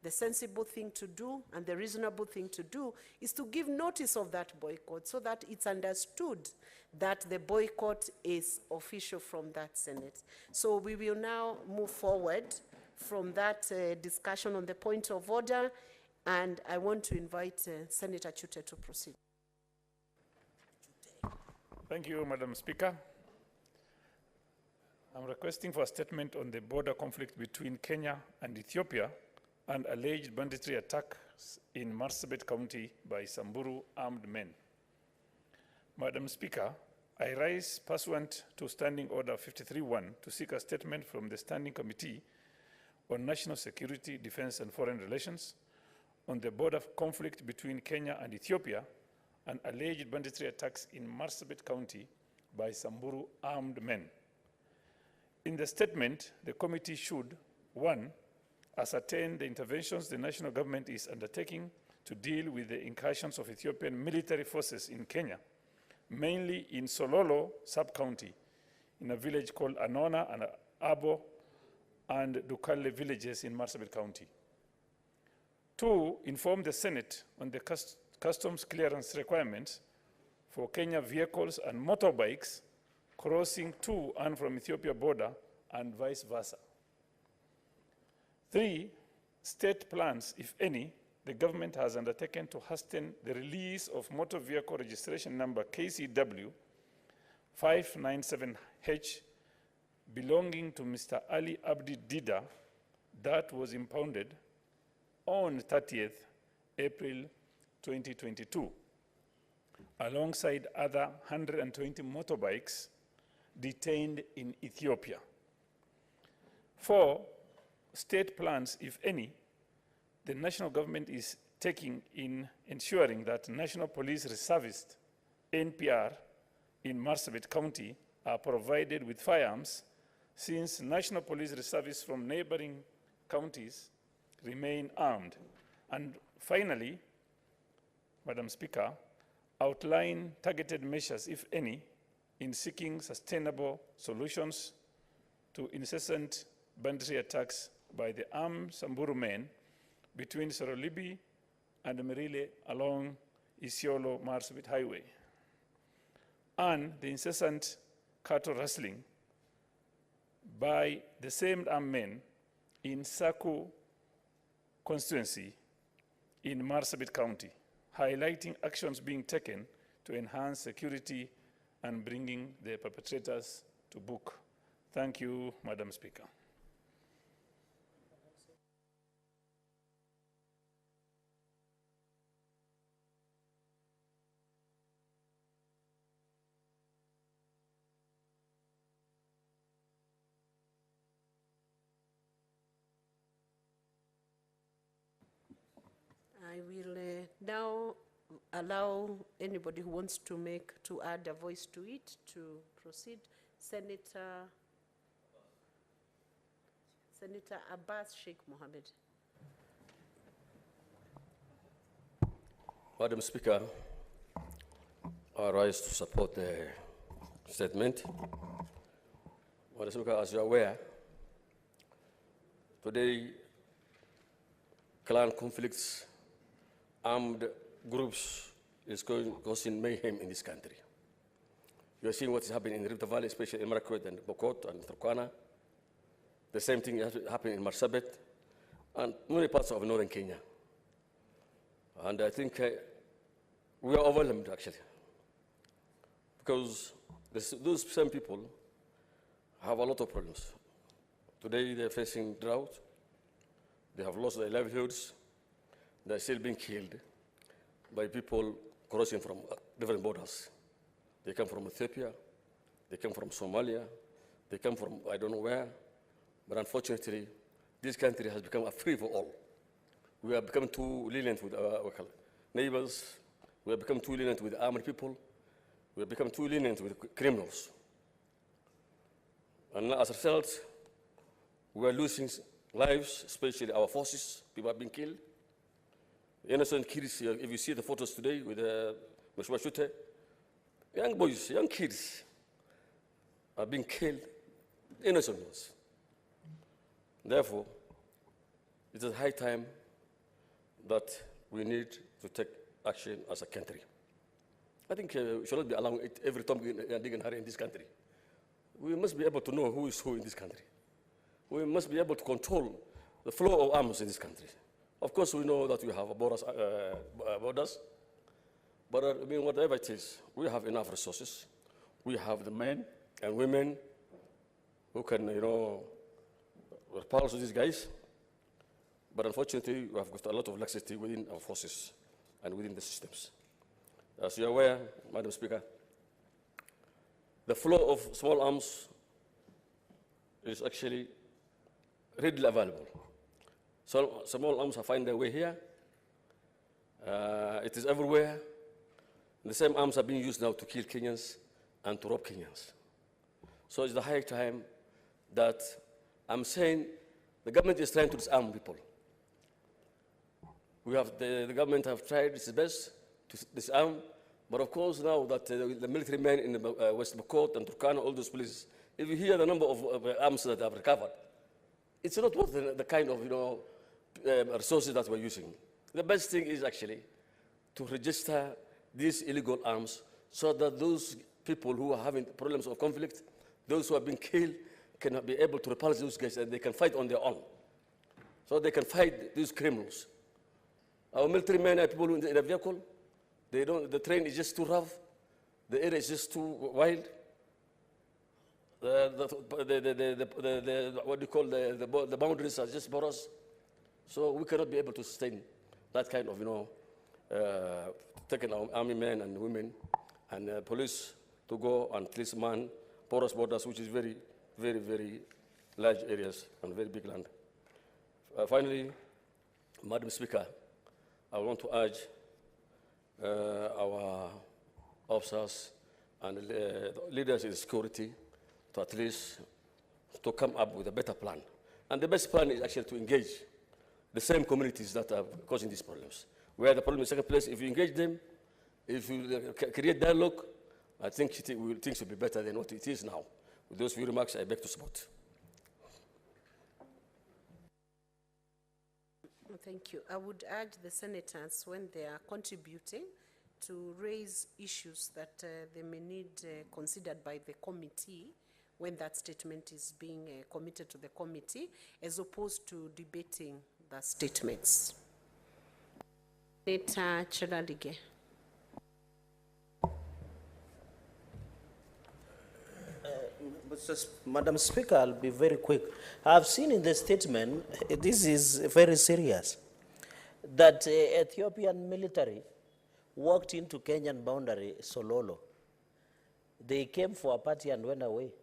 the sensible thing to do and the reasonable thing to do is to give notice of that boycott so that it's understood that the boycott is official from that Senate. So we will now move forward from that discussion on the point of order, and I want to invite Senator Chute to proceed. Thank you, Madam Speaker. I'm requesting for a statement on the border conflict between Kenya and Ethiopia and alleged banditry attacks in Marsabit County by Samburu armed men. Madam Speaker, I rise pursuant to Standing Order 53-1 to seek a statement from the Standing Committee on National Security, Defense and Foreign Relations on the border conflict between Kenya and Ethiopia and alleged banditry attacks in Marsabit County by Samburu armed men. In the statement, the committee should, 1, ascertain the interventions the national government is undertaking to deal with the incursions of Ethiopian military forces in Kenya, mainly in Sololo sub-county, in a village called Anona and Abo and Dukale villages in Marsabit County. 2, inform the Senate on the customs clearance requirements for Kenya vehicles and motorbikes crossing to and from Ethiopia border and vice versa. 3, state plans, if any, the government has undertaken to hasten the release of motor vehicle registration number KCW 597H belonging to Mr. Ali Abdi Dida that was impounded on 30th April 2022, alongside other 120 motorbikes detained in Ethiopia. 4, state plans, if any, the national government is taking in ensuring that National Police Reservist, NPR, in Marsabit County are provided with firearms, since National Police Reservists from neighboring counties remain armed. And finally, Madam Speaker, outline targeted measures, if any, in seeking sustainable solutions to incessant banditry attacks by the armed Samburu men between Sorolibi and Merile along Isiolo-Marsabit Highway, and the incessant cattle rustling by the same armed men in Saku constituency in Marsabit County, highlighting actions being taken to enhance security and bringing the perpetrators to book. Thank you, Madam Speaker. I will now allow anybody who wants to add a voice to it to proceed. Senator Abbas Sheikh Mohammed. Madam Speaker, I rise to support the statement. Madam Speaker, as you are aware, today clan conflicts, armed groups is causing mayhem in this country. You are seeing what is happening in the Rift Valley, especially in Marakwet and Bokot and Turkana. The same thing is happening in Marsabit and many parts of northern Kenya. And I think we are overwhelmed, actually, because those same people have a lot of problems. Today they're facing drought, they have lost their livelihoods, They're still being killed by people crossing from different borders. They come from Ethiopia, they come from Somalia, they come from I don't know where, but unfortunately, this country has become a free for all. We have become too lenient with our neighbors, we have become too lenient with armed people, we have become too lenient with criminals. And as a result, we are losing lives, especially our forces. People have been killed. Innocent kids, if you see the photos today with Mheshimiwa Shute, young boys, young kids are being killed, innocent ones. Therefore, it is high time that we need to take action as a country. I think we should not be allowing it every Tom, Dick, and Harry in this country. We must be able to know who is who in this country. We must be able to control the flow of arms in this country. Of course, we know that we have borders, but I mean, whatever it is, we have enough resources. We have the men and women who can, repulse these guys. But unfortunately, we have got a lot of laxity within our forces and within the systems. As you're aware, Madam Speaker, the flow of small arms is actually readily available. So small arms have found their way here. It is everywhere. The same arms are being used now to kill Kenyans and to rob Kenyans. So it's the high time that I'm saying the government is trying to disarm people. We have the government have tried its best to disarm, but of course now that the military men in the West Bokot and Turkana, all those places, if you hear the number of arms that have recovered, it's not worth the kind of resources that we're using. The best thing is actually to register these illegal arms so that those people who are having problems of conflict, those who have been killed, can be able to repulse those guys and they can fight on their own. So they can fight these criminals. Our military men are people in the vehicle. The train is just too rough. The area is just too wild. What do you call the boundaries are just porous. So we cannot be able to sustain that kind of, taking our army men and women and police to go and police man porous borders, which is very, very, very large areas and very big land. Finally, Madam Speaker, I want to urge our officers and leaders in security to at least to come up with a better plan. And the best plan is actually to engage the same communities that are causing these problems. Where the problem is taking place, if you engage them, if you create dialogue, I think things will be better than what it is now. With those few remarks, I beg to support. Thank you. I would urge the senators, when they are contributing, to raise issues that they may need considered by the committee when that statement is being committed to the committee, as opposed to debating the statements. Senator Chelalige. Madam Speaker, I'll be very quick. I've seen in the statement, this is very serious, that Ethiopian military walked into Kenyan boundary, Sololo. They came for a party and went away.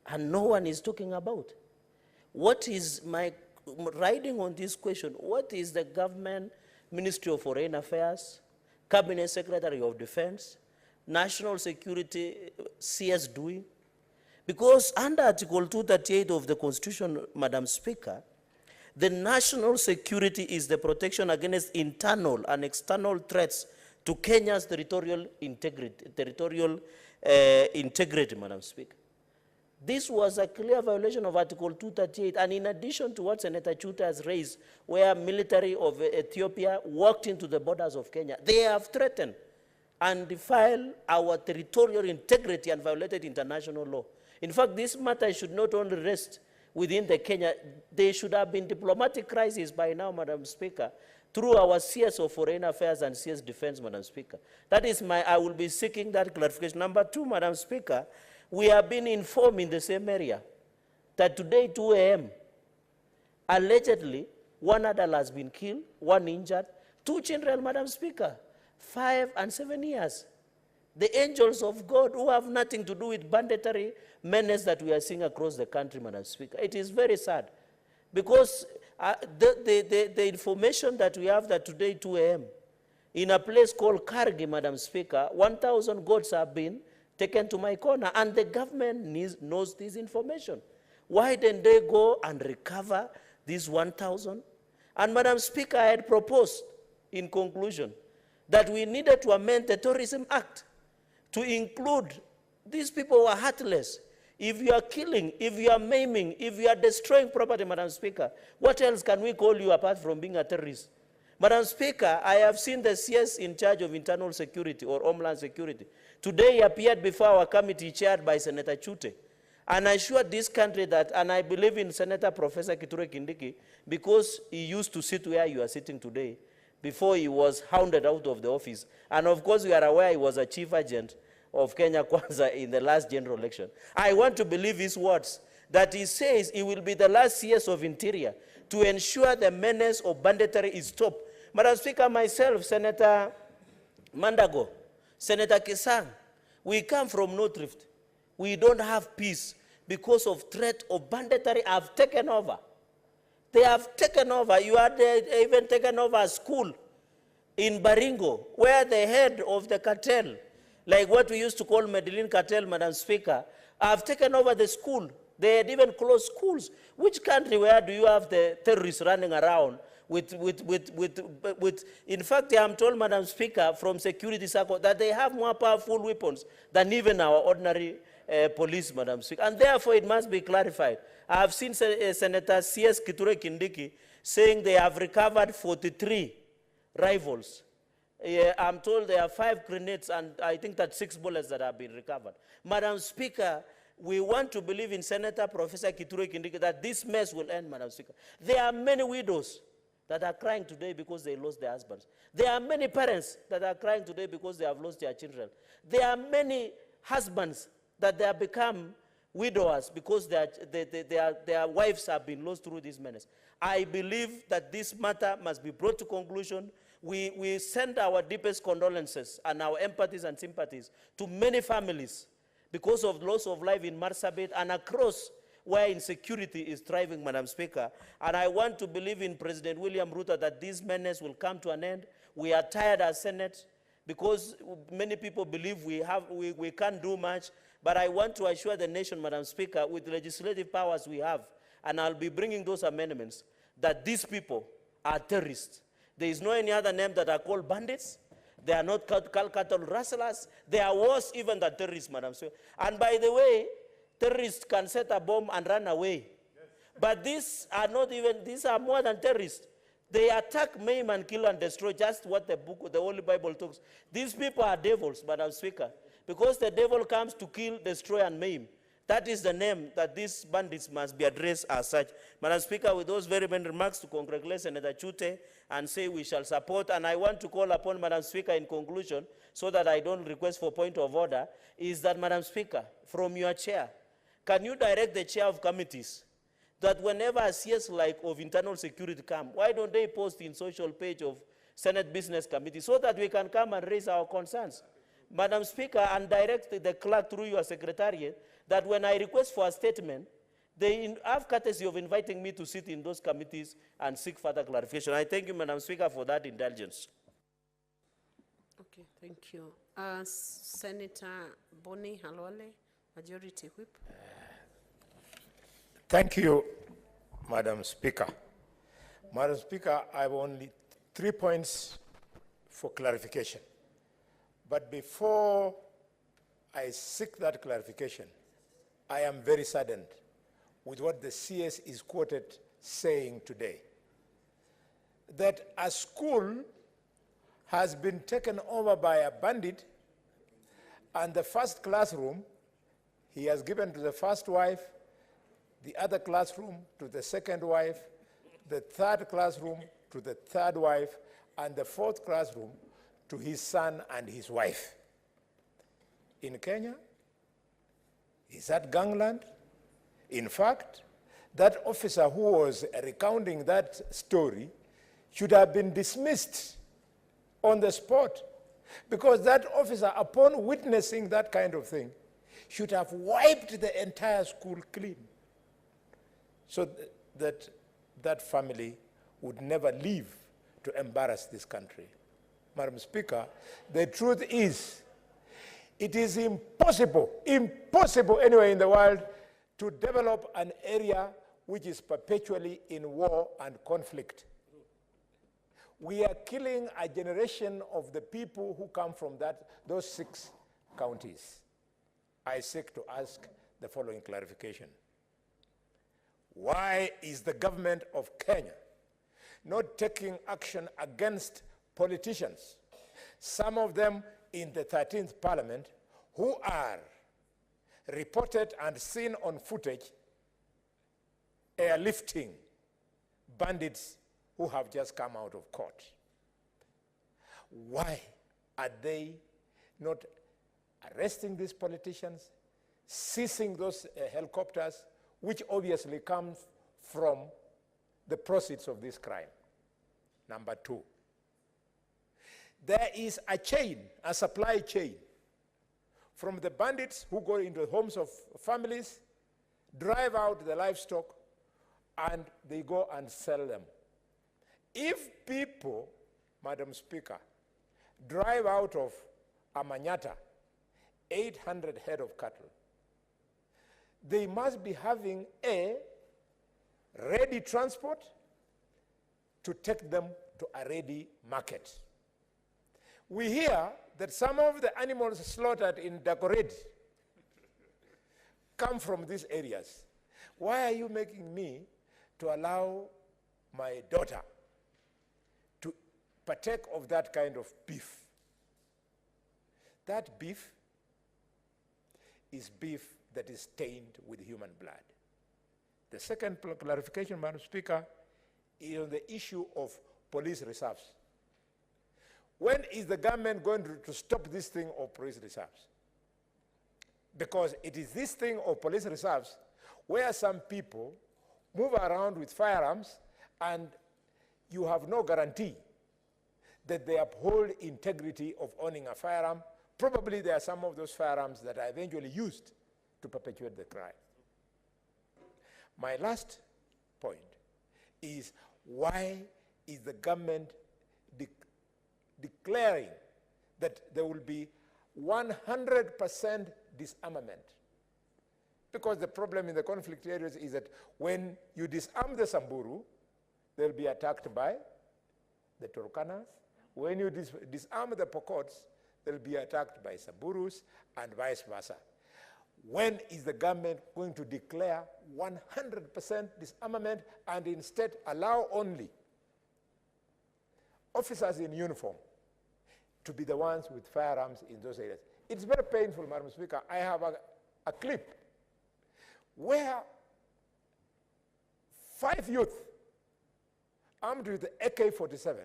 And no one is talking about. What is my riding on this question? What is the government, Ministry of Foreign Affairs, Cabinet Secretary of Defense, National Security, CS doing? Because under Article 238 of the Constitution, Madam Speaker, the national security is the protection against internal and external threats to Kenya's territorial integrity, Madam Speaker. This was a clear violation of Article 238, and in addition to what Senator Chuta has raised, where military of Ethiopia walked into the borders of Kenya, they have threatened and defiled our territorial integrity and violated international law. In fact, this matter should not only rest within the Kenya, there should have been diplomatic crisis by now, Madam Speaker, through our CS of Foreign Affairs and CS Defense, Madam Speaker. That is I will be seeking that clarification. Number two, Madam Speaker, we have been informed in the same area that today, 2 a.m., allegedly, One adult has been killed, one injured, 2 children, Madam Speaker, 5 and 7 years. The angels of God who have nothing to do with banditry menace that we are seeing across the country, Madam Speaker. It is very sad because the information that we have that today, 2 a.m., in a place called Kargi, Madam Speaker, 1,000 goats have been taken to my corner, and the government knows this information. Why didn't they go and recover these 1,000? And Madam Speaker, I had proposed, in conclusion, that we needed to amend the Tourism Act to include these people who are heartless. If you are killing, if you are maiming, if you are destroying property, Madam Speaker, what else can we call you apart from being a terrorist? Madam Speaker, I have seen the CS in charge of internal security or homeland security. Today he appeared before our committee chaired by Senator Chute. And I assured this country that, and I believe in Senator Professor Kithure Kindiki, because he used to sit where you are sitting today, before he was hounded out of the office. And of course, we are aware he was a chief agent of Kenya Kwanza in the last general election. I want to believe his words, that he says he will be the last CS of Interior to ensure the menace of banditry is stopped. Madam Speaker, myself, Senator Mandago, Senator Kisang, we come from North Rift. We don't have peace because of threat of banditry have taken over. They have taken over. You had even taken over a school in Baringo, where the head of the cartel, like what we used to call Medellin cartel, Madam Speaker, have taken over the school. They had even closed schools. Which country where do you have the terrorists running around in fact, I am told, Madam Speaker, from security circle, that they have more powerful weapons than even our ordinary police, Madam Speaker. And therefore, it must be clarified. I have seen Senator C.S. Kithure Kindiki saying they have recovered 43 rifles. I'm told there are 5 grenades and I think that 6 bullets that have been recovered. Madam Speaker, we want to believe in Senator Professor Kithure Kindiki that this mess will end, Madam Speaker. There are many widows that are crying today because they lost their husbands. There are many parents that are crying today because they have lost their children. There are many husbands that they have become widowers because their wives have been lost through this menace. I believe that this matter must be brought to conclusion. We send our deepest condolences and our empathies and sympathies to many families because of loss of life in Marsabit and across where insecurity is thriving, Madam Speaker. And I want to believe in President William Ruto that this menace will come to an end. We are tired as Senate because many people believe we can't do much. But I want to assure the nation, Madam Speaker, with the legislative powers we have, and I'll be bringing those amendments, that these people are terrorists. There is no any other name that are called bandits. They are not cattle rustlers. They are worse even than terrorists, Madam Speaker. And by the way, terrorists can set a bomb and run away. Yes. But these are not even, these are more than terrorists. They attack, maim, and kill and destroy, just what the Holy Bible talks. These people are devils, Madam Speaker, because the devil comes to kill, destroy, and maim. That is the name that these bandits must be addressed as such. Madam Speaker, with those very many remarks, to congratulate Senator Chute and say we shall support, and I want to call upon Madam Speaker in conclusion, so that I don't request for point of order, is that, Madam Speaker, from your chair, can you direct the chair of committees that whenever a CS like of internal security come, why don't they post in social page of Senate Business Committee so that we can come and raise our concerns? Madam Speaker, and direct the clerk through your secretariat that when I request for a statement, they have courtesy of inviting me to sit in those committees and seek further clarification. I thank you, Madam Speaker, for that indulgence. Okay, thank you. Senator Boni Halwale, Majority Whip. Thank you, Madam Speaker. Madam Speaker, I have only 3 points for clarification. But before I seek that clarification, I am very saddened with what the CS is quoted saying today. That a school has been taken over by a bandit, and the first classroom he has given to the first wife, the other classroom to the second wife, the third classroom to the third wife, and the fourth classroom to his son and his wife. In Kenya, is that gangland? In fact, that officer who was recounting that story should have been dismissed on the spot, because that officer, upon witnessing that kind of thing, should have wiped the entire school clean, so that family would never live to embarrass this country. Madam Speaker, the truth is, it is impossible anywhere in the world to develop an area which is perpetually in war and conflict. We are killing a generation of the people who come from those 6 counties. I seek to ask the following clarification. Why is the government of Kenya not taking action against politicians, some of them in the 13th Parliament, who are reported and seen on footage airlifting bandits who have just come out of court? Why are they not arresting these politicians, seizing those helicopters, which obviously come from the proceeds of this crime? Number 2, there is a chain, a supply chain, from the bandits who go into the homes of families, drive out the livestock, and they go and sell them. If people, Madam Speaker, drive out of Amanyata 800 head of cattle, they must be having a ready transport to take them to a ready market. We hear that some of the animals slaughtered in Dagoretti come from these areas. Why are you making me to allow my daughter to partake of that kind of beef? That beef is beef that is stained with human blood. The second clarification, Madam Speaker, is on the issue of police reserves. When is the government going to stop this thing of police reserves? Because it is this thing of police reserves where some people move around with firearms and you have no guarantee that they uphold integrity of owning a firearm. Probably there are some of those firearms that are eventually used to perpetuate the crime. My last point is, why is the government declaring that there will be 100% disarmament? Because the problem in the conflict areas is that when you disarm the Samburu, they'll be attacked by the Turkanas. When you disarm the Pokots, they'll be attacked by Samburus, and vice versa. When is the government going to declare 100% disarmament and instead allow only officers in uniform to be the ones with firearms in those areas? It's very painful, Madam Speaker. I have a clip where 5 youth armed with the AK-47,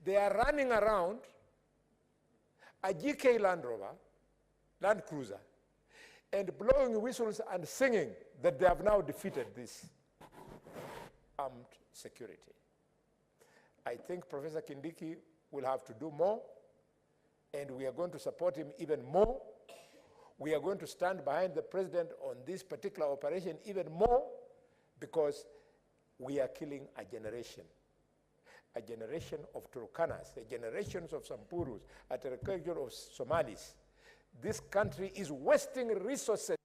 they are running around a GK Land Rover, Land Cruiser, and blowing whistles and singing that they have now defeated this armed security. I think Professor Kindiki will have to do more, and we are going to support him even more. We are going to stand behind the president on this particular operation even more, because we are killing a generation of Turkanas, a generation of Sampurus, a generation of Somalis. This country is wasting resources.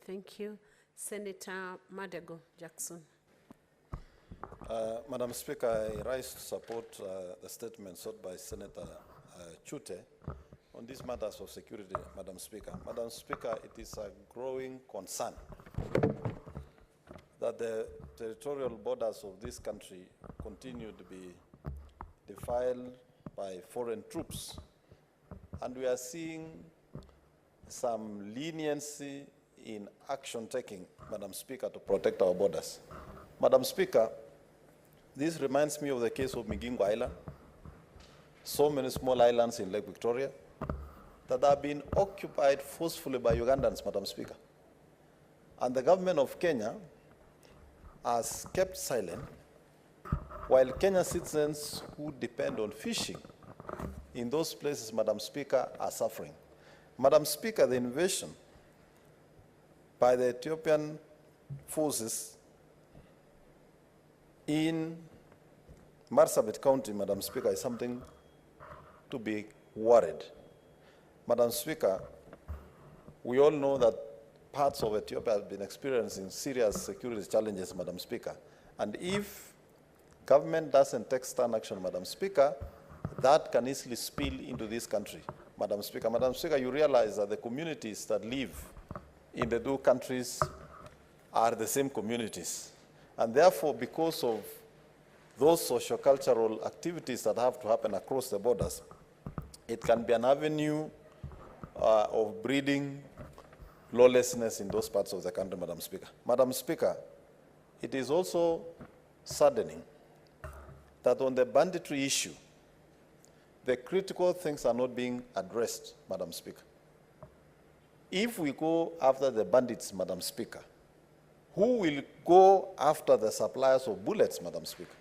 Thank you. Senator Madego Jackson. Madam Speaker, I rise to support the statement sought by Senator Chute on these matters of security, Madam Speaker. Madam Speaker, it is a growing concern that the territorial borders of this country continue to be defiled by foreign troops. And we are seeing some leniency in action taking, Madam Speaker, to protect our borders. Madam Speaker, this reminds me of the case of Migingo Island, so many small islands in Lake Victoria that have been occupied forcefully by Ugandans, Madam Speaker. And the government of Kenya has kept silent while Kenya citizens who depend on fishing in those places, Madam Speaker, are suffering. Madam Speaker, the invasion by the Ethiopian forces in Marsabit County, Madam Speaker, is something to be worried. Madam Speaker, we all know that parts of Ethiopia have been experiencing serious security challenges, Madam Speaker. And if government doesn't take stern action, Madam Speaker, that can easily spill into this country, Madam Speaker. Madam Speaker, you realize that the communities that live in the two countries are the same communities. And therefore, because of those socio-cultural activities that have to happen across the borders, it can be an avenue of breeding lawlessness in those parts of the country, Madam Speaker. Madam Speaker, it is also saddening that on the banditry issue, the critical things are not being addressed, Madam Speaker. If we go after the bandits, Madam Speaker, who will go after the suppliers of bullets, Madam Speaker?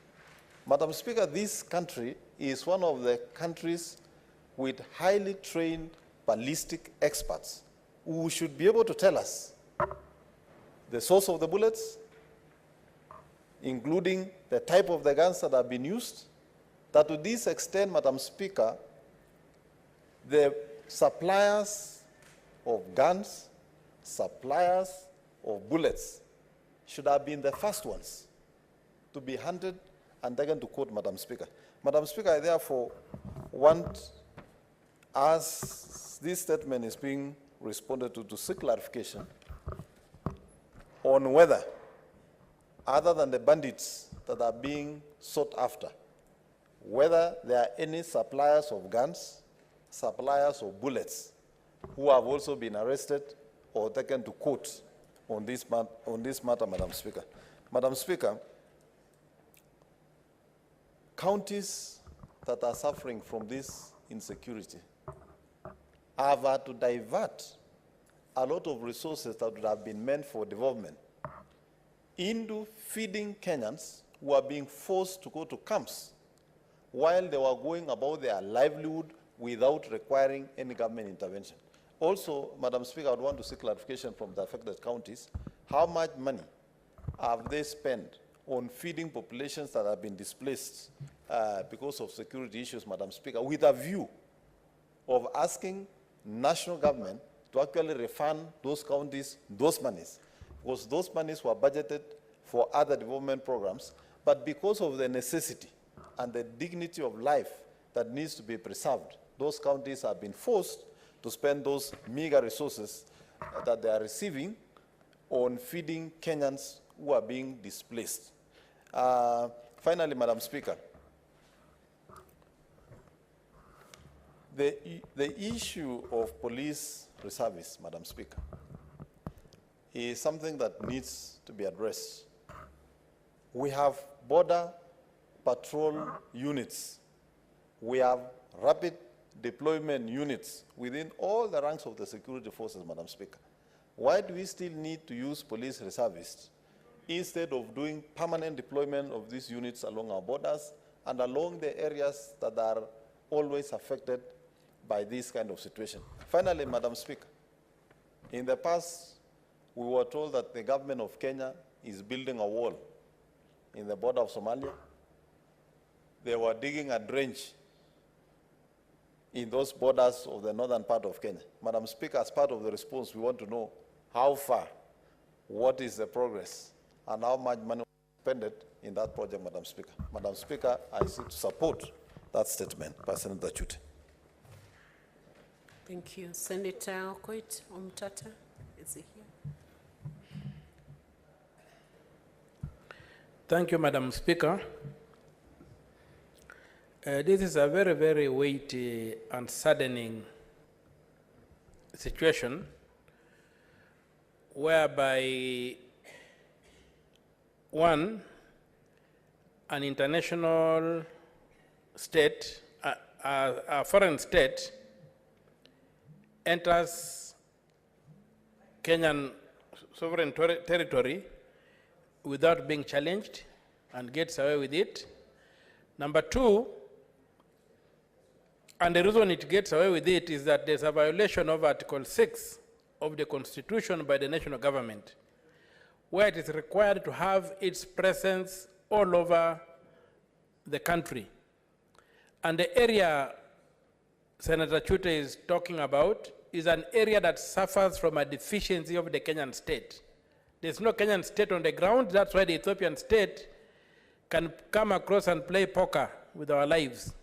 Madam Speaker, this country is one of the countries with highly trained ballistic experts who should be able to tell us the source of the bullets, including the type of the guns that have been used, that to this extent, Madam Speaker, the suppliers of guns, suppliers of bullets should have been the first ones to be hunted and taken to court, Madam Speaker. Madam Speaker, I therefore want, as this statement is being responded to seek clarification on whether, other than the bandits that are being sought after, whether there are any suppliers of guns, suppliers of bullets, who have also been arrested or taken to court on this matter, Madam Speaker. Madam Speaker, counties that are suffering from this insecurity have had to divert a lot of resources that would have been meant for development into feeding Kenyans who are being forced to go to camps while they were going about their livelihood without requiring any government intervention. Also, Madam Speaker, I would want to seek clarification from the affected counties. How much money have they spent on feeding populations that have been displaced because of security issues, Madam Speaker, with a view of asking national government to actually refund those counties those monies, because those monies were budgeted for other development programs, but because of the necessity and the dignity of life that needs to be preserved, those counties have been forced to spend those meager resources that they are receiving on feeding Kenyans who are being displaced. Finally, Madam Speaker, the issue of police reservice, Madam Speaker, is something that needs to be addressed. We have border patrol units. We have rapid deployment units within all the ranks of the security forces, Madam Speaker. Why do we still need to use police reservists instead of doing permanent deployment of these units along our borders and along the areas that are always affected by this kind of situation? Finally, Madam Speaker, in the past, we were told that the government of Kenya is building a wall in the border of Somalia. They were digging a trench in those borders of the northern part of Kenya. Madam Speaker, as part of the response, we want to know how far, what is the progress, and how much money was spent in that project, Madam Speaker. Madam Speaker, I seek to support that statement by Senator Chute. Thank you. Senator Okoit Omtata, is he here? Thank you, Madam Speaker. This is a very, very weighty and saddening situation whereby, one, an international state, a foreign state enters Kenyan sovereign territory without being challenged and gets away with it. Number two, and the reason it gets away with it is that there's a violation of Article 6 of the Constitution by the national government, where it is required to have its presence all over the country. And the area Senator Chute is talking about is an area that suffers from a deficiency of the Kenyan state. There's no Kenyan state on the ground. That's why the Ethiopian state can come across and play poker with our lives.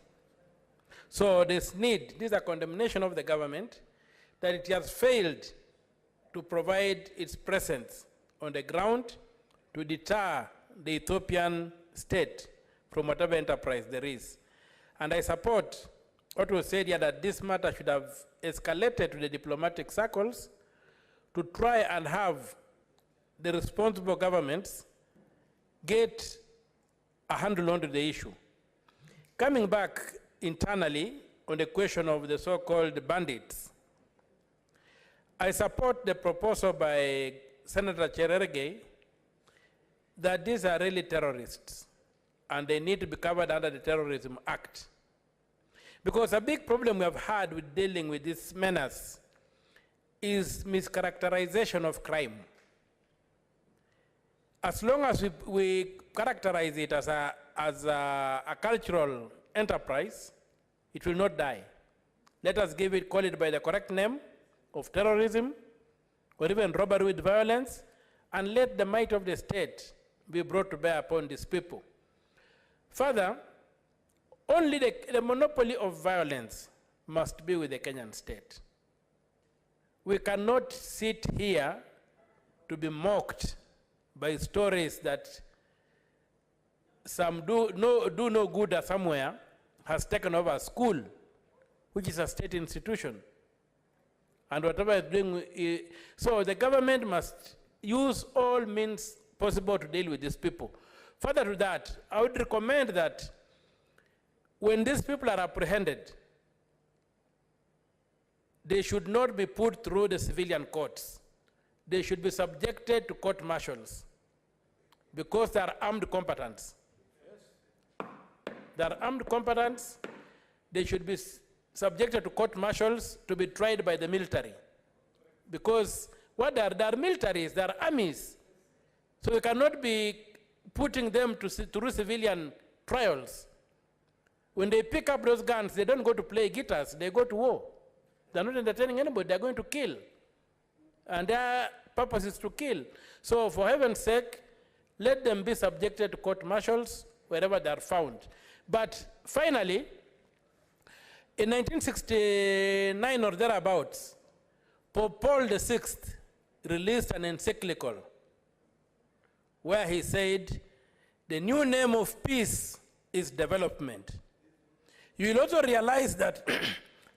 So this is a condemnation of the government that it has failed to provide its presence on the ground to deter the Ethiopian state from whatever enterprise there is. And I support what was said here, that this matter should have escalated to the diplomatic circles to try and have the responsible governments get a handle onto the issue. Coming back internally on the question of the so-called bandits, I support the proposal by Senator Cherargei that these are really terrorists and they need to be covered under the Terrorism Act. Because a big problem we have had with dealing with this menace is mischaracterization of crime. As long as we characterize it as a cultural enterprise, it will not die. Let us call it by the correct name of terrorism, or even robbery with violence, and let the might of the state be brought to bear upon these people. Further, only the monopoly of violence must be with the Kenyan state. We cannot sit here to be mocked by stories that some do no good somewhere has taken over a school, which is a state institution. And whatever is doing, so the government must use all means possible to deal with these people. Further to that, I would recommend that when these people are apprehended, they should not be put through the civilian courts. They should be subjected to court martials because they are armed combatants. They are armed combatants. They should be subjected to court martials to be tried by the military. Because what they are militaries, they are armies. So we cannot be putting them through civilian trials. When they pick up those guns, they don't go to play guitars, they go to war. They're not entertaining anybody, they're going to kill. And their purpose is to kill. So for heaven's sake, let them be subjected to court martials wherever they are found. But finally, in 1969 or thereabouts, Pope Paul VI released an encyclical where he said, the new name of peace is development. You will also realize that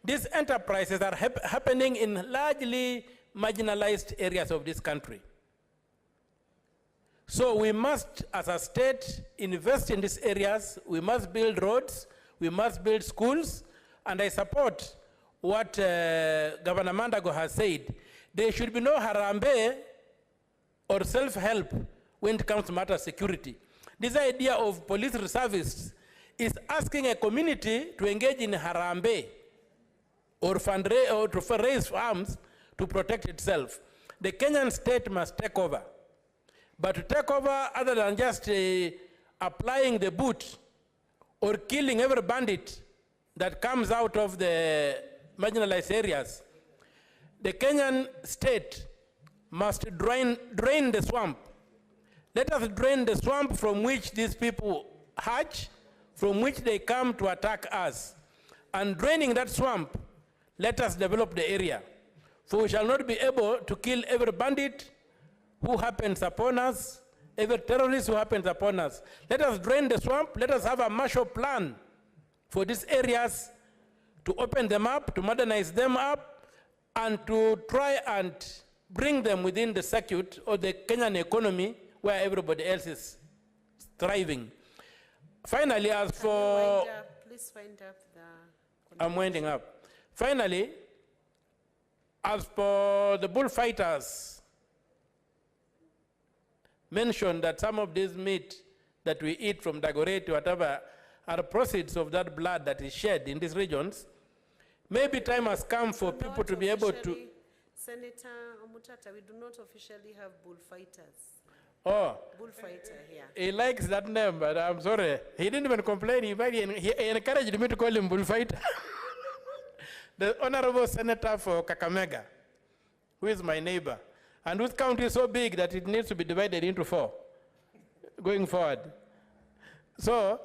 these enterprises are happening in largely marginalized areas of this country. So we must, as a state, invest in these areas. We must build roads, we must build schools, and I support what Governor Mandago has said. There should be no harambe or self-help when it comes to matter of security. This idea of police reservists is asking a community to engage in harambe or to raise arms to protect itself. The Kenyan state must take over. But to take over other than just applying the boot or killing every bandit that comes out of the marginalized areas, the Kenyan state must drain the swamp. Let us drain the swamp from which these people hatch, from which they come to attack us. And draining that swamp, let us develop the area. For we shall not be able to kill every bandit who happens upon us, every terrorist who happens upon us. Let us drain the swamp, let us have a Marshall Plan for these areas to open them up, to modernize them up, and to try and bring them within the circuit of the Kenyan economy where everybody else is thriving. Finally, as for... Please wind up I'm winding up. Finally, as for the bullfighters, mentioned that some of this meat that we eat from Dagoretti, whatever, are proceeds of that blood that is shed in these regions. Maybe time has come for people to be able to... Senator Omutata, we do not officially have bullfighters. Oh. Bullfighter here. He likes that name, but I'm sorry. He didn't even complain. He encouraged me to call him bullfighter. The Honorable Senator for Kakamega, who is my neighbor, and whose county is so big that it needs to be divided into 4 going forward. So,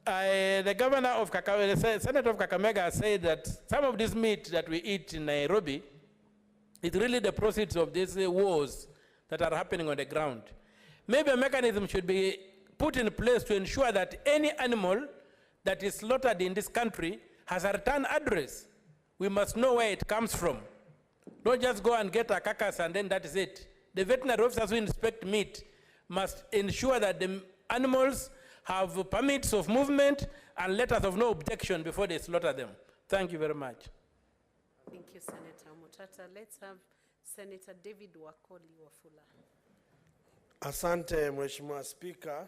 the governor of Kakamega, the Senator of Kakamega said that some of this meat that we eat in Nairobi is really the proceeds of these wars that are happening on the ground. Maybe a mechanism should be put in place to ensure that any animal that is slaughtered in this country has a return address. We must know where it comes from. Don't just go and get a carcass and then that is it. The veterinary officers who inspect meat must ensure that the animals have permits of movement and letters of no objection before they slaughter them. Thank you very much. Thank you, Senator Mutata. Let's have Senator David Wakoli Wafula. Asante Mheshimiwa Spika.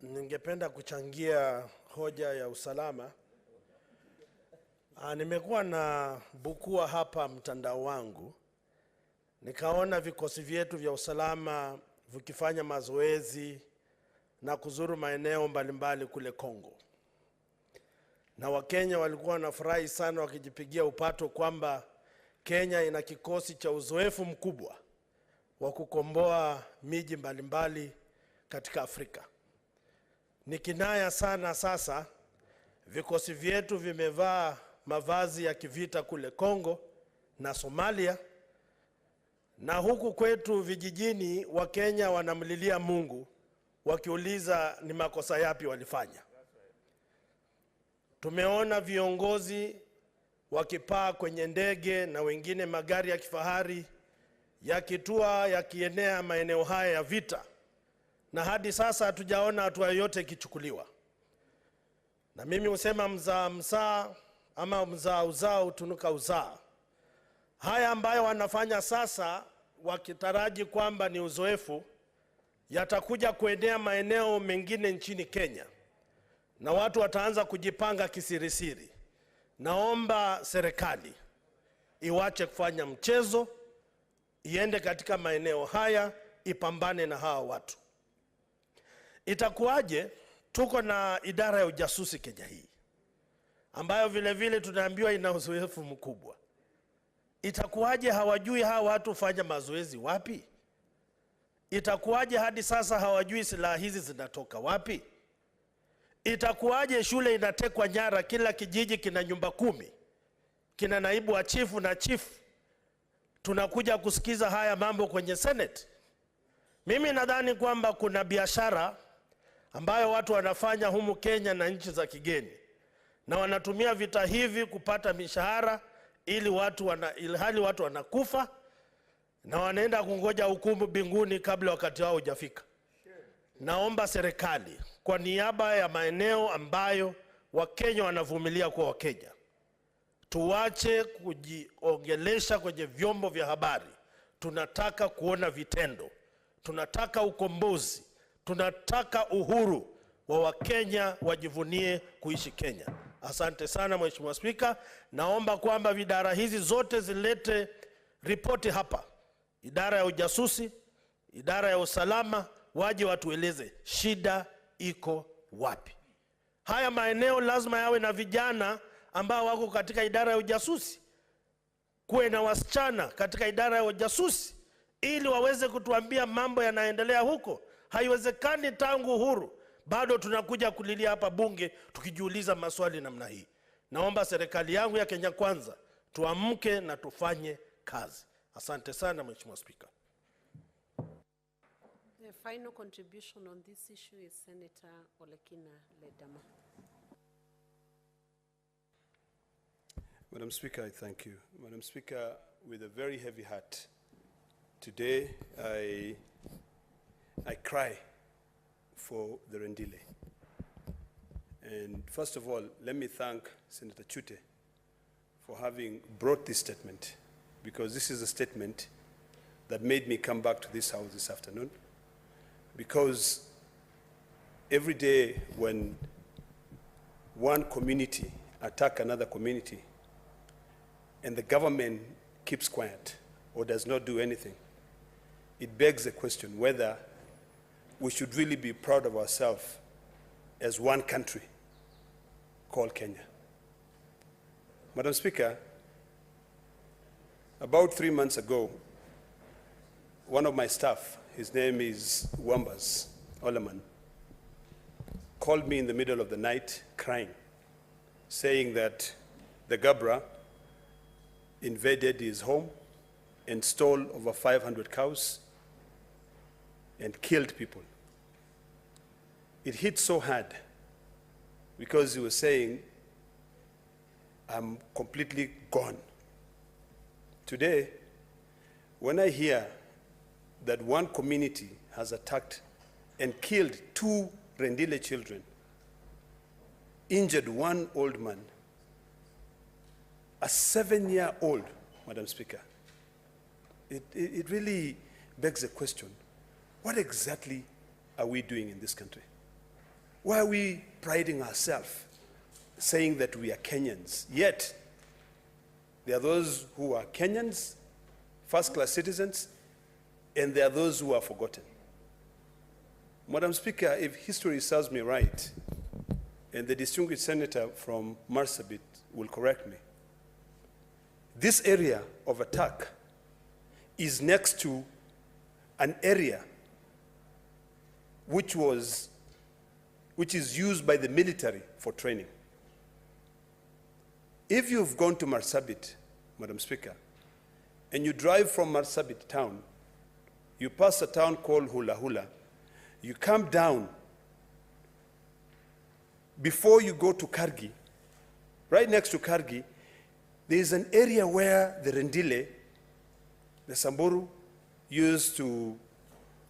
Ningependa kuchangia hoja ya usalama. Nimekuwa na bukua hapa mtandao wangu. Nikaona vikosi vyetu vya usalama vikifanya mazoezi na kuzuru maeneo mbalimbali kule Kongo. Na Wakenya walikuwa wanafurahi sana wakijipigia upato kwamba Kenya ina kikosi cha uzoefu mkubwa wa kukomboa miji mbalimbali katika Afrika. Ni kinaya sana sasa vikosi vyetu vimevaa mavazi ya kivita kule Kongo na Somalia, na huku kwetu vijijini Wakenya wanamlilia Mungu wakiuliza ni makosa yapi walifanya. Tumeona viongozi wakipaa kwenye ndege na wengine magari ya kifahari yakitua yakienea maeneo haya ya vita, na hadi sasa hatujaona hatua yoyote ikichukuliwa. Na mimi husema mzaa msaa ama mzaa uzao tunuka uzaa. Haya ambayo wanafanya sasa wakitaraji kwamba ni uzoefu yatakuja kuenea maeneo mengine nchini Kenya, na watu wataanza kujipanga kisirisiri. Naomba serikali iwache kufanya mchezo, iende katika maeneo haya, ipambane na hawa watu. Itakuwaje tuko na idara ya ujasusi Kenya hii ambayo vile vile tunaambiwa ina uzoefu mkubwa? Itakuwaje hawajui hawa watu fanya mazoezi wapi? Itakuwaje hadi sasa hawajui silaha hizi zinatoka wapi? Itakuwaje shule inatekwa nyara, kila kijiji kina nyumba 10, kina naibu wa chifu na chifu? Tunakuja kusikiza haya mambo kwenye Senate. Mimi nadhani kwamba kuna biashara ambayo watu wanafanya humu Kenya na nchi za kigeni, na wanatumia vita hivi kupata mishahara ili hali watu wanakufa na wanaenda kungoja hukumu mbinguni kabla wakati wao hujafika. Naomba serikali kwa niaba ya maeneo ambayo Wakenya wanavumilia kwa Wakenya, tuache kujiongelesha kwenye vyombo vya habari. Tunataka kuona vitendo. Tunataka ukombozi. Tunataka uhuru wa Wakenya wajivunie kuishi Kenya. Asante sana Mheshimiwa Spika. Naomba kwamba idara hizi zote zilete ripoti hapa. Idara ya ujasusi, idara ya usalama, waje watueleze shida iko wapi. Haya maeneo lazima yawe na vijana ambao wako katika idara ya ujasusi. Kuwe na wasichana katika idara ya ujasusi ili waweze kutuambia mambo yanaendelea huko. Haiwezekani tangu uhuru bado tunakuja kulilia hapa bunge tukijiuliza maswali namna hii. Naomba serikali yangu ya Kenya Kwanza tuamke na tufanye kazi. Asante sana Mheshimiwa Spika. The final contribution on this issue is Senator Olekina Ledama. Madam Speaker, I thank you. Madam Speaker, with a very heavy heart, today I cry for the Rendile. And first of all, let me thank Senator Chute for having brought this statement, because this is a statement that made me come back to this house this afternoon. Because every day when one community attacks another community and the government keeps quiet or does not do anything, it begs the question whether we should really be proud of ourselves as one country called Kenya. Madam Speaker, about 3 months ago, one of my staff, his name is Wambas Oleman, called me in the middle of the night crying, saying that the Gabra invaded his home and stole over 500 cows and killed people. It hit so hard because he was saying, I'm completely gone. Today, when I hear that one community has attacked and killed 2 Rendile children, injured 1 old man, a 7-year-old, Madam Speaker, it really begs the question, what exactly are we doing in this country? Why are we priding ourselves, saying that we are Kenyans? Yet, there are those who are Kenyans, first-class citizens, and there are those who are forgotten. Madam Speaker, if history serves me right, and the distinguished senator from Marsabit will correct me, this area of attack is next to an area which is used by the military for training. If you've gone to Marsabit, Madam Speaker, and you drive from Marsabit town, you pass a town called Hula Hula, you come down, before you go to Kargi, right next to Kargi, there is an area where the Rendile, the Samburu, used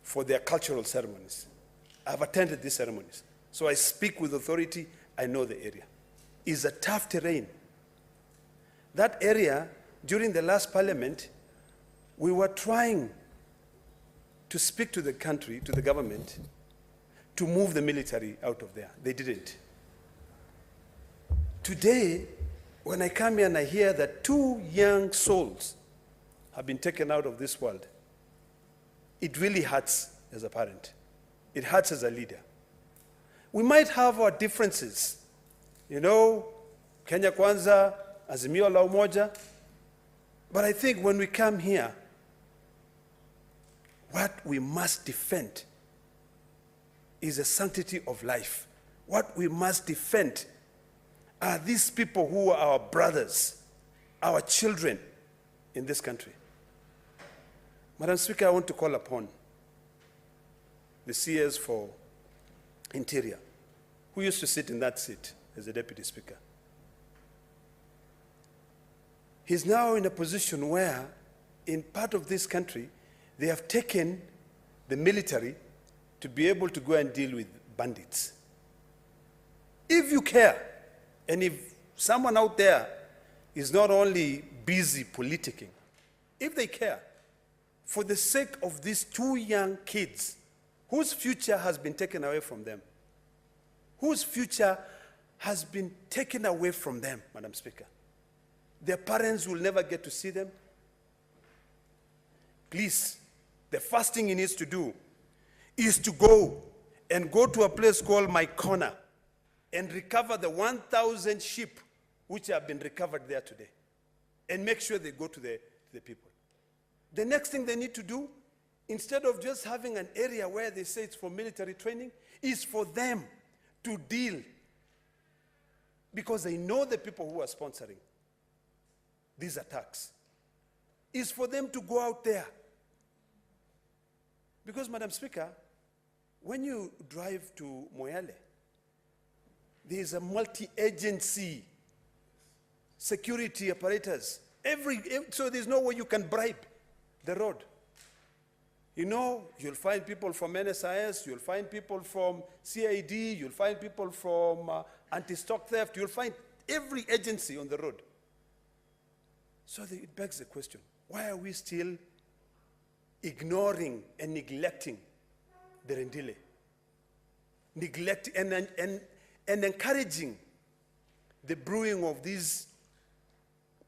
for their cultural ceremonies. I've attended these ceremonies, so I speak with authority. I know the area. It's a tough terrain. That area, during the last parliament, we were trying to speak to the country, to the government, to move the military out of there. They didn't. Today, when I come here and I hear that 2 young souls have been taken out of this world, it really hurts as a parent. It hurts as a leader. We might have our differences, you know, Kenya Kwanza, Azimio la Umoja, but I think when we come here, what we must defend is the sanctity of life. What we must defend are these people who are our brothers, our children in this country. Madam Speaker, I want to call upon the CS for Interior, who used to sit in that seat as the Deputy Speaker. He's now in a position where, in part of this country, they have taken the military to be able to go and deal with bandits. If you care, and if someone out there is not only busy politicking, if they care, for the sake of these 2 young kids whose future has been taken away from them, whose future has been taken away from them, Madam Speaker, their parents will never get to see them. Please, the first thing he needs to do is to go to a place called My Corner and recover the 1,000 sheep which have been recovered there today, and make sure they go to the people. The next thing they need to do, instead of just having an area where they say it's for military training, is for them to deal, because they know the people who are sponsoring these attacks, is for them to go out there. Because, Madam Speaker, when you drive to Moyale, there is a multi-agency security apparatus. So there's no way you can bribe the road. You know, you'll find people from NSIS, you'll find people from CID, you'll find people from anti-stock theft, you'll find every agency on the road. So it begs the question, why are we still ignoring and neglecting the Rendile? Neglecting and encouraging the brewing of these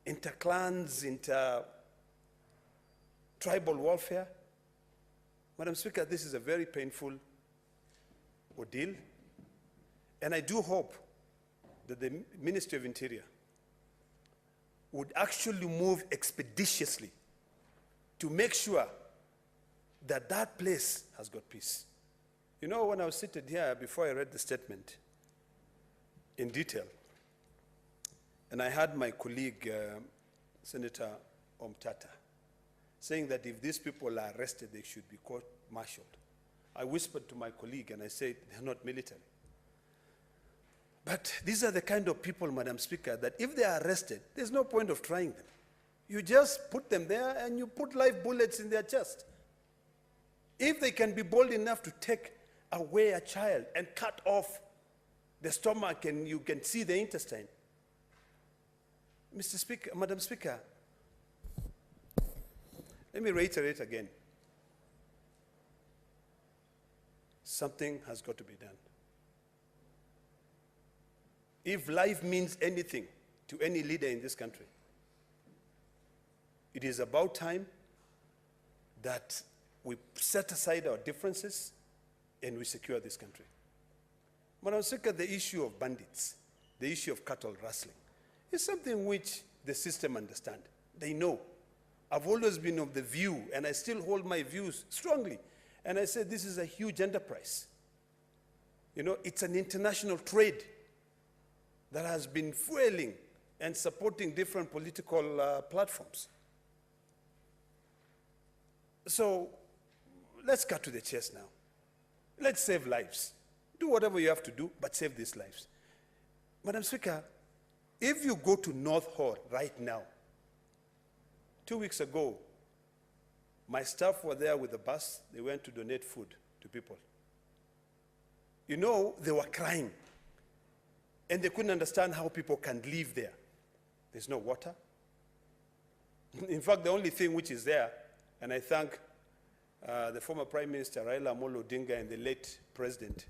inter-clans, inter-tribal warfare? Madam Speaker, this is a very painful ordeal, and I do hope that the Ministry of Interior would actually move expeditiously to make sure that that place has got peace. You know, when I was seated here, before I read the statement in detail, and I had my colleague, Senator Omtata, saying that if these people are arrested, they should be court-martialed. I whispered to my colleague and I said, they're not military. But these are the kind of people, Madam Speaker, that if they are arrested, there's no point of trying them. You just put them there and you put live bullets in their chest. If they can be bold enough to take away a child and cut off the stomach and you can see the intestine. Mr. Speaker, Madam Speaker, let me reiterate again. Something has got to be done. If life means anything to any leader in this country, it is about time that we set aside our differences and we secure this country. Madam Speaker, the issue of bandits, the issue of cattle rustling, is something which the system understands. They know. I've always been of the view, and I still hold my views strongly, and I say this is a huge enterprise. You know, it's an international trade that has been fueling and supporting different political platforms. So let's cut to the chase now. Let's save lives. Do whatever you have to do, but save these lives. Madam Speaker, if you go to North Hall right now, 2 weeks ago, my staff were there with a bus. They went to donate food to people. You know, they were crying. And they couldn't understand how people can live there. There's no water. In fact, the only thing which is there, and I thank the former Prime Minister Raila Amolo Odinga and the late President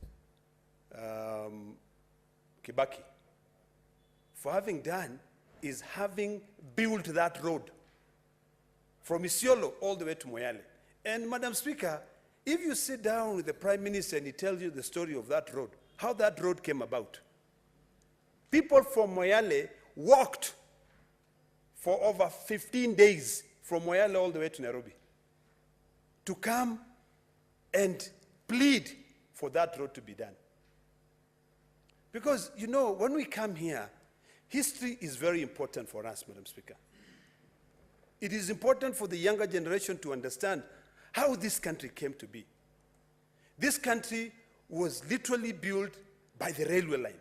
Kibaki for having done, is having built that road from Isiolo all the way to Moyale. And Madam Speaker, if you sit down with the Prime Minister and he tells you the story of that road, how that road came about. People from Moyale walked for over 15 days from Moyale all the way to Nairobi to come and plead for that road to be done. Because, you know, when we come here, history is very important for us, Madam Speaker. It is important for the younger generation to understand how this country came to be. This country was literally built by the railway line.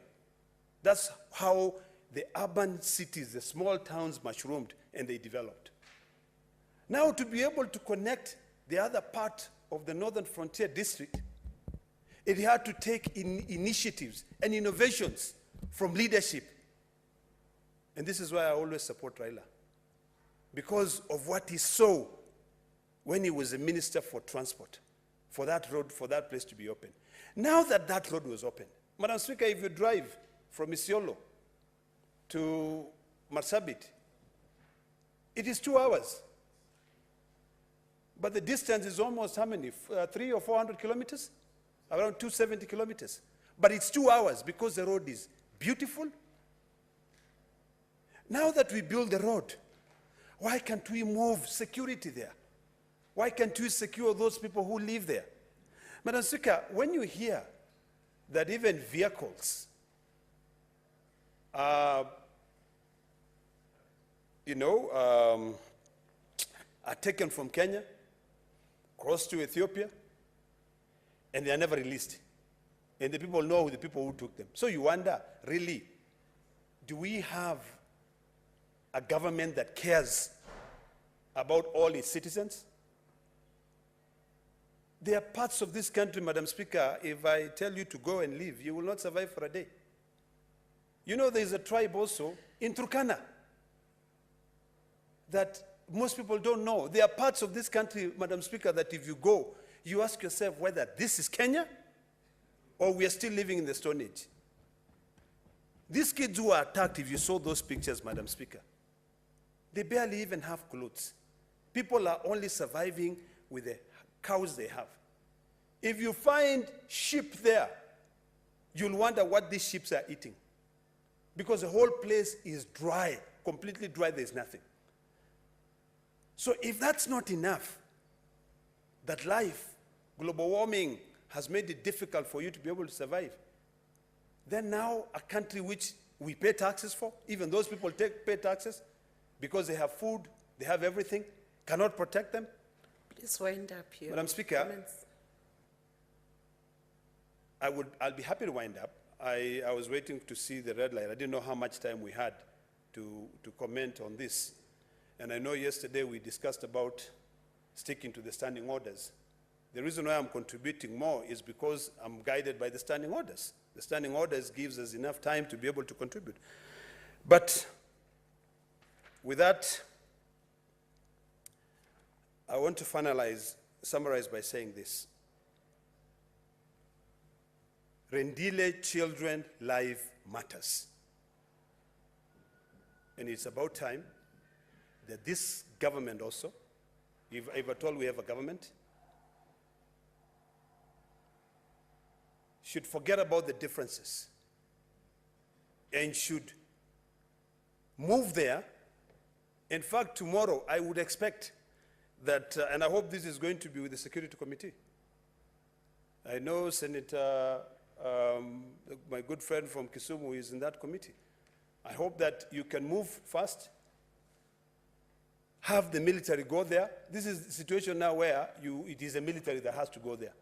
That's how the urban cities, the small towns mushroomed and they developed. Now to be able to connect the other part of the Northern Frontier District, it had to take initiatives and innovations from leadership. And this is why I always support Raila, because of what he saw when he was a minister for transport, for that road, for that place to be open. Now that that road was open, Madam Speaker, if you drive from Isiolo to Marsabit, it is 2 hours. But the distance is almost how many? 300 or 400 kilometers? Around 270 kilometers. But it's 2 hours because the road is beautiful. Now that we build the road, why can't we move security there? Why can't we secure those people who live there? Madam Speaker, when you hear that even vehicles are taken from Kenya, cross to Ethiopia, and they are never released. And the people know the people who took them. So you wonder, really, do we have a government that cares about all its citizens? There are parts of this country, Madam Speaker, if I tell you to go and live, you will not survive for a day. You know, there's a tribe also in Turkana that most people don't know. There are parts of this country, Madam Speaker, that if you go, you ask yourself whether this is Kenya or we are still living in the Stone Age. These kids who are attacked, if you saw those pictures, Madam Speaker, they barely even have clothes. People are only surviving with the cows they have. If you find sheep there, you'll wonder what these sheep are eating. Because the whole place is dry, completely dry, there's nothing. So if that's not enough, that life, global warming has made it difficult for you to be able to survive, then now a country which we pay taxes for, even those people pay taxes because they have food, they have everything, cannot protect them. Please wind up here. Madam Speaker, I'll be happy to wind up. I was waiting to see the red light. I didn't know how much time we had to comment on this. And I know yesterday we discussed about sticking to the standing orders. The reason why I'm contributing more is because I'm guided by the standing orders. The standing orders gives us enough time to be able to contribute. But with that, I want to summarize by saying this. Rendile children life matters. And it's about time that this government also, if at all we have a government, should forget about the differences and should move there. In fact, tomorrow I would expect that, and I hope this is going to be with the Security Committee. I know Senator, my good friend from Kisumu is in that committee. I hope that you can move fast, have the military go there. This is the situation now where it is the military that has to go there.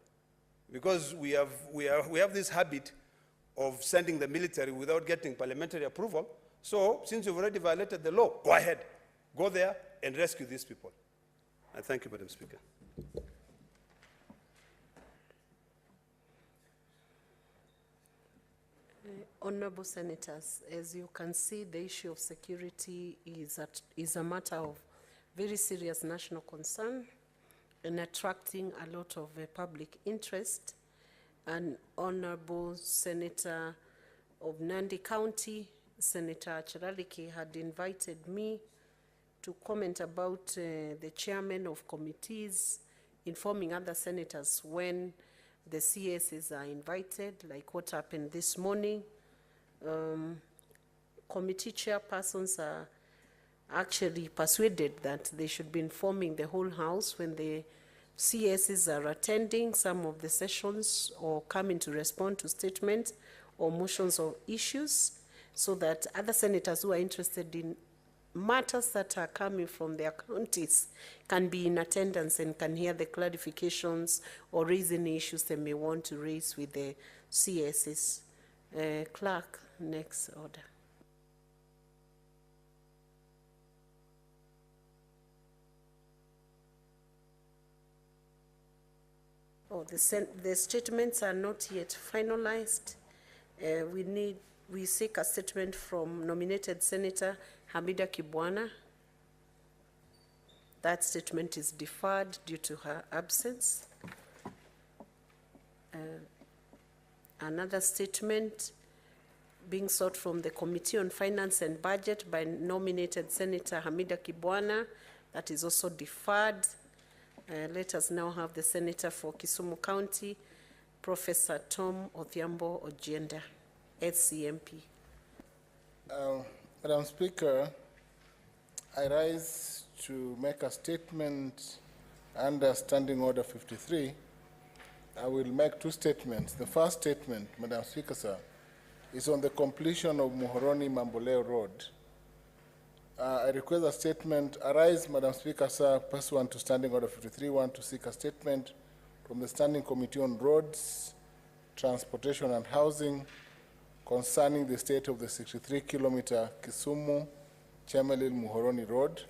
Because we have this habit of sending the military without getting parliamentary approval. So since you've already violated the law, go ahead, go there and rescue these people. I thank you, Madam Speaker. Honorable Senators, as you can see, the issue of security is a matter of very serious national concern and attracting a lot of public interest. And Honorable Senator of Nandi County, Senator Chiraliki, had invited me to comment about the chairman of committees informing other senators when the CSs are invited, like what happened this morning. Committee chairpersons are actually persuaded that they should be informing the whole House when the CSs are attending some of the sessions or coming to respond to statements or motions or issues, so that other senators who are interested in matters that are coming from their counties can be in attendance and can hear the clarifications or raise any issues they may want to raise with the CSs. Clerk, next order. Oh, the statements are not yet finalized. We seek a statement from nominated Senator Hamida Kibwana. That statement is deferred due to her absence. Another statement being sought from the Committee on Finance and Budget by nominated Senator Hamida Kibwana. That is also deferred. Let us now have the Senator for Kisumu County, Professor Tom Odhiambo Ojienda, SCMP. Madam Speaker, I rise to make a statement under Standing Order 53. I will make two statements. The first statement, Madam Speaker, sir, is on the completion of Muhoroni Mamboleo Road. I request a statement. Arise, Madam Speaker, sir, pursuant to Standing Order 53.1 to seek a statement from the Standing Committee on Roads, Transportation and Housing concerning the state of the 63-kilometer Kisumu Chemelil Muhoroni Road.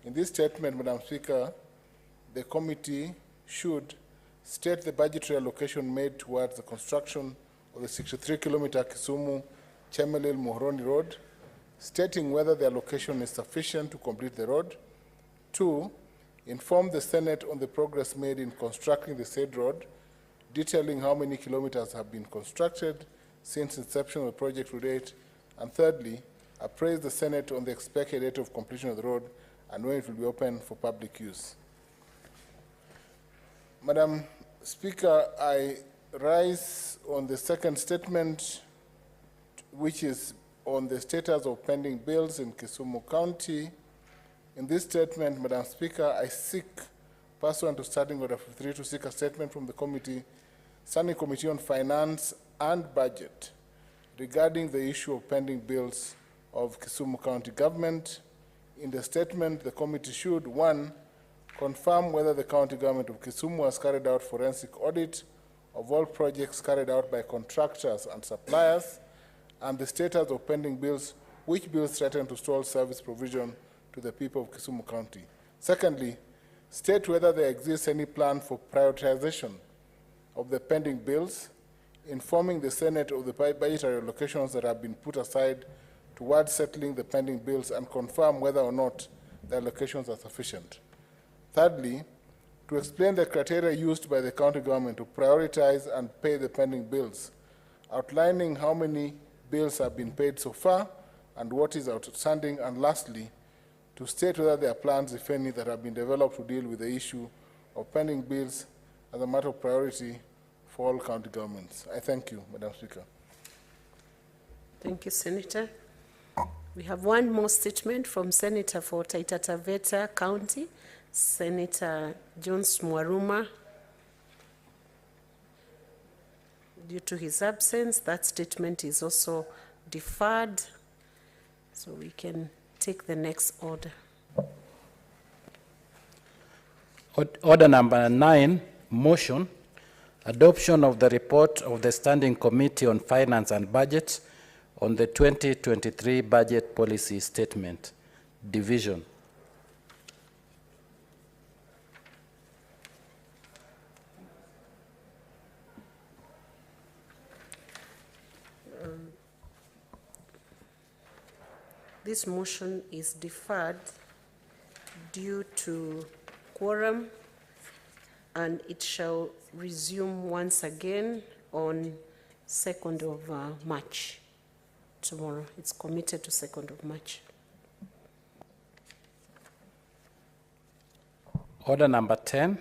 In this statement, Madam Speaker, the committee should state the budgetary allocation made towards the construction of the 63-kilometer Kisumu Chemelil Muhoroni Road, stating whether the allocation is sufficient to complete the road. 2, inform the Senate on the progress made in constructing the said road, detailing how many kilometers have been constructed since inception of the project to date. And thirdly, appraise the Senate on the expected date of completion of the road and when it will be open for public use. Madam Speaker, I rise on the second statement, which is on the status of pending bills in Kisumu County. In this statement, Madam Speaker, I seek, pursuant to Standing Order 53, to seek a statement from the Standing Committee on Finance and Budget regarding the issue of pending bills of Kisumu County Government. In the statement, the committee should, 1, confirm whether the county government of Kisumu has carried out forensic audit of all projects carried out by contractors and suppliers, and the status of pending bills, which bills threaten to stall service provision to the people of Kisumu County. Secondly, state whether there exists any plan for prioritization of the pending bills, informing the Senate of the budgetary allocations that have been put aside towards settling the pending bills, and confirm whether or not the allocations are sufficient. Thirdly, to explain the criteria used by the county government to prioritize and pay the pending bills, outlining how many bills have been paid so far and what is outstanding, and lastly, to state whether there are plans, if any, that have been developed to deal with the issue of pending bills as a matter of priority for all county governments. I thank you, Madam Speaker. Thank you, Senator. We have one more statement from Senator for Taita Taveta County, Senator Jones Mwaruma. Due to his absence, that statement is also deferred, so we can take the next order. Order number 9, motion, adoption of the report of the Standing Committee on Finance and Budget on the 2023 Budget Policy Statement, Division. This motion is deferred due to quorum, and it shall resume once again on 2nd of March. Tomorrow, it's committed to 2nd of March. Order number 10,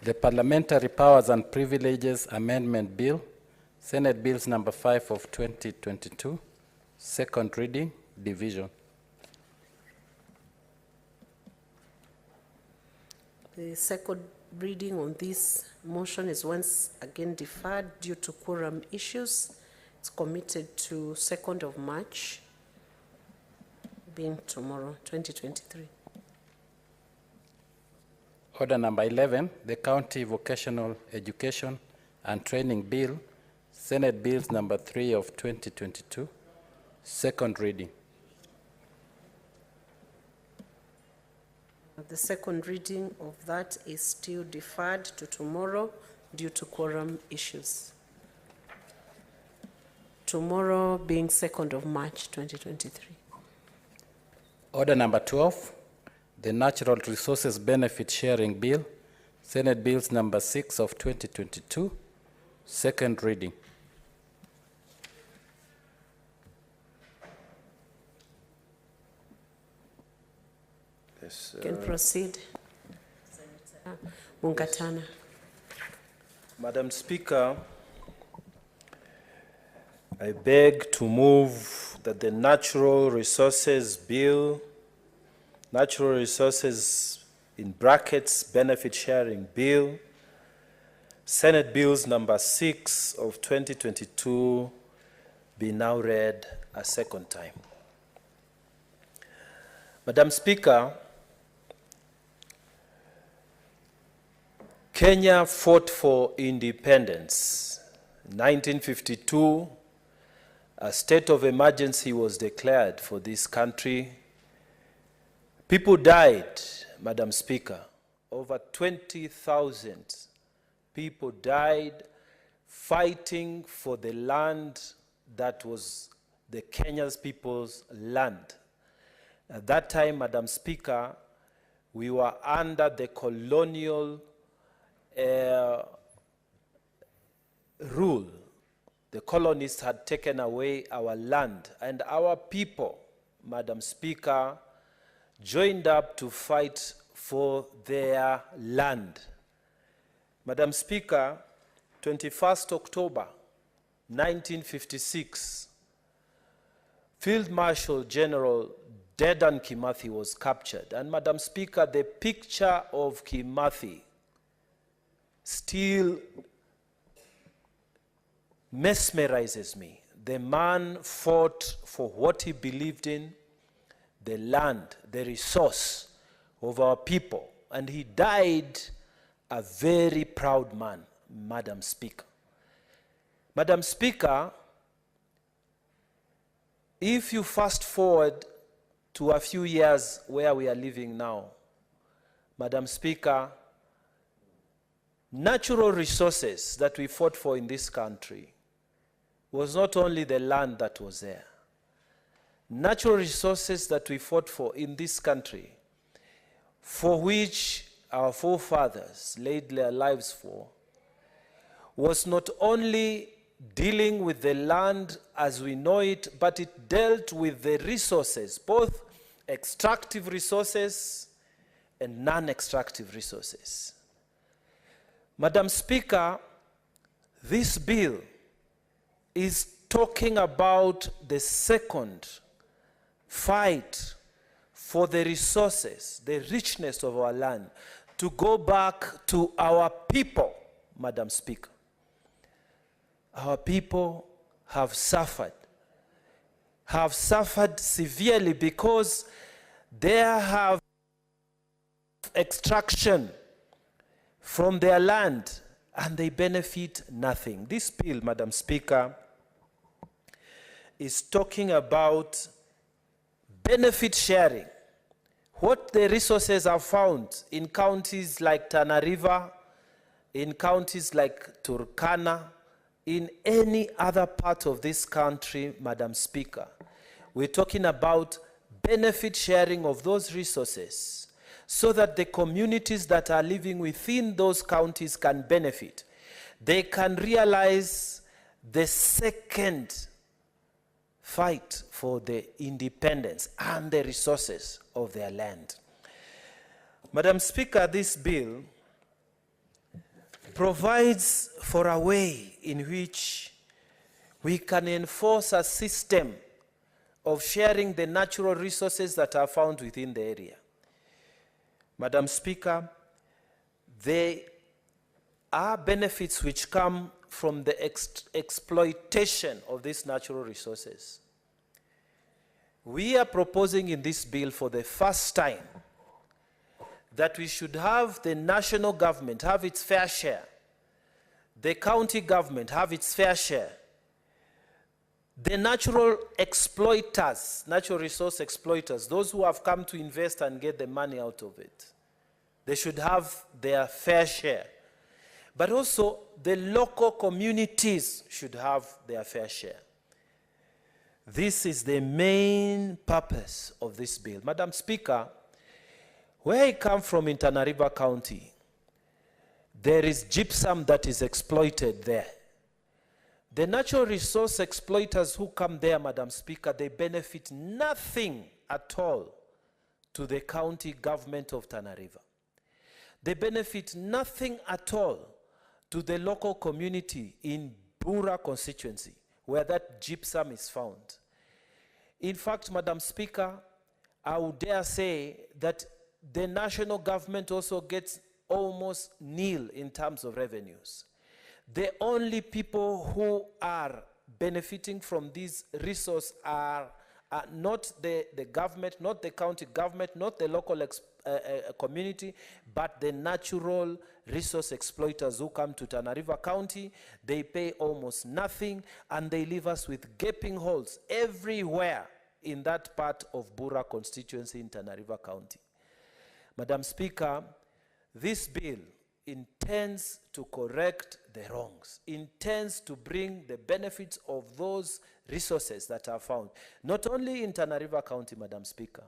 the Parliamentary Powers and Privileges Amendment Bill, Senate Bills number 5 of 2022, second reading, division. The second reading on this motion is once again deferred due to quorum issues. It's committed to 2nd of March, being tomorrow, 2023. Order number 11, the County Vocational Education and Training Bill, Senate Bills number 3 of 2022, second reading. The second reading of that is still deferred to tomorrow due to quorum issues. Tomorrow being 2nd of March, 2023. Order number 12, the Natural Resources Benefit Sharing Bill, Senate Bills number 6 of 2022, second reading. You can proceed. Mungatana. Madam Speaker, I beg to move that the Natural Resources Bill, Natural Resources in brackets Benefit Sharing Bill, Senate Bills number 6 of 2022 be now read a second time. Madam Speaker, Kenya fought for independence. In 1952, a state of emergency was declared for this country. People died, Madam Speaker. Over 20,000 people died fighting for the land that was the Kenya's people's land. At that time, Madam Speaker, we were under the colonial rule. The colonists had taken away our land, and our people, Madam Speaker, joined up to fight for their land. Madam Speaker, 21st October 1956, Field Marshal General Dedan Kimathi was captured. And Madam Speaker, the picture of Kimathi still mesmerizes me. The man fought for what he believed in, the land, the resource of our people. And he died a very proud man, Madam Speaker. Madam Speaker, if you fast forward to a few years where we are living now, Madam Speaker, natural resources that we fought for in this country was not only the land that was there. Natural resources that we fought for in this country, for which our forefathers laid their lives for, was not only dealing with the land as we know it, but it dealt with the resources, both extractive resources and non-extractive resources. Madam Speaker, this bill is talking about the second fight for the resources, the richness of our land, to go back to our people, Madam Speaker. Our people have suffered severely because there have extraction from their land and they benefit nothing. This bill, Madam Speaker, is talking about benefit sharing. What the resources are found in counties like Tana River, in counties like Turkana, in any other part of this country, Madam Speaker. We're talking about benefit sharing of those resources so that the communities that are living within those counties can benefit. They can realize the second fight for the independence and the resources of their land. Madam Speaker, this bill provides for a way in which we can enforce a system of sharing the natural resources that are found within the area. Madam Speaker, there are benefits which come from the exploitation of these natural resources. We are proposing in this bill for the first time that we should have the national government have its fair share, the county government have its fair share, the natural exploiters, natural resource exploiters, those who have come to invest and get the money out of it, they should have their fair share. But also the local communities should have their fair share. This is the main purpose of this bill. Madam Speaker, where I come from in Tana River County, there is gypsum that is exploited there. The natural resource exploiters who come there, Madam Speaker, they benefit nothing at all to the county government of Tana River. They benefit nothing at all to the local community in Bura constituency, where that gypsum is found. In fact, Madam Speaker, I would dare say that the national government also gets almost nil in terms of revenues. The only people who are benefiting from this resource are not the government, not the county government, not the local community, but the natural resource exploiters who come to Tana River County. They pay almost nothing and they leave us with gaping holes everywhere in that part of Bura constituency in Tana River County. Madam Speaker, this bill intends to correct the wrongs, intends to bring the benefits of those resources that are found, not only in Tana River County, Madam Speaker,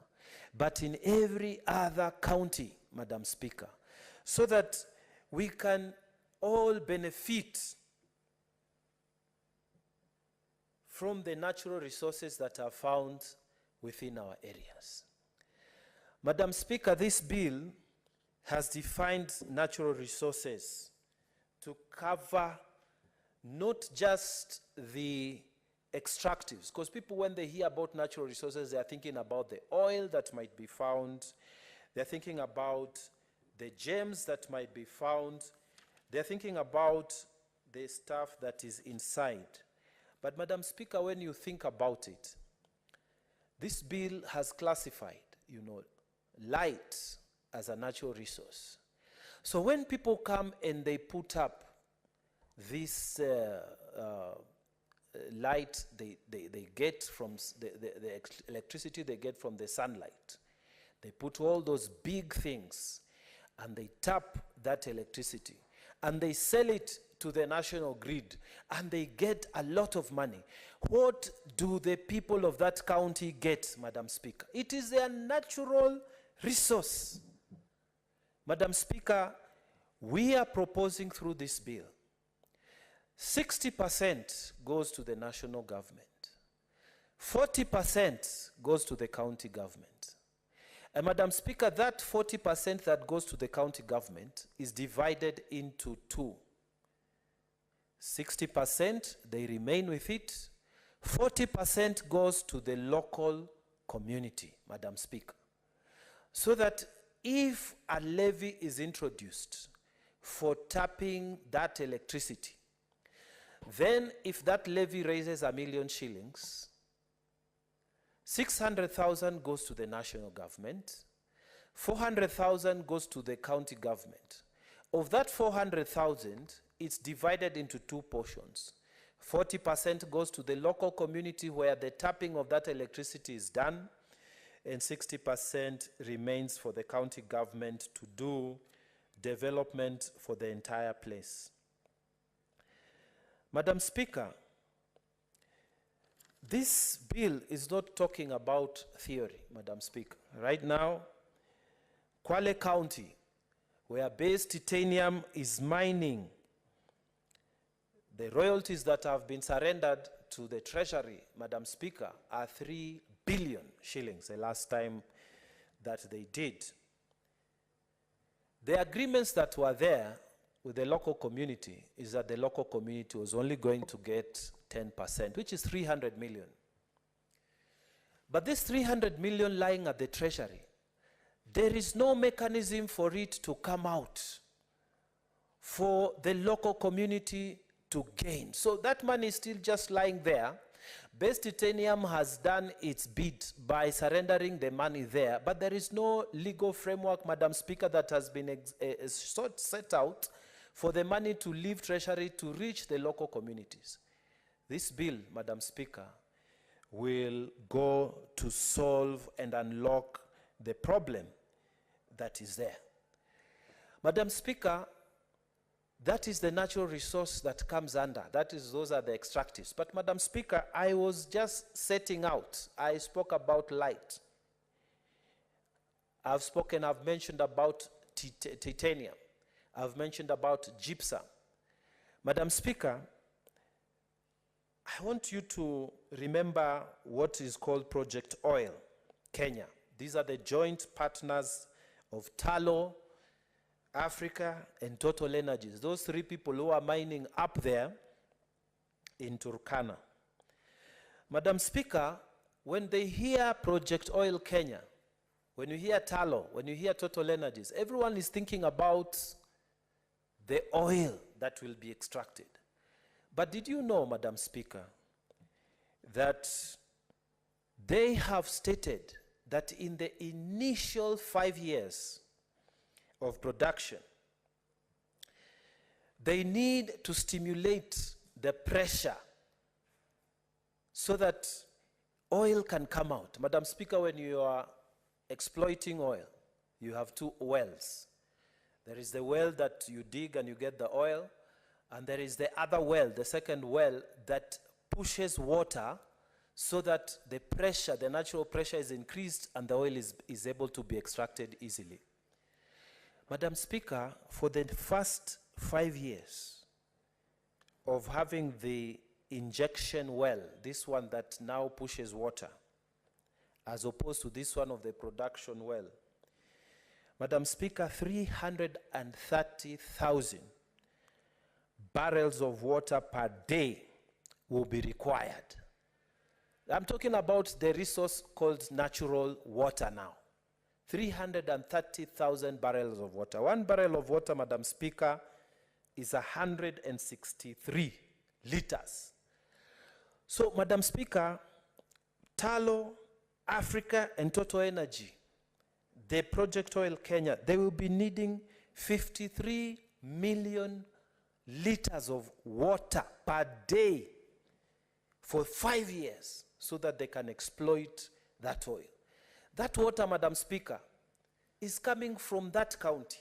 but in every other county, Madam Speaker, so that we can all benefit from the natural resources that are found within our areas. Madam Speaker, this bill has defined natural resources to cover not just the extractives, because people, when they hear about natural resources, they are thinking about the oil that might be found, they're thinking about the gems that might be found, they're thinking about the stuff that is inside. But Madam Speaker, when you think about it, this bill has classified, light as a natural resource. So when people come and they put up this light they get from the electricity they get from the sunlight, they put all those big things and they tap that electricity and they sell it to the national grid and they get a lot of money. What do the people of that county get, Madam Speaker? It is their natural resource. Madam Speaker, we are proposing through this bill, 60% goes to the national government, 40% goes to the county government. And Madam Speaker, that 40% that goes to the county government is divided into two. 60%, they remain with it. 40% goes to the local community, Madam Speaker. So that if a levy is introduced for tapping that electricity, then if that levy raises 1 million shillings, 600,000 goes to the national government, 400,000 goes to the county government. Of that 400,000, it's divided into two portions. 40% goes to the local community where the tapping of that electricity is done, and 60% remains for the county government to do development for the entire place. Madam Speaker, this bill is not talking about theory, Madam Speaker. Right now, Kwale County, where base titanium is mining, the royalties that have been surrendered to the Treasury, Madam Speaker, are 3 billion shillings the last time that they did. The agreements that were there with the local community is that the local community was only going to get 10%, which is 300 million. But this 300 million lying at the Treasury, there is no mechanism for it to come out for the local community to gain. So that money is still just lying there. Base Titanium has done its bid by surrendering the money there, but there is no legal framework, Madam Speaker, that has been set out for the money to leave Treasury to reach the local communities. This bill, Madam Speaker, will go to solve and unlock the problem that is there. Madam Speaker, that is the natural resource that comes under. Those are the extractives. But Madam Speaker, I was just setting out. I spoke about light. I've mentioned about titanium. I've mentioned about gypsum. Madam Speaker, I want you to remember what is called Project Oil, Kenya. These are the joint partners of Talo, Africa, and Total Energies. Those three people who are mining up there in Turkana. Madam Speaker, when they hear Project Oil Kenya, when you hear Talo, when you hear Total Energies, everyone is thinking about the oil that will be extracted. But did you know, Madam Speaker, that they have stated that in the initial 5 years of production, they need to stimulate the pressure so that oil can come out. Madam Speaker, when you are exploiting oil, you have two wells. There is the well that you dig and you get the oil, and there is the other well, the second well, that pushes water so that the pressure, the natural pressure is increased and the oil is able to be extracted easily. Madam Speaker, for the first 5 years of having the injection well, this one that now pushes water, as opposed to this one of the production well, Madam Speaker, 330,000 barrels of water per day will be required. I'm talking about the resource called natural water now. 330,000 barrels of water. 1 barrel of water, Madam Speaker, is 163 liters. So, Madam Speaker, Talo, Africa, and Total Energy, the Project Oil Kenya, they will be needing 53 million liters of water per day for 5 years so that they can exploit that oil. That water, Madam Speaker, is coming from that county.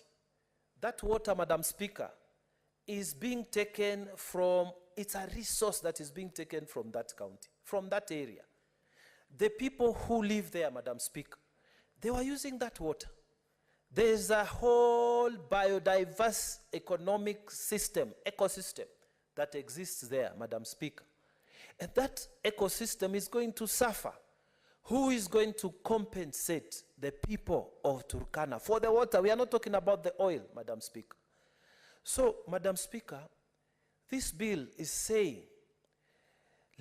That water, Madam Speaker, is being taken from, it's a resource that is being taken from that county, from that area. The people who live there, Madam Speaker, they were using that water. There's a whole biodiverse economic system, ecosystem, that exists there, Madam Speaker. And that ecosystem is going to suffer. Who is going to compensate the people of Turkana for the water? We are not talking about the oil, Madam Speaker. So, Madam Speaker, this bill is saying,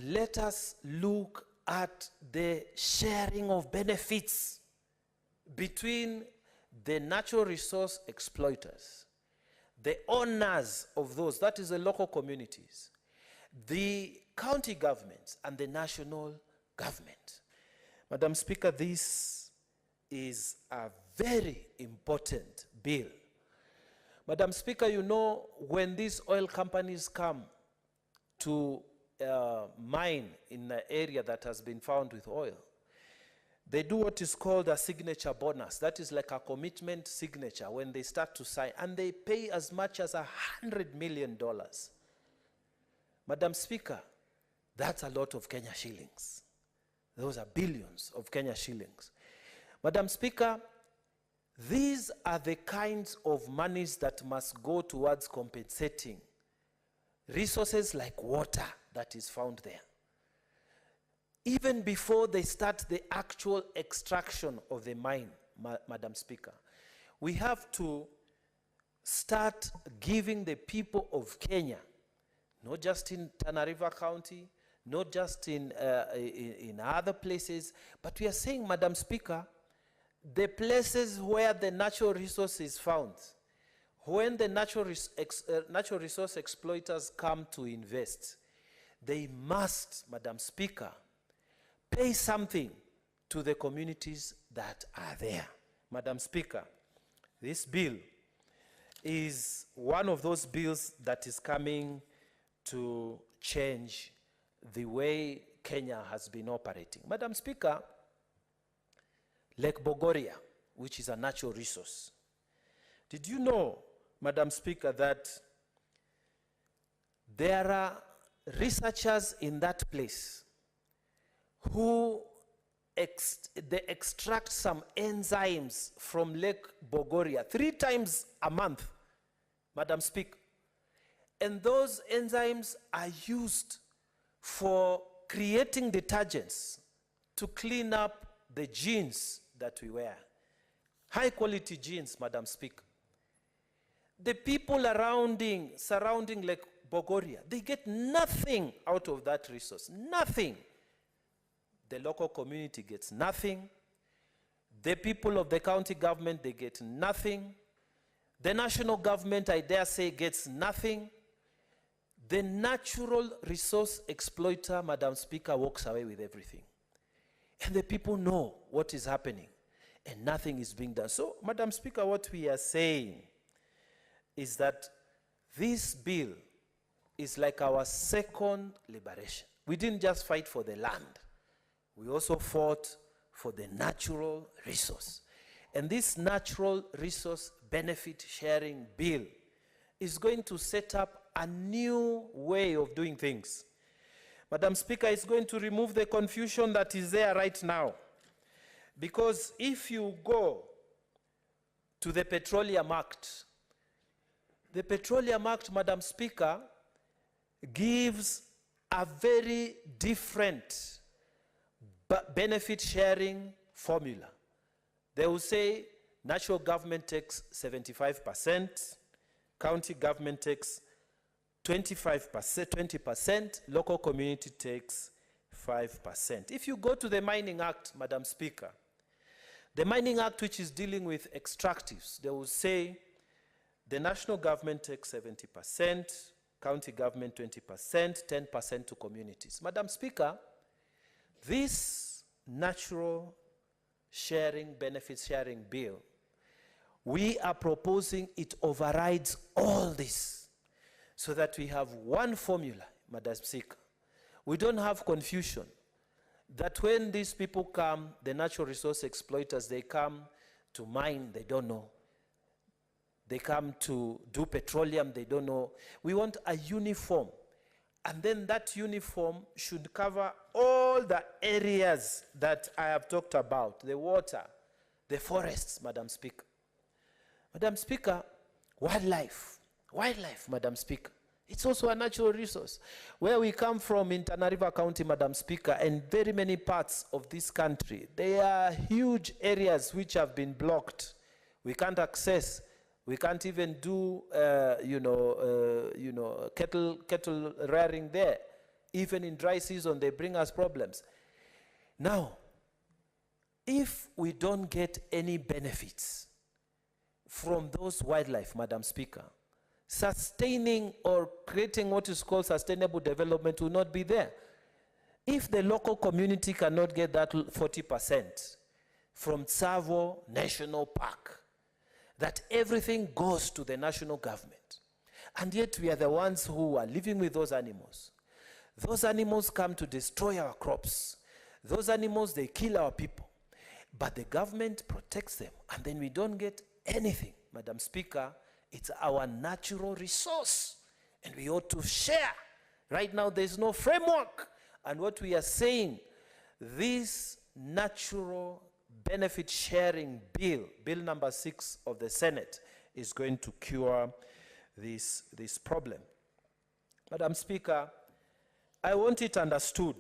let us look at the sharing of benefits between the natural resource exploiters, the owners of those, that is the local communities, the county governments, and the national government. Madam Speaker, this is a very important bill. Madam Speaker, you know, when these oil companies come to mine in an area that has been found with oil, they do what is called a signature bonus. That is like a commitment signature when they start to sign, and they pay as much as $100 million. Madam Speaker, that's a lot of Kenya shillings. Those are billions of Kenya shillings. Madam Speaker, these are the kinds of monies that must go towards compensating resources like water that is found there. Even before they start the actual extraction of the mine, Madam Speaker, we have to start giving the people of Kenya, not just in Tana River County, not just in other places, but we are saying, Madam Speaker, the places where the natural resource is found, when the natural resource exploiters come to invest, they must, Madam Speaker, pay something to the communities that are there. Madam Speaker, this bill is one of those bills that is coming to change the way Kenya has been operating. Madam Speaker, Lake Bogoria, which is a natural resource. Did you know, Madam Speaker, that there are researchers in that place who they extract some enzymes from Lake Bogoria 3 times a month, Madam Speaker. And those enzymes are used for creating detergents to clean up the jeans that we wear. High quality jeans, Madam Speaker. The people surrounding Lake Bogoria, they get nothing out of that resource, nothing. The local community gets nothing. The people of the county government, they get nothing. The national government, I dare say, gets nothing. The natural resource exploiter, Madam Speaker, walks away with everything. And the people know what is happening, and nothing is being done. So, Madam Speaker, what we are saying is that this bill is like our second liberation. We didn't just fight for the land. We also fought for the natural resource. And this natural resource benefit sharing bill is going to set up a new way of doing things. Madam Speaker, it's going to remove the confusion that is there right now. Because if you go to the Petroleum Act, the Petroleum Act, Madam Speaker, gives a very different benefit sharing formula. They will say national government takes 75%, county government takes 25%, 20%, local community takes 5%. If you go to the Mining Act, Madam Speaker, the Mining Act, which is dealing with extractives, they will say the national government takes 70%, county government 20%, 10% to communities. Madam Speaker, this natural sharing, benefit sharing bill, we are proposing it overrides all this so that we have one formula, Madam Speaker. We don't have confusion that when these people come, the natural resource exploiters, they come to mine, they don't know. They come to do petroleum, they don't know. We want a uniform. And then that uniform should cover all the areas that I have talked about, the water, the forests, Madam Speaker. Madam Speaker, wildlife, Madam Speaker. It's also a natural resource. Where we come from in Tana River County, Madam Speaker, and very many parts of this country, there are huge areas which have been blocked. We can't access. We can't even do, cattle rearing there. Even in dry season, they bring us problems. Now, if we don't get any benefits from those wildlife, Madam Speaker, sustaining or creating what is called sustainable development will not be there. If the local community cannot get that 40% from Tsavo National Park, that everything goes to the national government. And yet we are the ones who are living with those animals. Those animals come to destroy our crops. Those animals, they kill our people. But the government protects them, and then we don't get anything. Madam Speaker, it's our natural resource, and we ought to share. Right now, there's no framework. And what we are saying, this natural benefit sharing bill, bill number 6 of the Senate, is going to cure this problem. Madam Speaker, I want it understood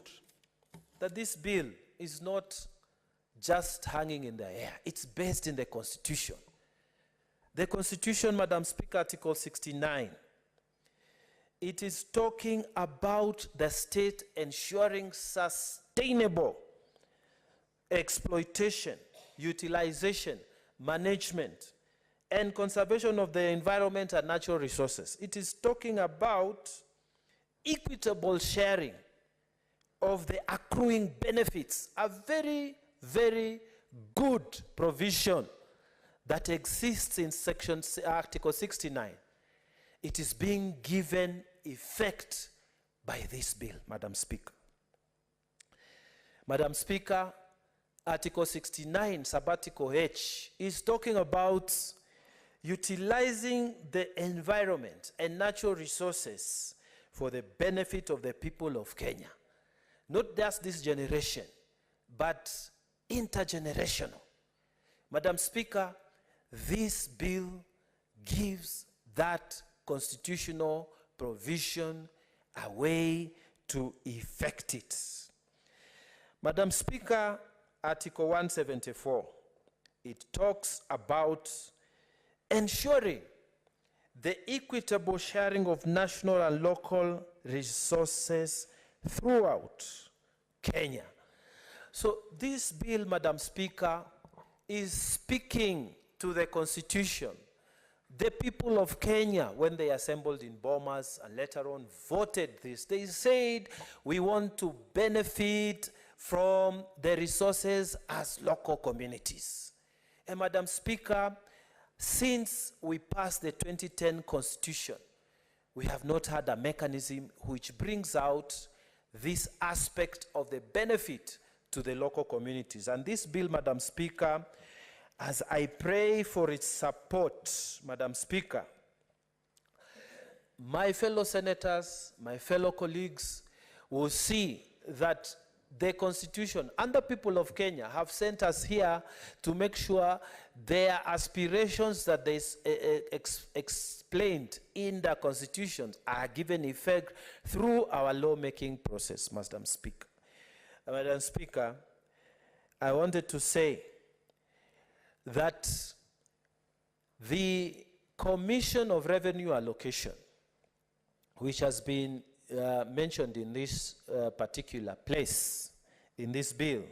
that this bill is not just hanging in the air. It's based in the Constitution. The Constitution, Madam Speaker, Article 69, it is talking about the state ensuring sustainable exploitation, utilization, management, and conservation of the environment and natural resources. It is talking about equitable sharing of the accruing benefits, a very, very good provision that exists in Article 69. It is being given effect by this bill, Madam Speaker. Madam Speaker, Article 69, Subarticle H, is talking about utilizing the environment and natural resources for the benefit of the people of Kenya. Not just this generation, but intergenerational. Madam Speaker, this bill gives that constitutional provision a way to effect it. Madam Speaker, Article 174, it talks about ensuring the equitable sharing of national and local resources throughout Kenya. So this bill, Madam Speaker, is speaking to the Constitution. The people of Kenya, when they assembled in Bomas and later on voted this, they said, we want to benefit from the resources as local communities. And Madam Speaker, since we passed the 2010 Constitution, we have not had a mechanism which brings out this aspect of the benefit to the local communities. And this bill, Madam Speaker, as I pray for its support, Madam Speaker, my fellow senators, my fellow colleagues will see that the Constitution and the people of Kenya have sent us here to make sure their aspirations that they explained in the Constitution are given effect through our lawmaking process, Madam Speaker. Madam Speaker, I wanted to say that the Commission of Revenue Allocation, which has been mentioned in this particular place, in this bill,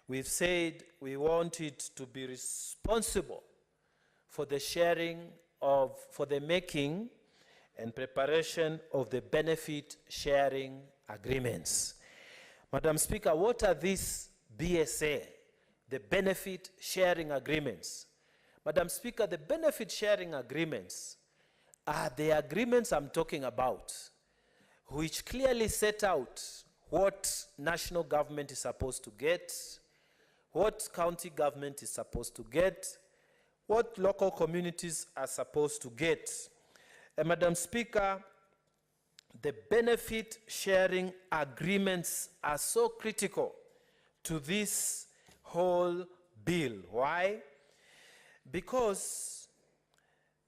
we've said we want it to be responsible for the sharing of, for the making and preparation of the benefit sharing agreements. Madam Speaker, what are these BSA, the benefit sharing agreements? Madam Speaker, the benefit sharing agreements are the agreements I'm talking about, which clearly set out what national government is supposed to get, what county government is supposed to get, what local communities are supposed to get. And Madam Speaker, the benefit sharing agreements are so critical to this whole bill. Why? Because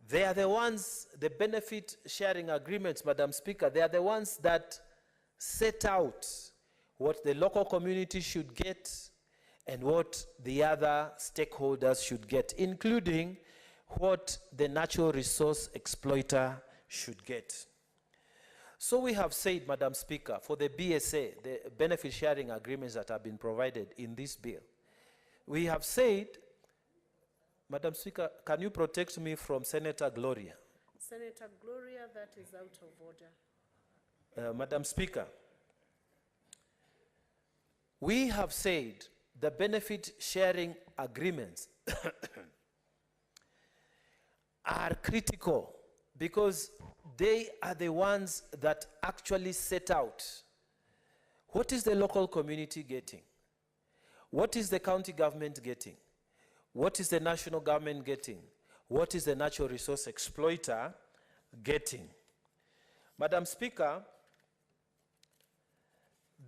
they are the ones, the benefit sharing agreements, Madam Speaker, they are the ones that set out what the local community should get and what the other stakeholders should get, including what the natural resource exploiter should get. So we have said, Madam Speaker, for the BSA, the benefit sharing agreements that have been provided in this bill, we have said, Madam Speaker, can you protect me from Senator Gloria? Senator Gloria, that is out of order. Madam Speaker, we have said the benefit sharing agreements are critical because they are the ones that actually set out what is the local community getting, what is the county government getting, what is the national government getting, what is the natural resource exploiter getting. Madam Speaker,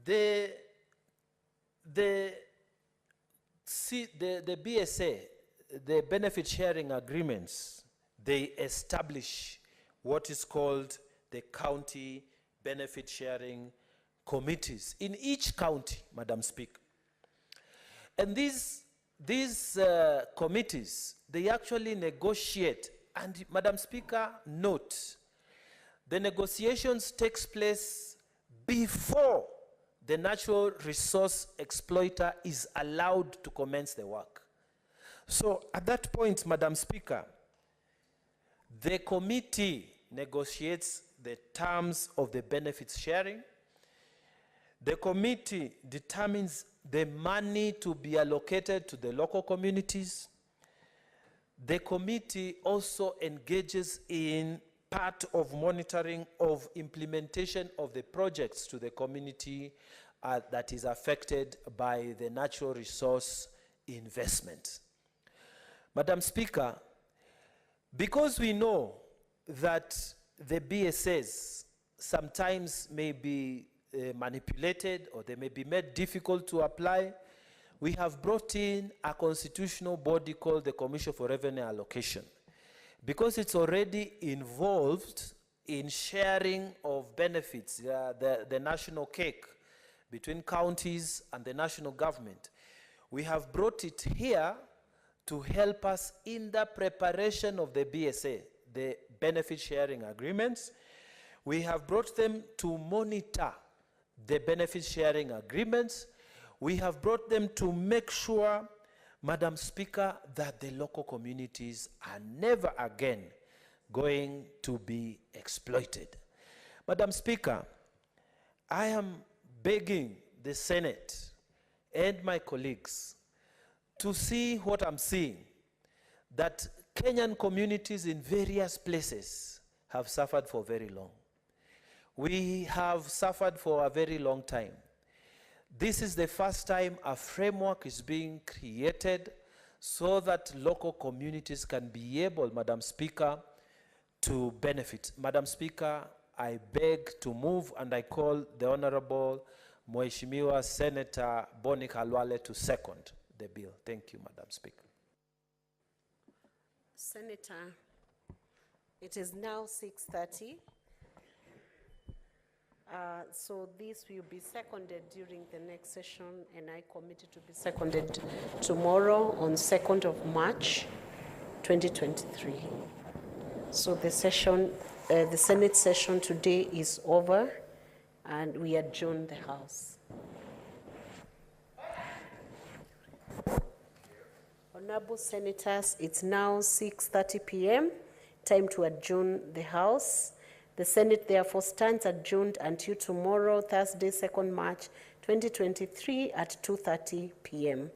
the BSA, the benefit sharing agreements, they establish what is called the county benefit sharing committees in each county, Madam Speaker. And these committees, they actually negotiate, and Madam Speaker, note, the negotiations takes place before the natural resource exploiter is allowed to commence the work. So at that point, Madam Speaker, the committee negotiates the terms of the benefits sharing. The committee determines the money to be allocated to the local communities. The committee also engages in part of monitoring of implementation of the projects to the community that is affected by the natural resource investment. Madam Speaker, because we know that the BSAs sometimes may be manipulated or they may be made difficult to apply, we have brought in a constitutional body called the Commission for Revenue Allocation. Because it's already involved in sharing of benefits, the national cake between counties and the national government, we have brought it here to help us in the preparation of the BSA, the benefit sharing agreements. We have brought them to monitor the benefit sharing agreements. We have brought them to make sure, Madam Speaker, that the local communities are never again going to be exploited. Madam Speaker, I am begging the Senate and my colleagues to see what I'm seeing, that Kenyan communities in various places have suffered for very long. We have suffered for a very long time. This is the first time a framework is being created so that local communities can be able, Madam Speaker, to benefit. Madam Speaker, I beg to move and I call the Honorable Mheshimiwa Senator Boni Khalwale to second the bill. Thank you, Madam Speaker. Senator, it is now 6:30. So this will be seconded during the next session, and I commit it to be seconded tomorrow on 2nd of March, 2023. So the session, the Senate session today is over, and we adjourn the House. Honorable Senators, it's now 6:30 p.m., time to adjourn the House. The Senate therefore stands adjourned until tomorrow, Thursday, 2nd March, 2023 at 2:30 p.m.